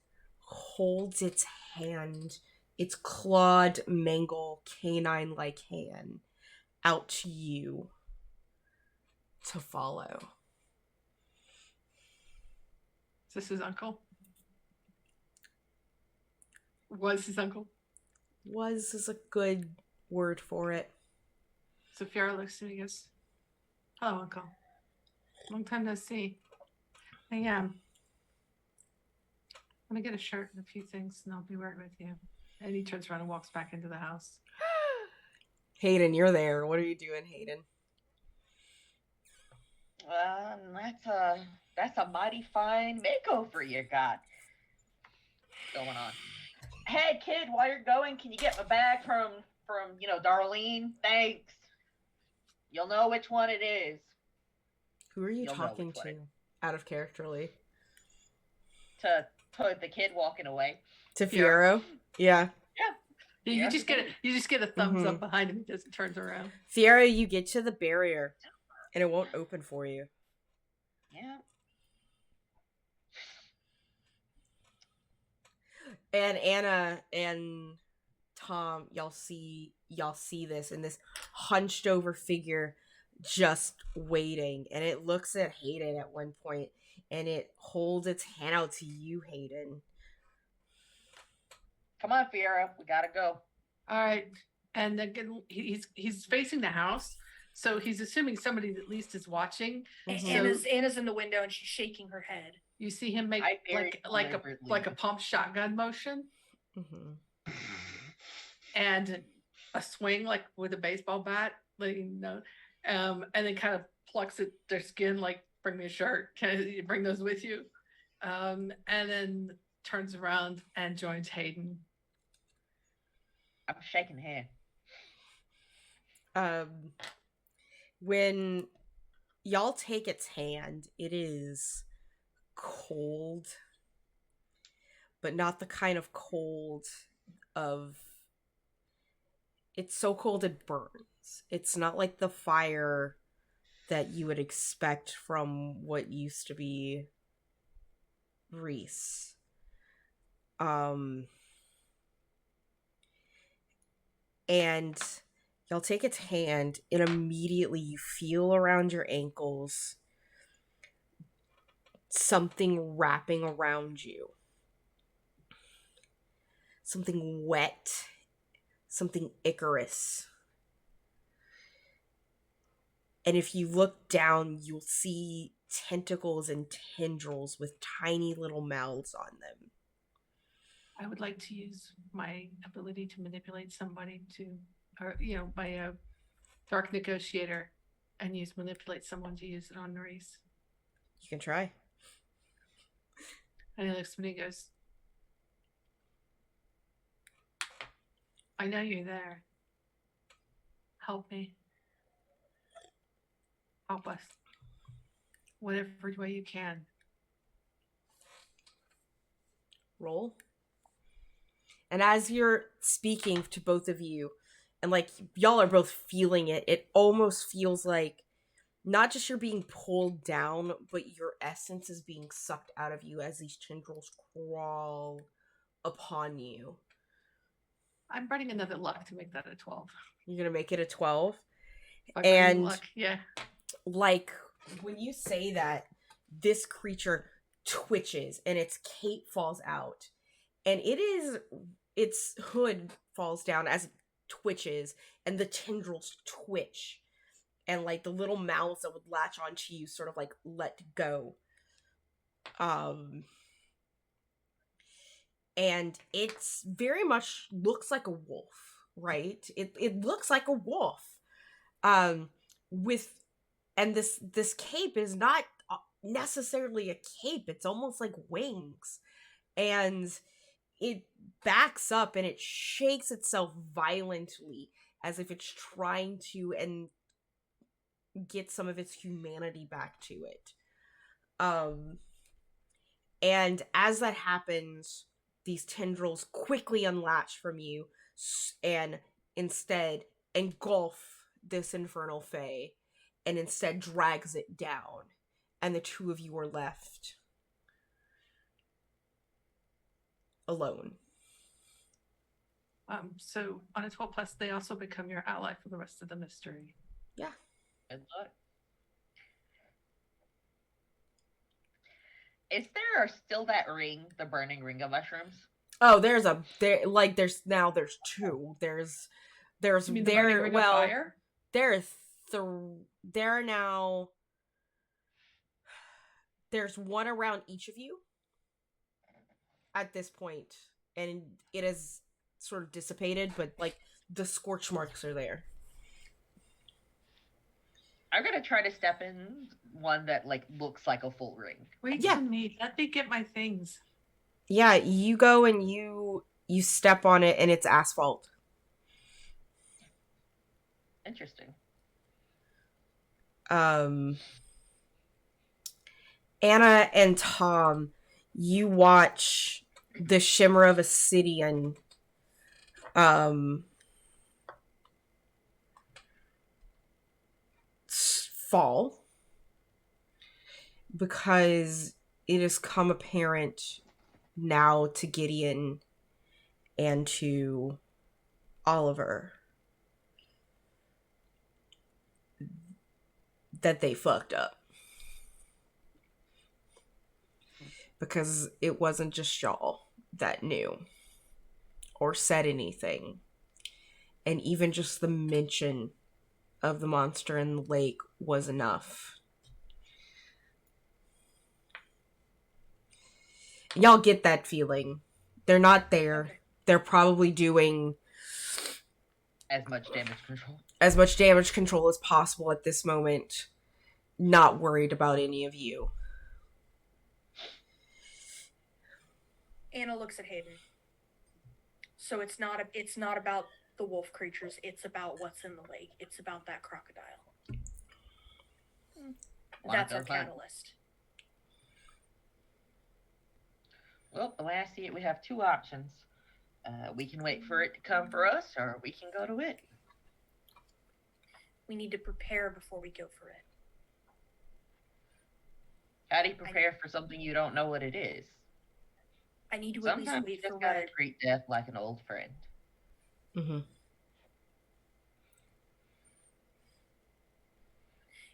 holds its hand, its clawed, mangled, canine-like hand out to you to follow. Is this his uncle? Was his uncle? Was is a good word for it. So Fiero looks to me and goes, "Hello, Uncle. Long time no see. I am. I'm gonna get a shirt and a few things, and I'll be right with you." And he turns around and walks back into the house. Hayden, you're there. What are you doing, Hayden? That's a mighty fine makeover you got going on. Hey kid, while you're going, can you get my bag from Darlene? Thanks. You'll know which one it is. Who are you You'll know talking which one to? it is. Out of characterly. To the kid walking away. To Fiero? Yeah. Yeah, Yeah. you just get a thumbs up behind him as he turns around. Fiero, you get to the barrier and it won't open for you. Yeah. And Anna and Tom, y'all see this, and this hunched over figure just waiting, and it looks at Hayden at one point and it holds its hand out to you, Hayden. Come on, Fiera, we gotta go. All right, and again, he's facing the house, so he's assuming somebody at least is watching. Anna's in the window and she's shaking her head. You see him make like a pump shotgun motion, and a swing like with a baseball bat, and then kind of plucks at their skin like, "Bring me a shirt. Can you bring those with you?" And then turns around and joins Hayden. I'm shaking hand. When y'all take its hand, it is cold, but not the kind of cold of, it's so cold it burns. It's not like the fire that you would expect from what used to be Reese. Um, and y'all take its hand, and immediately you feel around your ankles something wrapping around you. Something wet, something Icarus. And if you look down, you'll see tentacles and tendrils with tiny little mouths on them. I would like to use my ability to manipulate somebody or my dark negotiator, and manipulate someone to use it on Maurice. You can try. And he looks at me and goes, I know you're there. Help me. Help us. Whatever way you can. Roll. And as you're speaking to both of you, and like y'all are both feeling it, it almost feels like not just you're being pulled down, but your essence is being sucked out of you as these tendrils crawl upon you. I'm burning another luck to make that a 12. You're gonna make it a 12. And luck, yeah. Like when you say that, this creature twitches and its cape falls out, and its hood falls down as it twitches, and the tendrils twitch, and like the little mouths that would latch onto you sort of like let go. And it's very much looks like a wolf, right? It looks like a wolf. And this cape is not necessarily a cape. It's almost like wings. And it backs up and it shakes itself violently as if it's trying to and get some of its humanity back to it. And as that happens, these tendrils quickly unlatch from you and instead engulf this infernal fae and instead drags it down. And the two of you are left alone. So on a 12 plus, they also become your ally for the rest of the mystery. Yeah. Good luck. Is there still that ring, the burning ring of mushrooms? Oh, there's two. There's You mean the burning ring of fire? There are now. There's one around each of you at this point, and it has sort of dissipated, but like the scorch marks are there. I'm gonna try to step in one that like looks like a full ring. Wait for me. Let me get my things. Yeah, you go and you step on it, and it's asphalt. Interesting. Anna and Tom, you watch the shimmer of Obsidian fall, because it has come apparent now to Gideon and to Oliver that they fucked up. Because it wasn't just y'all that knew or said anything. And even just the mention of the monster in the lake was enough. Y'all get that feeling. They're not there. Okay. They're probably doing as much damage control as possible at this moment. Not worried about any of you. Anna looks at Hayden. So it's not about the wolf creatures. It's about what's in the lake. It's about that crocodile. That's our catalyst. Well, the way I see it, we have two options. We can wait for it to come for us, or we can go to it. We need to prepare before we go for it. How do you prepare for something you don't know what it is? I need to at least Sometimes you wait for just gotta Red. treat death like an old friend. Mm-hmm.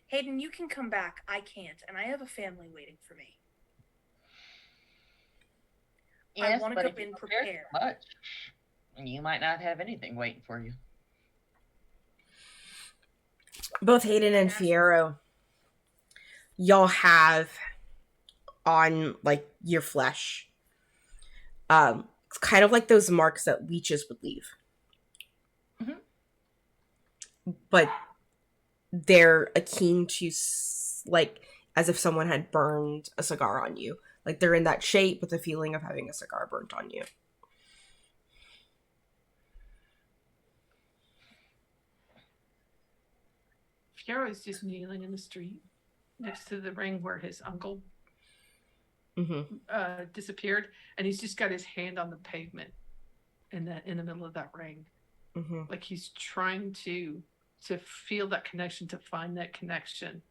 Hayden, you can come back. I can't, and I have a family waiting for me. Yes, wanna but come if you in prepare prepared. too much, you might not have anything waiting for you. Both Hayden and Fierro, y'all have on like your flesh, it's kind of like those marks that leeches would leave, but they're akin to like as if someone had burned a cigar on you. Like they're in that shape with the feeling of having a cigar burnt on you. Fierro is just kneeling in the street next to the ring where his uncle disappeared, and he's just got his hand on the pavement in the middle of that ring, like he's trying to feel that connection, to find that connection.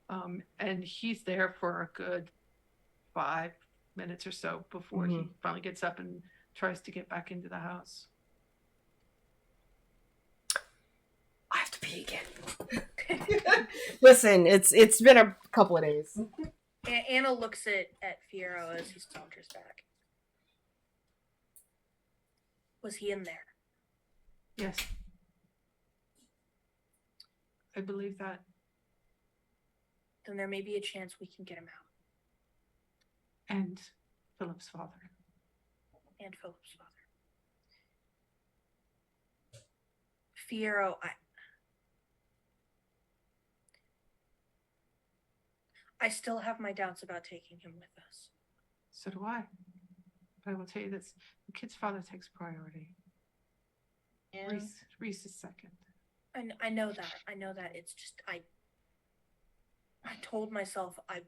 And he's there for a good 5 minutes or so before he finally gets up and tries to get back into the house. I have to pee again. Listen, it's been a couple of days. Anna looks at Fierro as he saunters back. Was he in there? Yes. I believe that. Then there may be a chance we can get him out. And Philip's father. And Philip's father. Fierro, I still have my doubts about taking him with us. So do I. But I will tell you this: the kid's father takes priority. Yeah. Reese is second. I know that. I know that. It's just I told myself I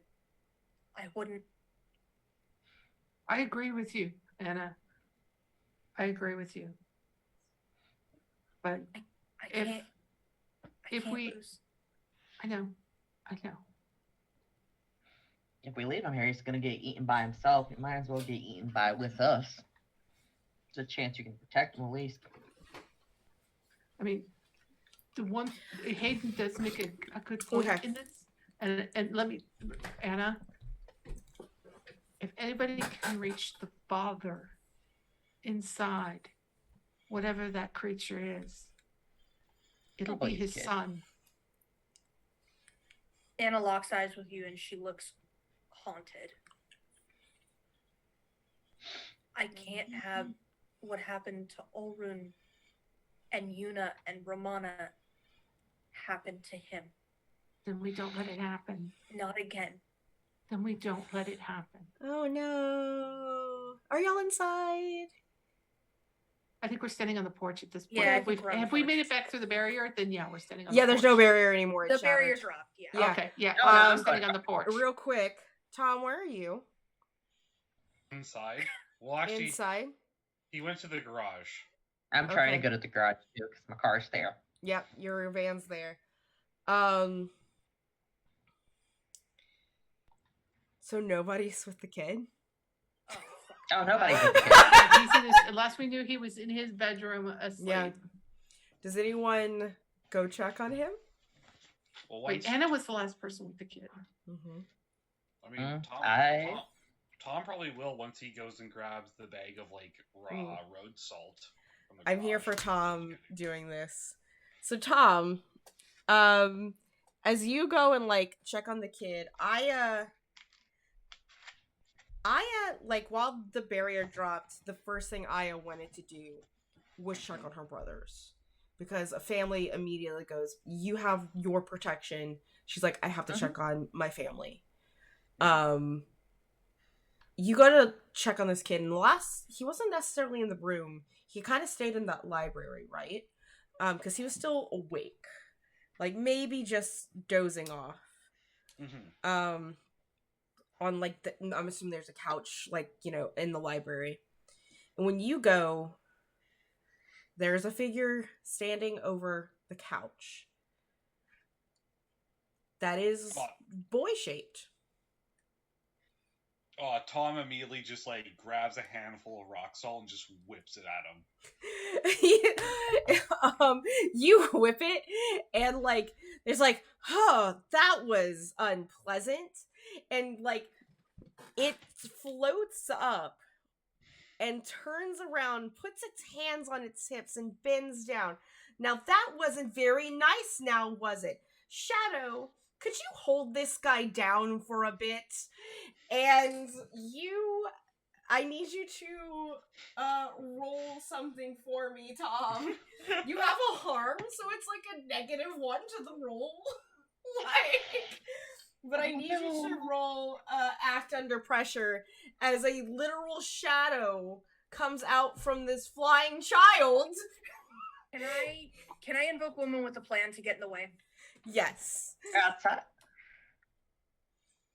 wouldn't. I agree with you, Anna. I agree with you. But I can't lose. I know. If we leave him here, he's gonna get eaten by himself. He might as well get eaten by with us. There's a chance you can protect him at least. I mean, the one Hayden does make a good point in this, and let me, Anna, if anybody can reach the father inside, whatever that creature is, it'll be his son. Anna locks eyes with you and she looks haunted. I can't have what happened to Olrun and Yuna and Romana happen to him. Then we don't let it happen. Not again. Then we don't let it happen. Oh no. Are y'all inside? I think we're standing on the porch at this point. Yeah, Have we made it back through the barrier? Then yeah, we're standing on the porch. Yeah, there's no barrier anymore. The barrier dropped, yeah. Okay, yeah. I'm standing on the porch. Real quick, Tom, where are you? Inside. Well, actually, inside. He went to the garage. I'm trying to go to the garage too because my car's there. Yep, your van's there. So nobody's with the kid? Oh, nobody's with the kid. He's in his, last we knew, he was in his bedroom asleep. Yeah. Does anyone go check on him? Well, wait, Anna was the last person with the kid. I mean, Tom probably will once he goes and grabs the bag of like raw road salt. I'm here for Tom doing this. So Tom, as you go and like check on the kid, I like while the barrier dropped, the first thing Aya wanted to do was check on her brothers. Because a family immediately goes, you have your protection. She's like, I have to check on my family. You go to check on this kid, and he wasn't necessarily in the room. He kind of stayed in that library, right? Because he was still awake. Like, maybe just dozing off. On, like, I'm assuming there's a couch, like, in the library. And when you go, there's a figure standing over the couch that is boy-shaped. Tom immediately just like grabs a handful of rock salt and just whips it at him. You whip it, and like there's like, oh, that was unpleasant, and like it floats up and turns around, puts its hands on its hips, and bends down. Now that wasn't very nice, now was it? Shadow, could you hold this guy down for a bit? And I need you to roll something for me, Tom. You have a harm, so it's like a -1 to the roll. But I need you to roll act under pressure as a literal shadow comes out from this flying child. Can I invoke woman with a plan to get in the way? Yes. Outside.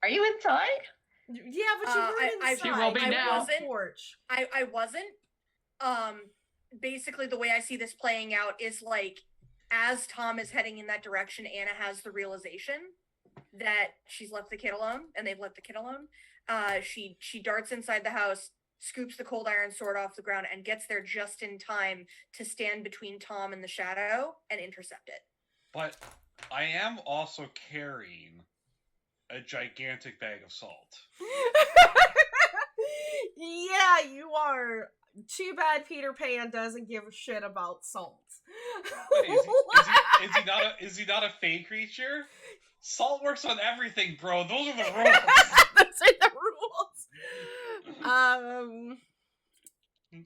Are you inside? Yeah, but you weren't inside. She will be now. Porch. I wasn't. Basically the way I see this playing out is like as Tom is heading in that direction, Anna has the realization that she's left the kid alone, and they've left the kid alone. She darts inside the house, scoops the cold iron sword off the ground, and gets there just in time to stand between Tom and the shadow and intercept it. But I am also carrying a gigantic bag of salt. Yeah, you are. Too bad Peter Pan doesn't give a shit about salt. Is he not a fey creature? Salt works on everything, bro. Those are the rules. Those are the rules.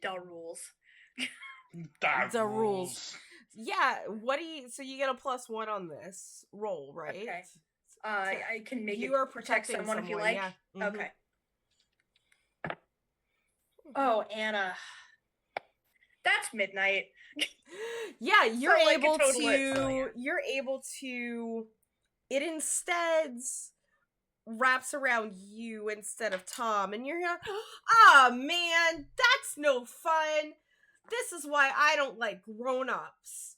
The rules. The rules. Yeah, so you get a +1 on this roll, right? Okay. I can make you it are protect someone if you like. Yeah. Mm-hmm. Okay. Oh, Anna. That's midnight. Yeah, you're So, like, able a total to. You're able to. It instead wraps around you instead of Tom, and you're here. Ah, man, that's no fun. This is why I don't like grown-ups.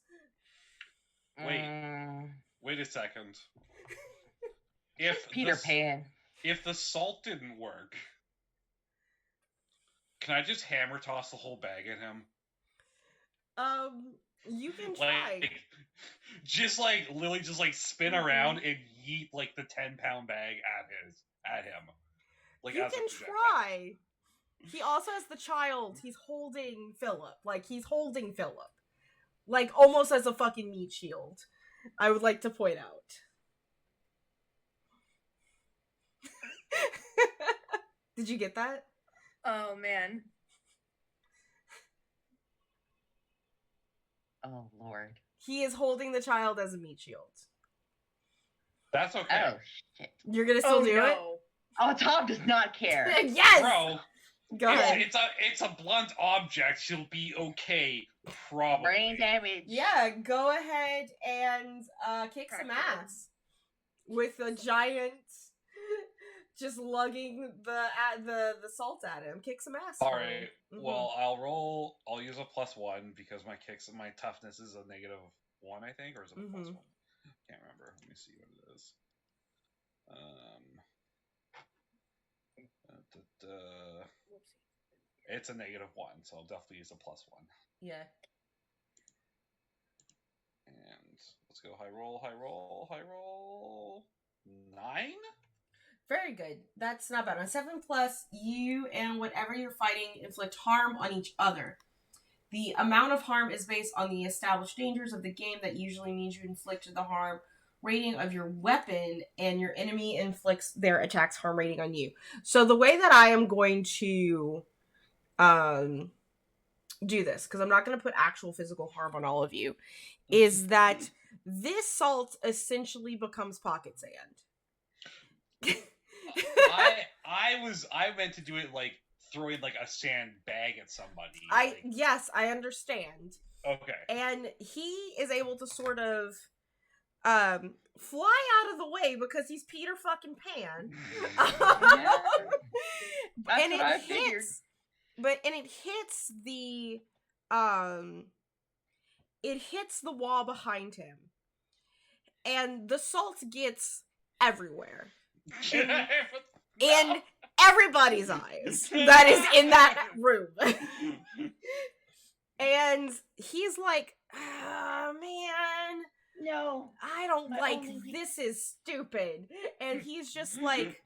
Wait a second. If Peter Pan. If the salt didn't work, can I just hammer toss the whole bag at him? You can try. Lily just like spin around and yeet like the 10-pound bag at him. Like, you can try. He also has the child. He's holding Philip. Like, almost as a fucking meat shield. I would like to point out. Did you get that? Oh, man. Oh, Lord. He is holding the child as a meat shield. That's okay. Oh, shit. You're gonna still do it? Oh, Tom does not care. Yes! Bro, go ahead. It's a blunt object. She'll be okay, probably. Brain damage. Yeah, go ahead and kick some ass. With a giant just lugging the salt at him. Kick some ass. Alright. Mm-hmm. Well, I'll use a +1 because my toughness is a -1, I think, or is it a +1? Can't remember. Let me see what it is. It's a -1, so I'll definitely use a +1. Yeah. And let's go high roll. 9? Very good. That's not bad. On 7+, you and whatever you're fighting inflict harm on each other. The amount of harm is based on the established dangers of the game. That usually means you inflicted the harm rating of your weapon, and your enemy inflicts their attack's harm rating on you. So the way that I am going to do this, because I'm not going to put actual physical harm on all of you, is that this salt essentially becomes pocket sand. I meant to do it like throwing like a sand bag at somebody. Yes, I understand. Okay. And he is able to sort of fly out of the way because he's Peter fucking Pan. And it hits the wall behind him. And the salt gets everywhere. And everybody's eyes that is in that room. And he's like, oh, man, No. I don't My like only- this is stupid. And he's just like,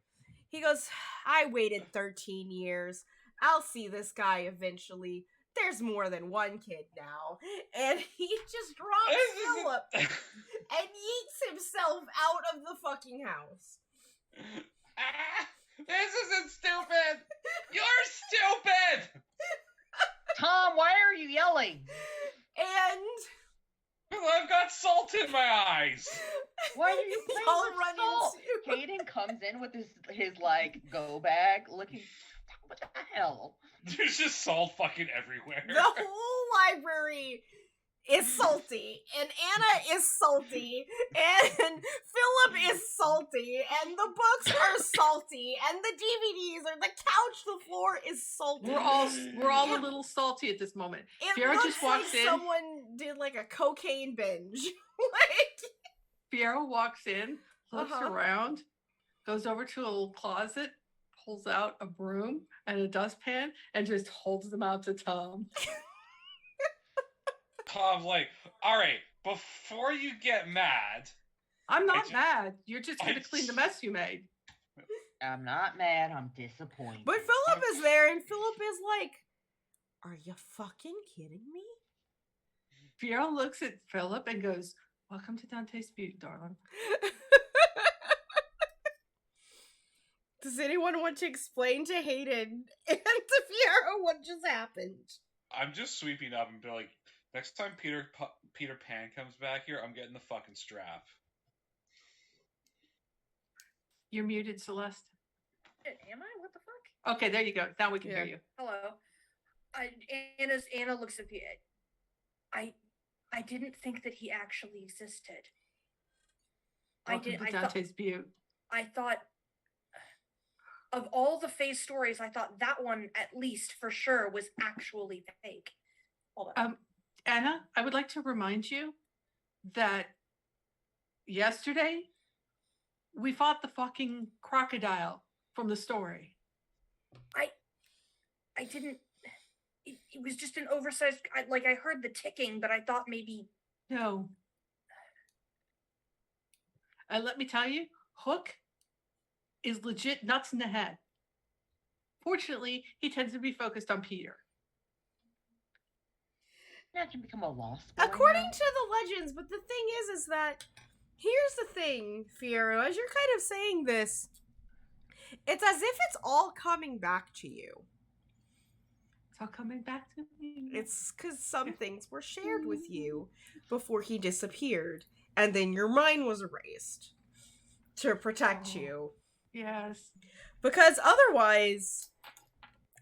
he goes, I waited 13 years. I'll see this guy eventually. There's more than one kid now. And he just drops Philip and yeets himself out of the fucking house. This isn't stupid! You're stupid! Tom, why are you yelling? And I've got salt in my eyes. Why are you playing Y'all with run salt? into- Hayden comes in with his like go bag, looking. What the hell? There's just salt fucking everywhere. the whole library is salty, and Anna is salty, and Philip is salty, and the books are salty, and the DVDs or the couch, the floor is salty. We're all a little salty at this moment. It Fiora looks just walks like in. someone did like a cocaine binge. Like, Fiora walks in, looks Uh-huh. around, goes over to a little closet, pulls out a broom and a dustpan, and just holds them out to Tom. Tom's like, alright, before you get mad, I'm not just- mad. You're just going to clean the mess you made. I'm not mad. I'm disappointed. but Philip is there, and Philip is like, "Are you fucking kidding me?" Fiora looks at Philip and goes, "Welcome to Dante's Butte, darling." Does anyone want to explain to Hayden and to Fiora what just happened? I'm just sweeping up and be like, next time Peter Pan comes back here, I'm getting the fucking strap. You're muted, Celeste. Am I? What the fuck? Okay, there you go. Now we can Yeah. hear you. Hello. Anna looks at me. I didn't think that he actually existed. Welcome to Dante's Butte. I thought of all the face stories, I thought that one at least for sure was actually fake. Hold on. Anna, I would like to remind you that yesterday we fought the fucking crocodile from the story. I didn't. It was just an oversized. I heard the ticking, but I thought maybe. No. And let me tell you, Hook is legit nuts in the head. Fortunately, he tends to be focused on Peter. Now I can become a lost boy. According now. to the legends, but the thing is that here's the thing, Fiora, as you're kind of saying this, it's as if it's all coming back to you. It's all coming back to me. It's because some things were shared with you before he disappeared, and then your mind was erased to protect Oh. you. Yes. Because otherwise,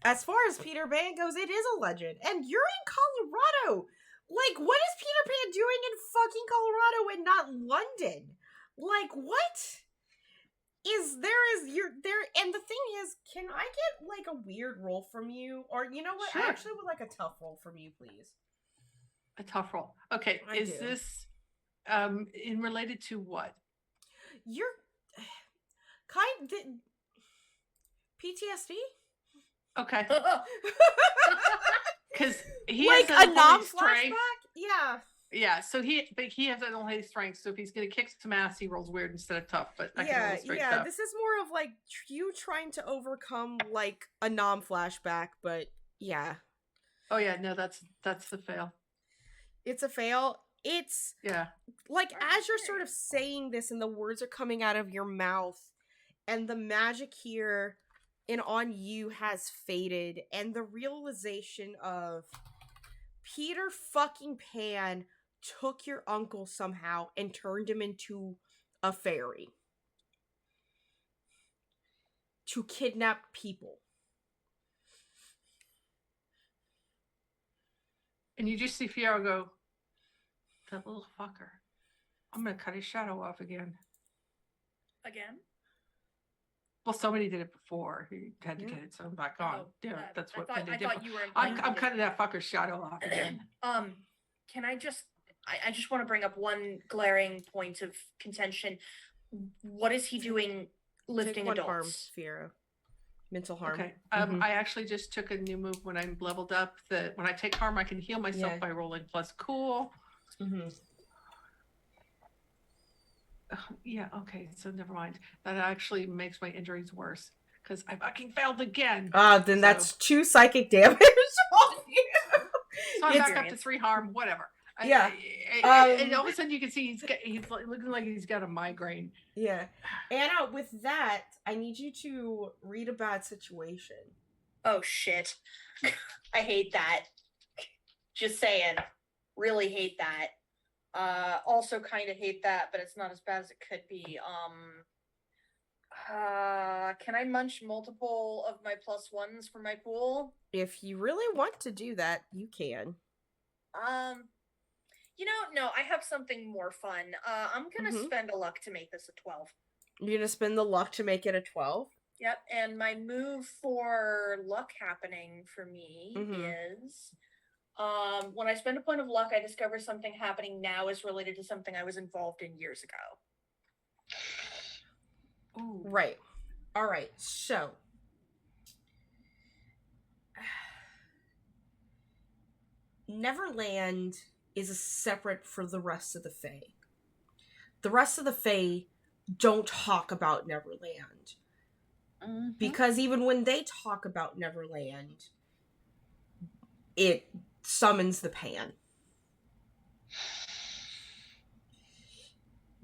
as far as Peter Pan goes, it is a legend. And you're in Colorado. Like, what is Peter Pan doing in fucking Colorado and not London? Like, what? And the thing is, can I get, like, a weird roll from you? Or, you know what? Sure. I actually would like a tough roll from you, please. A tough roll. Okay, I is do. this in related to what? You're PTSD? Okay, because he like has a unholy non-flashback? strength. Yeah. Yeah, so he has an unholy strength. So if he's gonna kick some ass, he rolls weird instead of tough. But I can roll straight tough. This is more of like you trying to overcome like a non-flashback, but yeah, Oh yeah, no, that's the fail. it's a fail. It's Yeah. like as you're sort of saying this and the words are coming out of your mouth and the magic here and on you has faded, and the realization of Peter fucking Pan took your uncle somehow and turned him into a fairy to kidnap people. And you just see Fiora go, that little fucker. I'm gonna cut his shadow off again. Again? Well, somebody did it before. He had to get it sewn back on. Oh, Yeah, that's what I they did. thought you were I'm implying that- cutting that fucker's shadow off again. Can I just I just want to bring up one glaring point of contention. What is he doing lifting Take one harm, adults? Fiora. mental harm. Okay. I actually just took a new move when I'm leveled up that when I take harm, I can heal myself Yeah. by rolling plus cool. Yeah, okay, so never mind. That actually makes my injuries worse because I fucking failed again. Then that's 2 psychic damage on you. So I'm back up to 3 harm, whatever. Yeah. And all of a sudden you can see he's looking like he's got a migraine. Yeah. Anna, with that, I need you to read a bad situation. Oh, shit. I hate that. Just saying. Really hate that. Also kind of hate that, but it's not as bad as it could be. Can I munch multiple of my +1s for my pool? If you really want to do that, you can. No, I have something more fun. I'm gonna spend a luck to make this a 12. You're gonna spend the luck to make it a 12? Yep, and my move for luck happening for me is when I spend a point of luck, I discover something happening now is related to something I was involved in years ago. Ooh. Right. All right. So, Neverland is separate for the rest of the Fae. The rest of the Fae don't talk about Neverland. Because even when they talk about Neverland, it summons the Pan.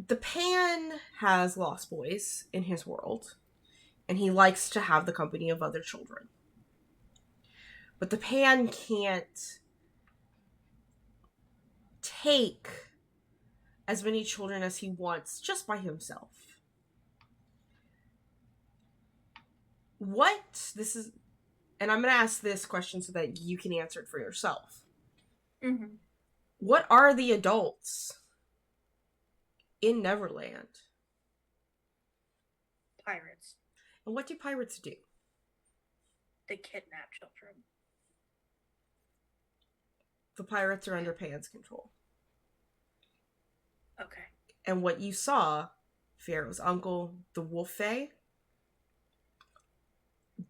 The Pan has lost boys in his world, and he likes to have the company of other children. But the Pan can't take as many children as he wants just by himself. And I'm going to ask this question so that you can answer it for yourself. What are the adults in Neverland? Pirates. And what do pirates do? They kidnap children. The pirates are under Pan's control. Okay. And what you saw, Pharaoh's uncle, the wolf fae,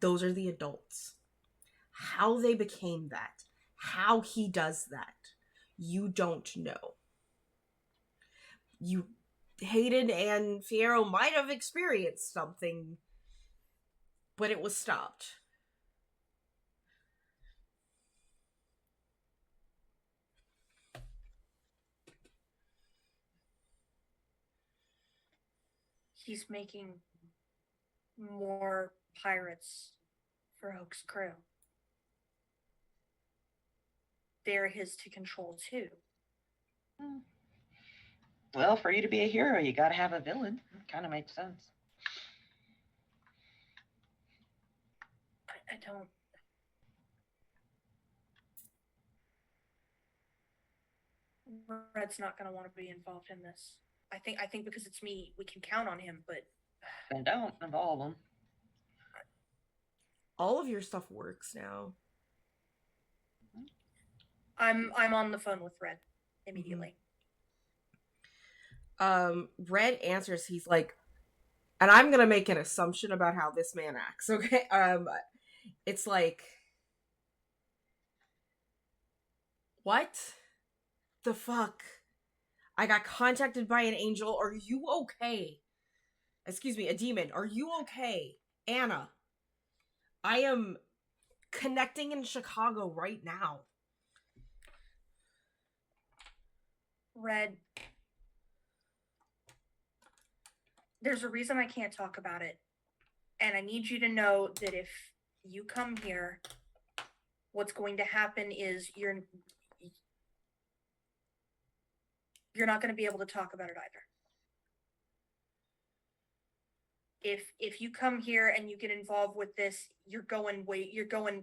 those are the adults. How they became that, how he does that, you don't know. Hayden and Fierro might have experienced something, but it was stopped. He's making more pirates for Oak's crew. They're his to control too. Well, for you to be a hero, you gotta have a villain. Kind of makes sense. I don't. Red's not gonna want to be involved in this. I think because it's me, we can count on him, but then don't involve him. All of your stuff works now. I'm on the phone with Red immediately. Red answers, he's like, and I'm gonna make an assumption about how this man acts, okay? It's like, what the fuck? I got contacted by an angel. Are you okay? Excuse me, a demon. Are you okay? Anna, I am connecting in Chicago right now. Red, there's a reason I can't talk about it. And I need you to know that if you come here, what's going to happen is you're not going to be able to talk about it either. If you come here and you get involved with this, you're going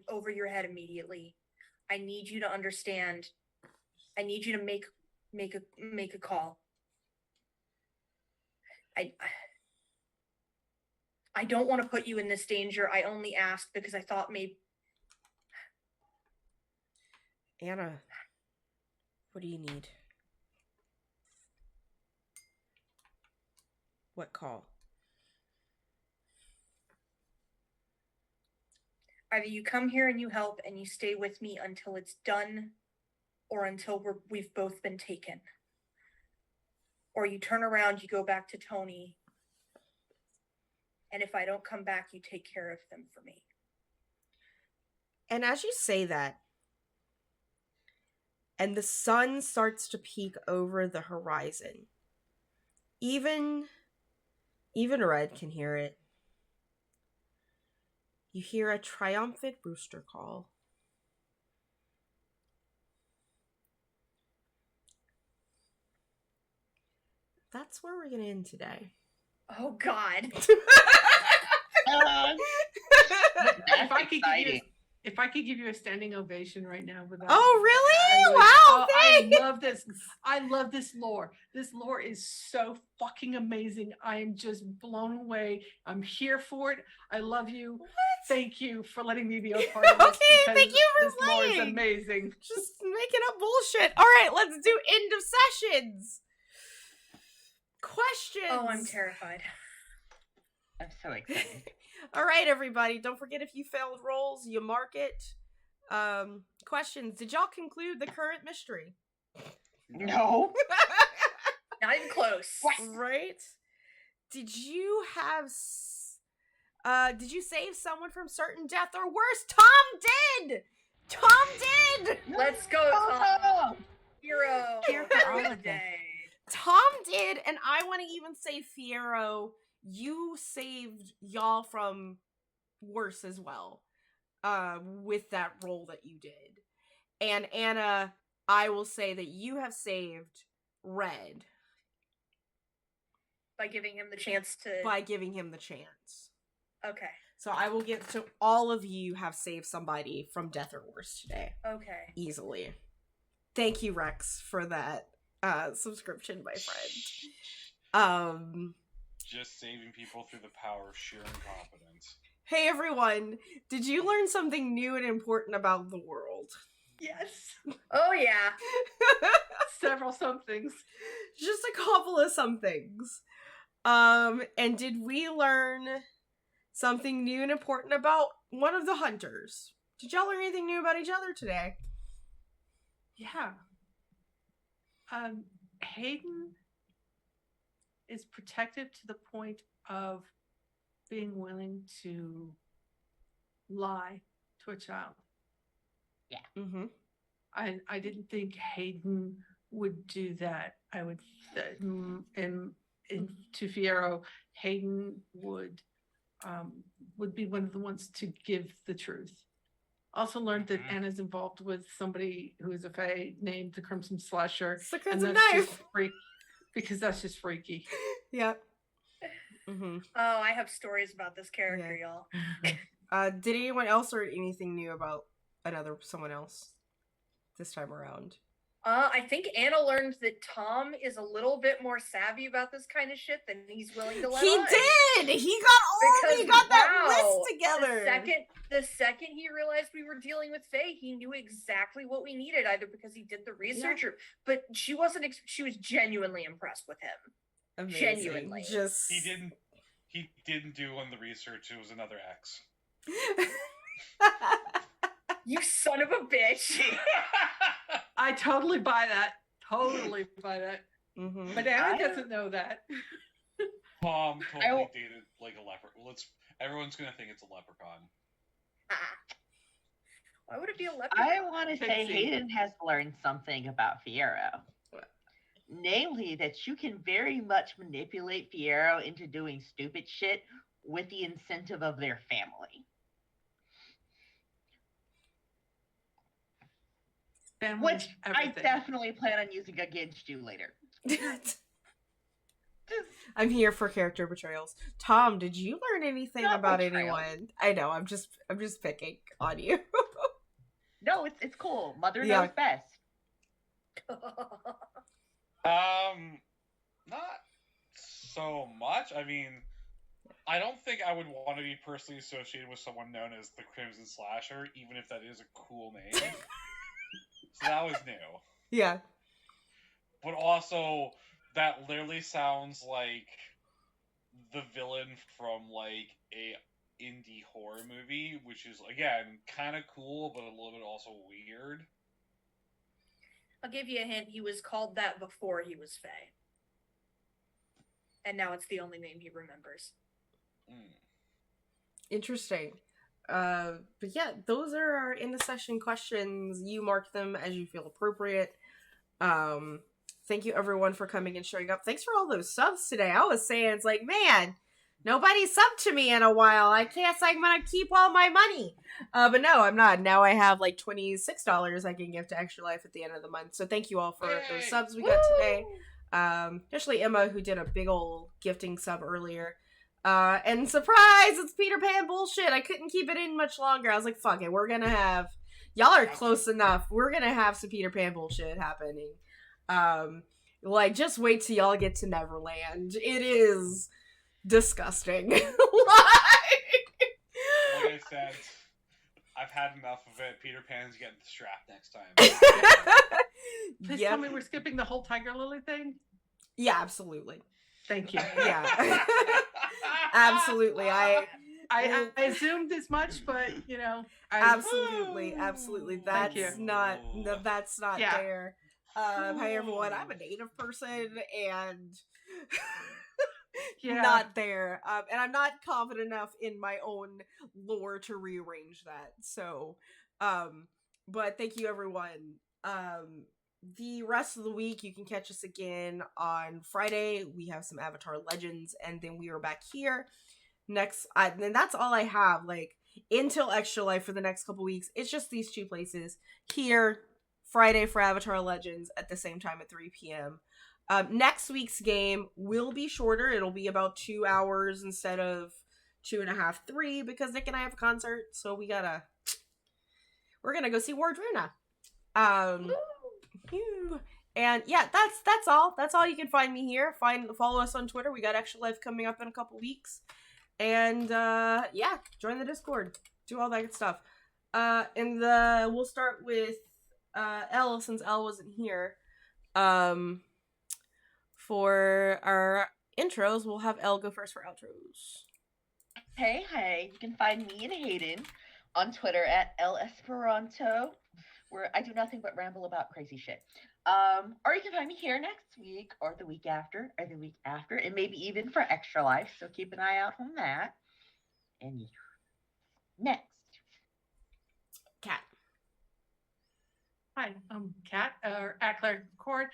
over your head immediately. I need you to understand. I need you to make a call. I don't want to put you in this danger. I only asked because I thought maybe. Anna, what do you need? What call? Either you come here and you help and you stay with me until it's done, or until we've both been taken. Or you turn around, you go back to Tony, and if I don't come back, you take care of them for me. And as you say that, and the sun starts to peek over the horizon, even Red can hear it. You hear a triumphant rooster call. That's where we're going to end today. Oh, God. If I could give you a standing ovation right now without. Oh, really? Wow! I love this. I love this lore. This lore is so fucking amazing. I am just blown away. I'm here for it. I love you. What? Thank you for letting me be a part of this. Okay, thank you for this playing. This lore is amazing. Just making up bullshit. All right, let's do end of sessions. Questions. Oh, I'm terrified. I'm so excited. All right, everybody. Don't forget, if you failed rolls, you mark it. Questions. Did y'all conclude the current mystery? No. Not even close. Right? Did you have... did you save someone from certain death or worse? Tom did! Tom did! Let's go, Tom. Hero. Here for all of this. Day. Tom did, and I want to even say, Fiero, you saved y'all from worse as well, with that role that you did. And Anna, I will say that you have saved Red. By giving him the chance to... By giving him the chance. Okay. So I will get to all of you have saved somebody from death or worse today. Okay. Easily. Thank you, Rex, for that subscription, my friend. Just saving people through the power of sheer incompetence. Hey everyone, did you learn something new and important about the world? Yes. Oh, yeah. Several somethings. Just a couple of somethings. And did we learn something new and important about one of the hunters? Did y'all learn anything new about each other today? Yeah. Hayden is protective to the point of being willing to lie to a child. Yeah. Mm-hmm. I didn't think Hayden would do that. I would, to Fiero, Hayden would be one of the ones to give the truth. Also learned that Anna's involved with somebody who is a fae named the Crimson Slasher. It's the Crimson Knife. Because that's just freaky. Yep. Mm-hmm. Oh, I have stories about this character, y'all. Did anyone else learn anything new about someone else this time around? I think Anna learned that Tom is a little bit more savvy about this kind of shit than he's willing to let on. Did! He got that list together. The second he realized we were dealing with Faye, he knew exactly what we needed, either because he did the research but she was genuinely impressed with him. Amazing. Genuinely. He didn't do on the research, it was another X. You son of a bitch. I totally buy that. Totally buy that. Mm-hmm. But Anna doesn't know that. Tom totally dated like a leprechaun. Everyone's gonna think it's a leprechaun. Why would it be a leprechaun? I want to say Hayden has learned something about Fiero. Namely, that you can very much manipulate Fiero into doing stupid shit with the incentive of their family. Which everything. I definitely plan on using against you later. I'm here for character betrayals. Tom, did you learn anything about anyone? I know, I'm just picking on you. No, it's cool. Mother knows best. Not so much. I mean, I don't think I would want to be personally associated with someone known as the Crimson Slasher, even if that is a cool name. So that was new. Yeah. But also, that literally sounds like the villain from like a indie horror movie, which is, again, kind of cool, but a little bit also weird. I'll give you a hint. He was called that before he was Faye. And now it's the only name he remembers. Interesting. But yeah, those are our in the session questions. You mark them as you feel appropriate. Thank you everyone for coming and showing up. Thanks for all those subs today. I was saying, it's like, man, nobody subbed to me in a while. I can't say I'm gonna keep all my money. But no, I'm not. Now I have like $26 I can give to Extra Life at the end of the month. So thank you all for those subs we got today. Especially Emma, who did a big old gifting sub earlier. And surprise, it's Peter Pan bullshit. I couldn't keep it in much longer. I was like, fuck it, we're gonna have, y'all are close enough. We're gonna have some Peter Pan bullshit happening. Like, just wait till y'all get to Neverland. It is disgusting. Like I said, I've had enough of it. Peter Pan's getting strapped next time. Please tell me we're skipping the whole Tiger Lily thing? Yeah, absolutely. Thank you. Yeah. Absolutely. I assumed as much, but absolutely. Thank you. That's not there. Hi everyone, I'm a native person and not there. And I'm not confident enough in my own lore to rearrange that. So, but thank you everyone. The rest of the week, you can catch us again on Friday. We have some Avatar Legends, and then we are back here next. And that's all I have, like, until Extra Life for the next couple weeks. It's just these two places. Here, Friday for Avatar Legends at the same time at 3 p.m. Next week's game will be shorter. It'll be about 2 hours instead of 2.5, 3, because Nick and I have a concert, so we're gonna go see Wardruna. And yeah, that's all. That's all. You can find me here. Follow us on Twitter. We got Extra Life coming up in a couple weeks. And yeah, join the Discord. Do all that good stuff. And we'll start with Elle, since Elle wasn't here. For our intros, we'll have Elle go first for outros. Hey, you can find me and Hayden on Twitter at El Esperanto, where I do nothing but ramble about crazy shit. Or you can find me here next week, or the week after, or the week after, and maybe even for Extra Life, so keep an eye out on that. And next. Kat. Hi, I'm Kat, at Claire Court.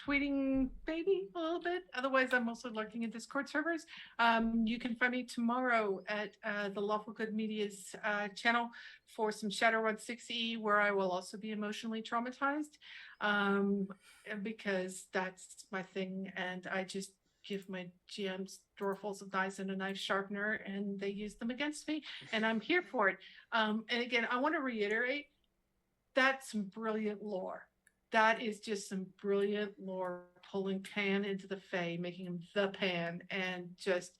Tweeting maybe a little bit. Otherwise, I'm mostly lurking in Discord servers. You can find me tomorrow at the Lawful Good Media's channel for some Shadowrun 6e, where I will also be emotionally traumatized, because that's my thing, and I just give my GMs drawerfuls of knives and a knife sharpener, and they use them against me, and I'm here for it. And again, I want to reiterate, that's some brilliant lore. That is just some brilliant lore, pulling Pan into the Fae, making him the Pan, and just,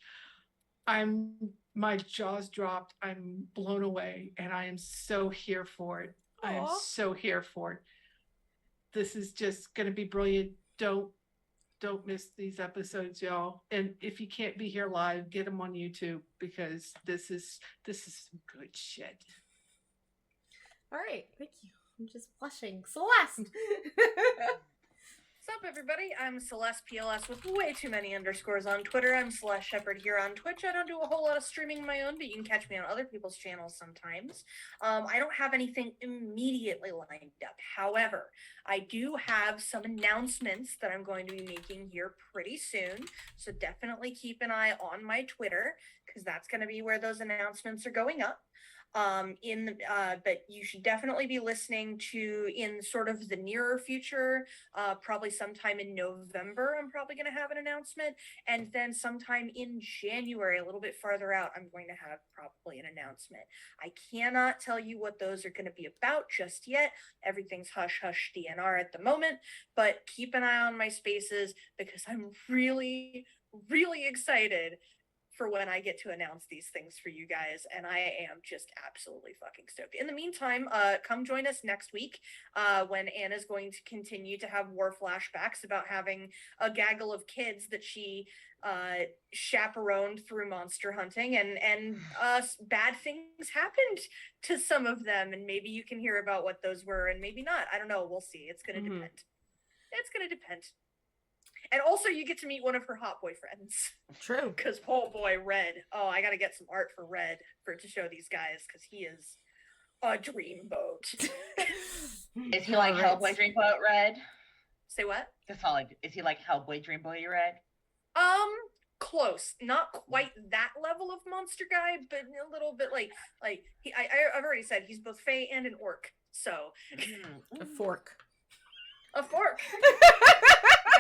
my jaws dropped, I'm blown away, and I am so here for it. Aww. I am so here for it. This is just gonna be brilliant. Don't miss these episodes, y'all. And if you can't be here live, get them on YouTube, because this is some good shit. All right, thank you. I'm just blushing. Celeste! What's up, everybody? I'm Celeste PLS with way too many underscores on Twitter. I'm Celeste Shepherd here on Twitch. I don't do a whole lot of streaming of my own, but you can catch me on other people's channels sometimes. I don't have anything immediately lined up. However, I do have some announcements that I'm going to be making here pretty soon. So definitely keep an eye on my Twitter, because that's going to be where those announcements are going up. But you should definitely be listening to, in sort of the nearer future, probably sometime in November, I'm probably going to have an announcement. And then sometime in January, a little bit farther out, I'm going to have probably an announcement. I cannot tell you what those are going to be about just yet. Everything's hush hush DNR at the moment, but keep an eye on my spaces, because I'm really, really excited for when I get to announce these things for you guys, and I am just absolutely fucking stoked. In the meantime, come join us next week when Anna's going to continue to have war flashbacks about having a gaggle of kids that she chaperoned through monster hunting, and bad things happened to some of them, and maybe you can hear about what those were, and maybe not. I don't know. We'll see. It's gonna depend. It's gonna depend. And also, you get to meet one of her hot boyfriends. True. Because, oh boy, Red. Oh, I gotta get some art for Red to show these guys, because he is a dreamboat. Is he like Hellboy Dreamboat Red? Say what? That's all. Is he like Hellboy Dreamboat Red? Close. Not quite that level of monster guy, but a little bit like I've already said he's both Fae and an orc. So a fork. A fork.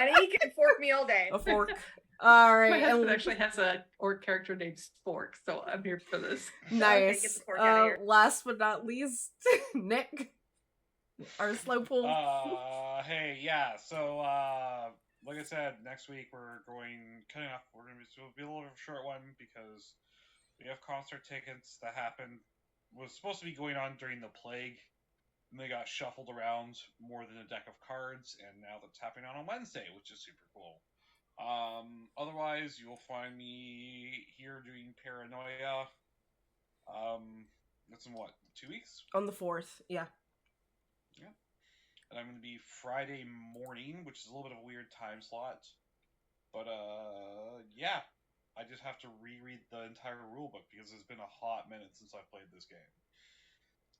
And he can fork me all day. A fork. All right. My husband actually has a orc character named Spork, so I'm here for this. Nice. Okay, get the fork out of here. Last but not least, Nick, our slow pull. Hey, yeah. So, like I said, next week we're cutting off. We're going to be a little bit of a short one because we have concert tickets that was supposed to be going on during the plague. And they got shuffled around more than a deck of cards, and now that's happening on a Wednesday, which is super cool. Otherwise, you'll find me here doing Paranoia. That's in what, 2 weeks? On the 4th, yeah. Yeah. And I'm going to be Friday morning, which is a little bit of a weird time slot. But, yeah. I just have to reread the entire rulebook because it's been a hot minute since I played this game.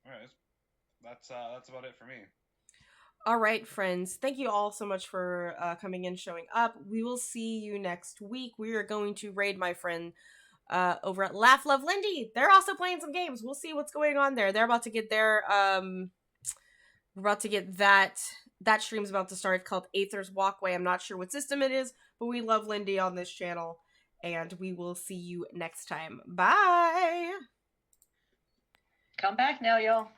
Alright. That's about it for me. All right, friends. Thank you all so much for coming in, showing up. We will see you next week. We are going to raid my friend over at Laugh Love Lindy. They're also playing some games. We'll see what's going on there. They're about to get their we're about to get that stream's about to start. It's called Aether's Walkway. I'm not sure what system it is, but we love Lindy on this channel, and we will see you next time. Bye. Come back now, y'all.